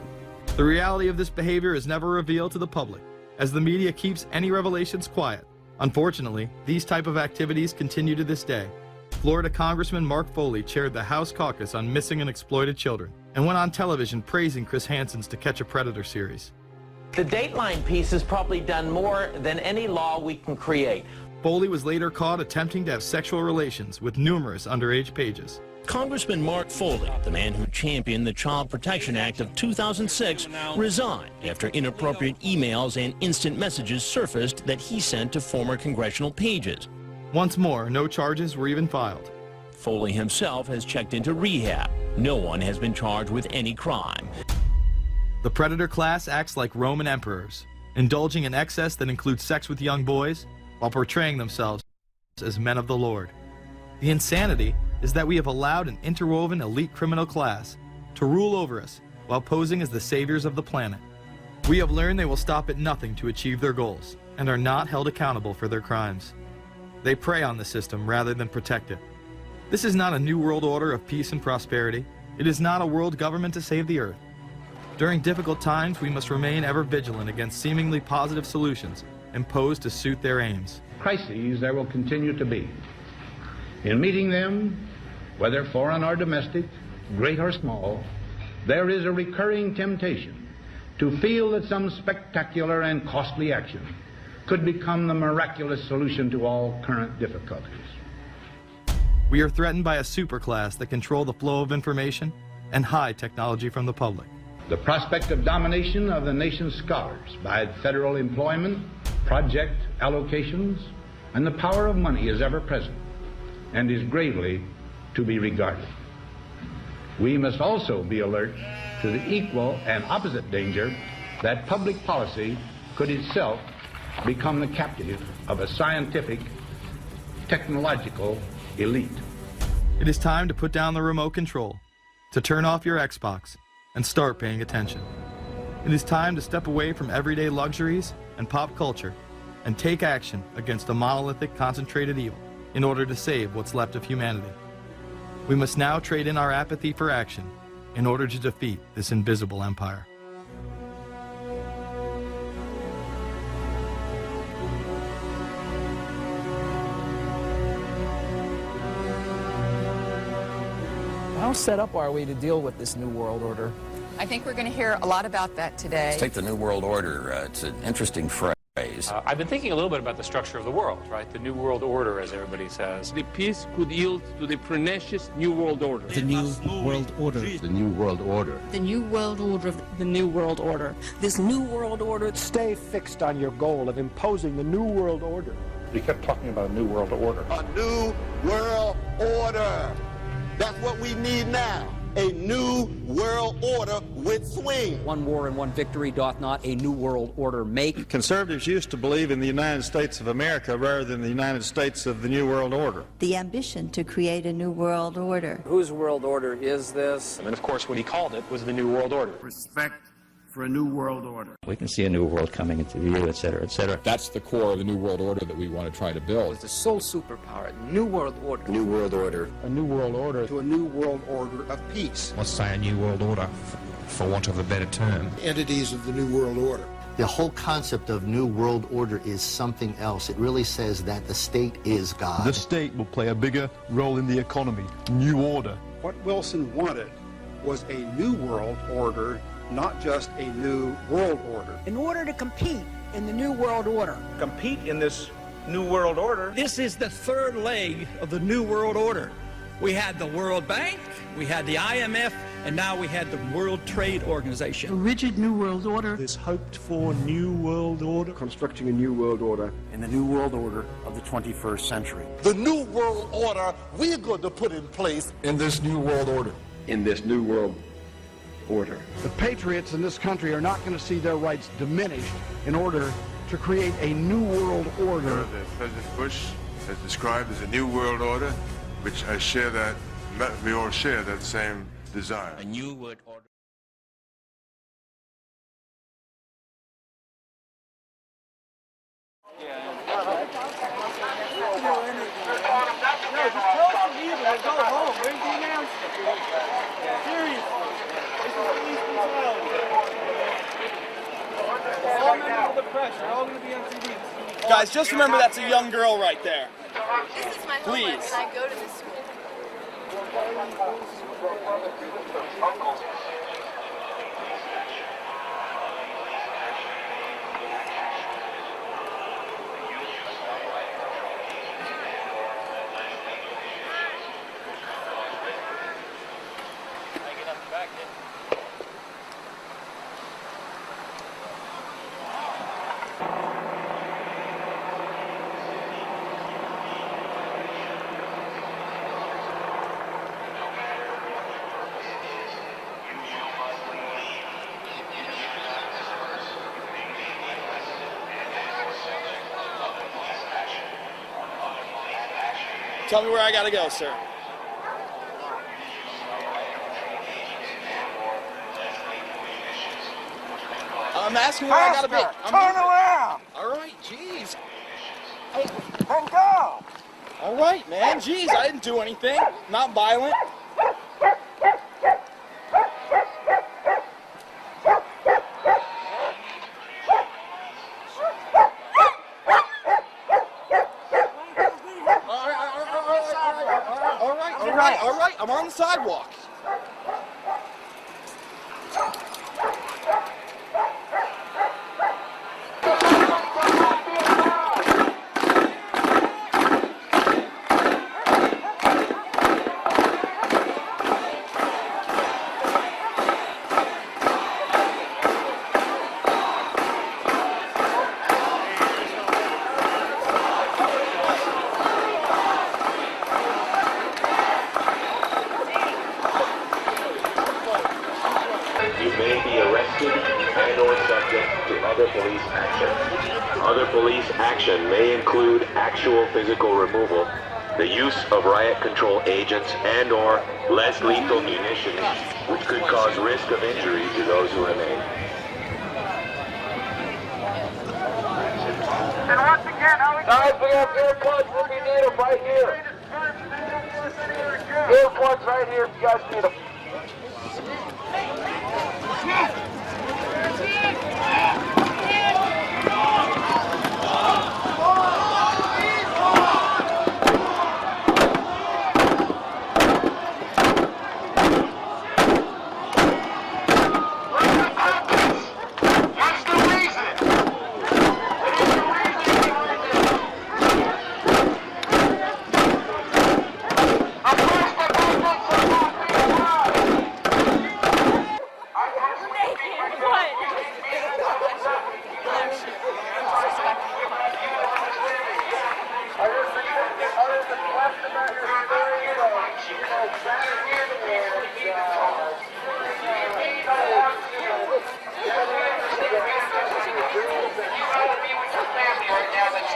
The reality of this behavior is never revealed to the public, as the media keeps any revelations quiet. Unfortunately, these type of activities continue to this day. Florida Congressman Mark Foley chaired the House caucus on missing and exploited children and went on television praising Chris Hansen's To Catch a Predator series. The Dateline piece has probably done more than any law we can create. Foley was later caught attempting to have sexual relations with numerous underage pages. Congressman Mark Foley, the man who championed the Child Protection Act of 2006, resigned after inappropriate emails and instant messages surfaced that he sent to former congressional pages. Once more, no charges were even filed. Foley himself has checked into rehab. No one has been charged with any crime. The predator class acts like Roman emperors, indulging in excess that includes sex with young boys while portraying themselves as men of the Lord. The insanity is that we have allowed an interwoven elite criminal class to rule over us while posing as the saviors of the planet. We have learned they will stop at nothing to achieve their goals and are not held accountable for their crimes. They prey on the system rather than protect it. This is not a new world order of peace and prosperity. It is not a world government to save the earth. During difficult times, we must remain ever vigilant against seemingly positive solutions imposed to suit their aims. Crises there will continue to be. In meeting them, whether foreign or domestic, great or small, there is a recurring temptation to feel that some spectacular and costly action could become the miraculous solution to all current difficulties. We are threatened by a superclass that control the flow of information and hide technology from the public. The prospect of domination of the nation's scholars by federal employment, project allocations, and the power of money is ever present and is gravely to be regarded. We must also be alert to the equal and opposite danger that public policy could itself become the captive of a scientific, technological elite. It is time to put down the remote control, to turn off your Xbox, and start paying attention. It is time to step away from everyday luxuries and pop culture and take action against a monolithic, concentrated evil in order to save what's left of humanity. We must now trade in our apathy for action in order to defeat this invisible empire. How set up are we to deal with this New World Order? I think we're going to hear a lot about that today. Let's take the New World Order. It's an interesting phrase. I've been thinking a little bit about the structure of the world, right? The New World Order, as everybody says. The peace could yield to the pernicious New World Order. The New World Order. The New World Order. The New World Order. The New World Order. This New World Order. Stay fixed on your goal of imposing the New World Order. You kept talking about a New World Order. A New World Order. That's what we need now. A new world order with swing. One war and one victory doth not a new world order make. Conservatives used to believe in the United States of America rather than the United States of the New World Order. The ambition to create a new world order. Whose world order is this? And of course, what he called it was the New World Order. Respect for a new world order. We can see a new world coming into view, et cetera, et cetera. That's the core of the New World Order that we want to try to build. It's the sole superpower, New World Order. New World Order. A new world order. To a new world order of peace. Let's say a New World Order, for want of a better term. Entities of the new world order. The whole concept of New World Order is something else. It really says that the state is God. The state will play a bigger role in the economy. New order. What Wilson wanted was a new world order, not just a new world order. In order to compete in the New World Order. Compete in this New World Order. This is the third leg of the New World Order. We had the World Bank, we had the IMF, and now we had the World Trade Organization. A rigid new world order. This hoped-for new world order. Constructing a new world order. In the New World Order of the 21st century. The new world order we're going to put in place In this New World Order. In this New World Order. The patriots in this country are not going to see their rights diminished in order to create a new world order. That President Bush has described as a new world order, which I share that, we all share that same desire. A new world order. No, just tell us to leave and go home. Where's the announcement? Seriously. This is police brutality. All members of the press are all going to be on TV. Guys, just remember that's a young girl right there. This is my homework, and I go to this school. Tell me where I gotta go, sir. I'm asking where I gotta be. Turn around! All right, jeez. And go! All right, man, jeez, I didn't do anything. Not violent. All right, I'm on the sidewalk. actual physical removal, the use of riot control agents and/or less lethal munitions, which could cause risk of injury to those who remain. And once again, guys, we have earplugs if you need them right here. Earplugs right here if you guys need them.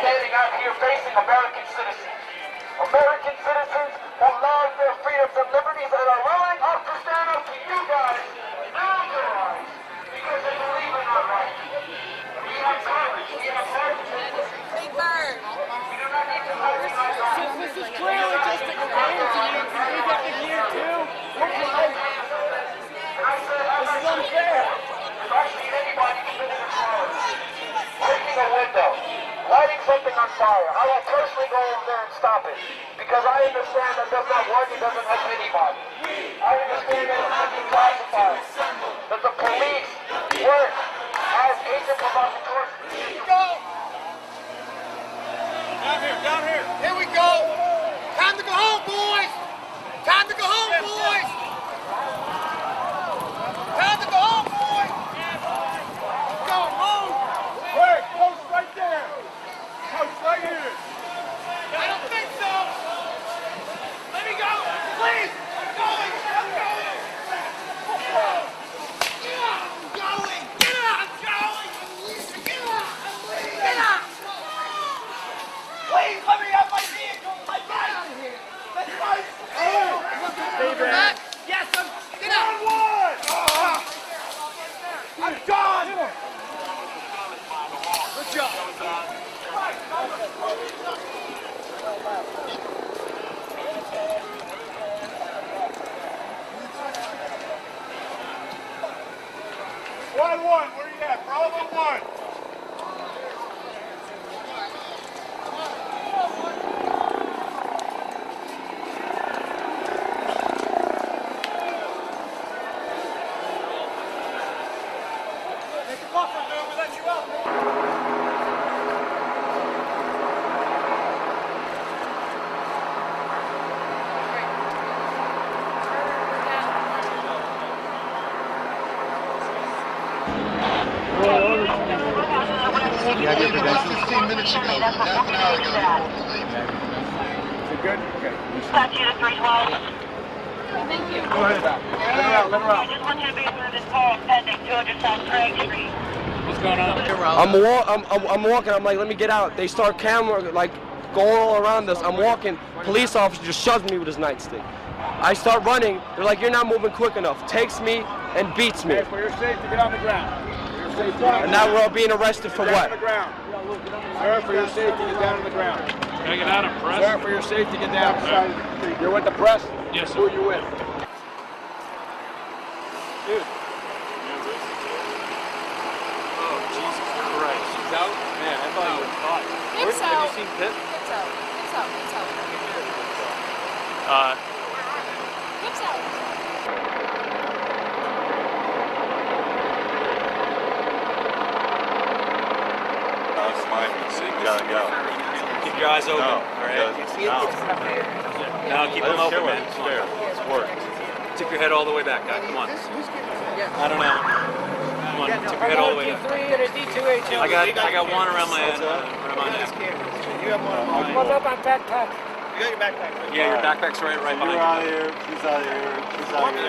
Standing out here facing American citizens. American citizens who love their freedoms and liberties and are willing up to stand up to you guys and your rights because they believe in our rights. We have courage. We have heart. Big Bird. We do not need to recognize our rights. This is clearly just a campaign to you. We got the gear too. This is unfair. If I see anybody committing a crime, breaking a window, lighting something on fire, I will personally go over there and stop it. Because I understand that does not work, it doesn't help anybody. I understand that it's not declassified. That the police work as agent provocateurs. Here we go! Down here. Here we go! Time to go home, boys! Time to go home, boys! Time to go home, boys! Go home! Wait, post right there! Post right here! I don't think so! Let me go! Please! I'm going! I'm going! Get out! I'm going! Get out! I'm going! Get out! Get out! Please let me have my vehicle! My bike! That's right! Stay back! Yes, I'm... Get out! I'm gone! Good job! 1-1, where you at? Bravo 1. Take the buffer, dude. We let you out. You have your credentials? 15 minutes ago, half an hour ago, you Is it good? Okay. Statute of 312. Thank you. Go ahead. Let her out. I just want you to be through this car pending 200 South Craig Street. What's going on? I'm walking. I'm like, let me get out. They start camera, like, going all around us. I'm walking. Police officer just shoves me with his nightstick. I start running. They're like, you're not moving quick enough. Takes me and beats me. Okay, for your safety, get on the ground. And now we're all being arrested for what? Sir, for your safety, get down on the ground. Can I get out of press? Sir, for your safety, get down. You're with the press? Yes, sir. Who are you with? Dude. Oh, Jesus Christ. She's out? Man, I thought you were caught. Pick's Have out. you seen Pitt? Pick's out. Pick's out. Pick's out. Pick's out. Gotta go. Keep your eyes open, all right? No, keep them open, man. Come on. It's work. Tip your head all the way back, guy. Come on. I don't know. Come on, tip your head all the way back. I got one around my head. Around my neck. You have one. What about my backpack? You got your backpack. Yeah, your backpack's right behind you. You're out of here. She's out of here. She's out of here.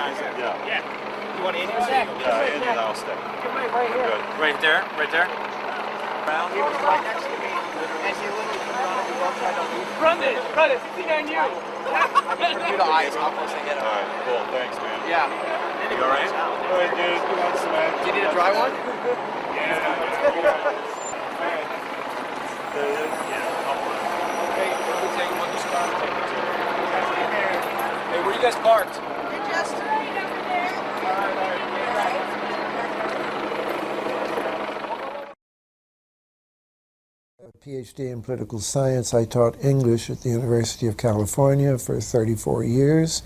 Yeah. You want Andy to stay? Yeah, Andy and I'll stay. Right here. Right there? Right there? He was right next to me. And he literally Run this, 69 you. Do the eyes, how close I get them. Alright, cool. Thanks, man. Yeah. You alright? Good, dude. You want some, man? Do you need a dry one? Hey, where you guys parked? You're just right over there. A PhD in political science. I taught English at the University of California for 34 years.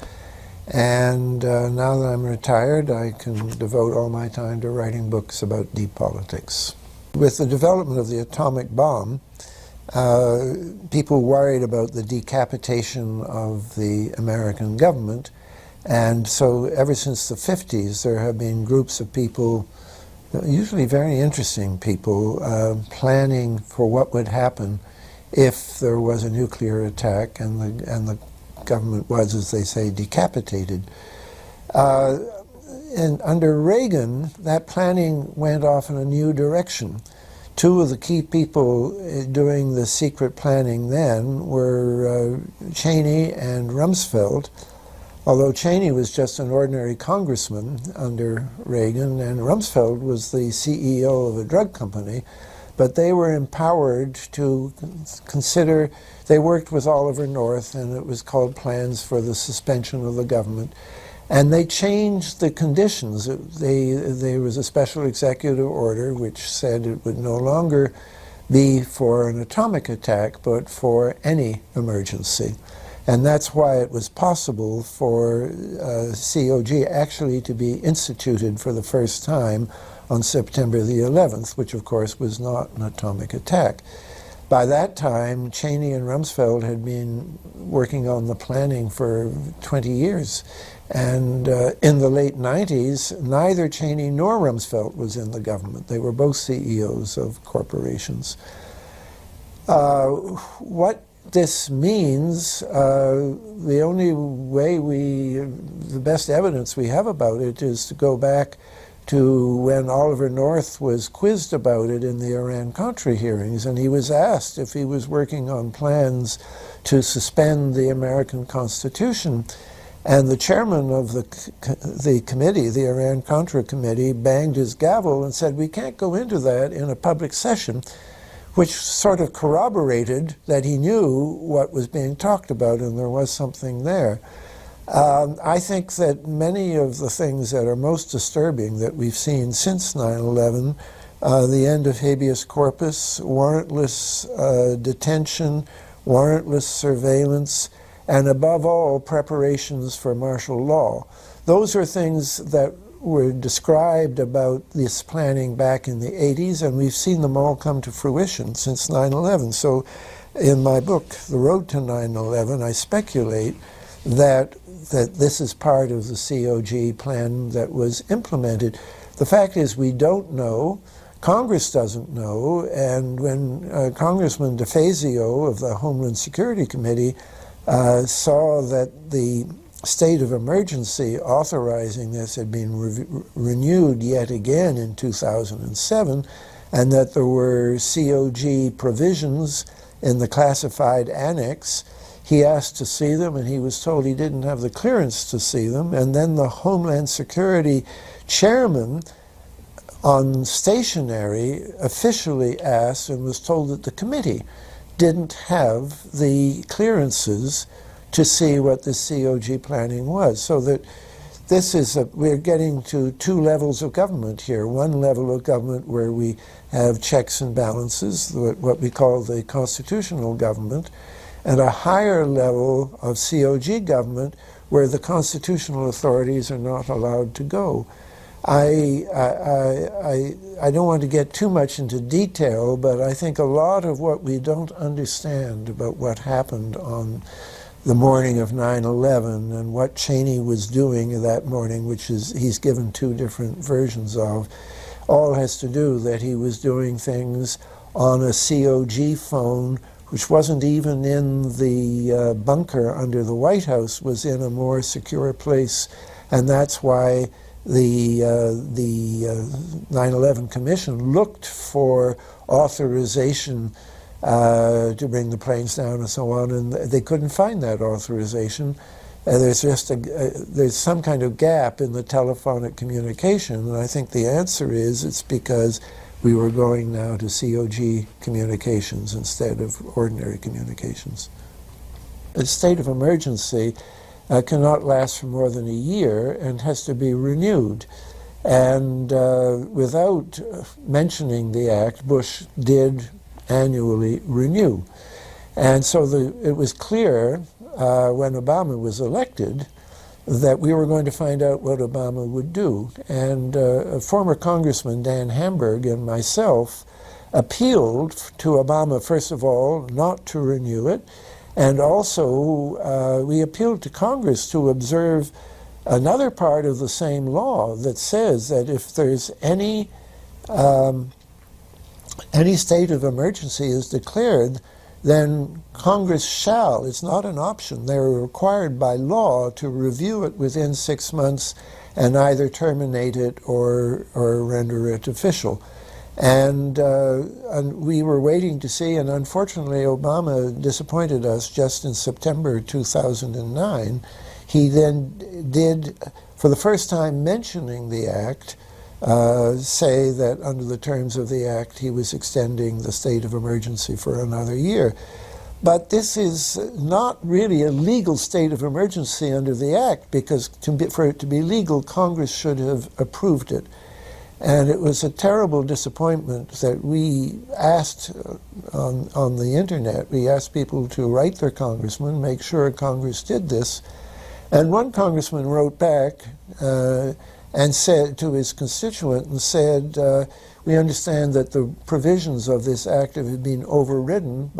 And now that I'm retired, I can devote all my time to writing books about deep politics. With the development of the atomic bomb, people worried about the decapitation of the American government. And so ever since the 50s, there have been groups of people, usually very interesting people, planning for what would happen if there was a nuclear attack and the government was, as they say, decapitated. And under Reagan, that planning went off in a new direction. Two of the key people doing the secret planning then were Cheney and Rumsfeld, although Cheney was just an ordinary congressman under Reagan, and Rumsfeld was the CEO of a drug company, but they were empowered to consider. They worked with Oliver North, and it was called Plans for the Suspension of the Government. And they changed the conditions. There was a special executive order which said it would no longer be for an atomic attack, but for any emergency. And that's why it was possible for COG actually to be instituted for the first time on September the 11th, which of course was not an atomic attack. By that time, Cheney and Rumsfeld had been working on the planning for 20 years. And in the late 90s, neither Cheney nor Rumsfeld was in the government. They were both CEOs of corporations. What this means, the only way the best evidence we have about it is to go back to when Oliver North was quizzed about it in the Iran-Contra hearings, and he was asked if he was working on plans to suspend the American Constitution. And the chairman of the committee, the Iran-Contra committee, banged his gavel and said, "We can't go into that in a public session," which sort of corroborated that he knew what was being talked about and there was something there. I think that many of the things that are most disturbing that we've seen since 9/11, the end of habeas corpus, warrantless detention, warrantless surveillance, and above all, preparations for martial law. Those are things that were described about this planning back in the 80s, and we've seen them all come to fruition since 9/11. So in my book, The Road to 9/11, I speculate that this is part of the COG plan that was implemented. The fact is we don't know. Congress doesn't know, and when Congressman DeFazio of the Homeland Security Committee saw that the state of emergency authorizing this had been renewed yet again in 2007, and that there were COG provisions in the classified annex, he asked to see them, and he was told he didn't have the clearance to see them. And then the Homeland Security chairman on stationery officially asked and was told that the committee didn't have the clearances to see what the COG planning was. So that this is we're getting to two levels of government here. One level of government where we have checks and balances, what we call the constitutional government, and a higher level of COG government where the constitutional authorities are not allowed to go. I don't want to get too much into detail, but I think a lot of what we don't understand about what happened on the morning of 9/11 and what Cheney was doing that morning, which is he's given two different versions of, all has to do that he was doing things on a COG phone, which wasn't even in the bunker under the White House, was in a more secure place, and that's why the 9/11 Commission looked for authorization to bring the planes down and so on, and they couldn't find that authorization. There's just there's some kind of gap in the telephonic communication, and I think the answer is it's because we were going now to COG communications instead of ordinary communications. A state of emergency cannot last for more than a year and has to be renewed. And without mentioning the act, Bush did annually renew. And so it was clear when Obama was elected that we were going to find out what Obama would do. And a former Congressman, Dan Hamburg, and myself appealed to Obama, first of all, not to renew it, and also we appealed to Congress to observe another part of the same law that says that if there's any state of emergency is declared, then Congress shall, it's not an option, they're required by law to review it within 6 months and either terminate it or render it official. And we were waiting to see, and unfortunately Obama disappointed us just in September 2009. He then did, for the first time mentioning the act, say that under the terms of the act he was extending the state of emergency for another year. But this is not really a legal state of emergency under the act, because for it to be legal, Congress should have approved it. And it was a terrible disappointment that we asked on the internet, we asked people to write their congressman, make sure Congress did this. And one congressman wrote back and said to his constituent and said, we understand that the provisions of this act have been overridden.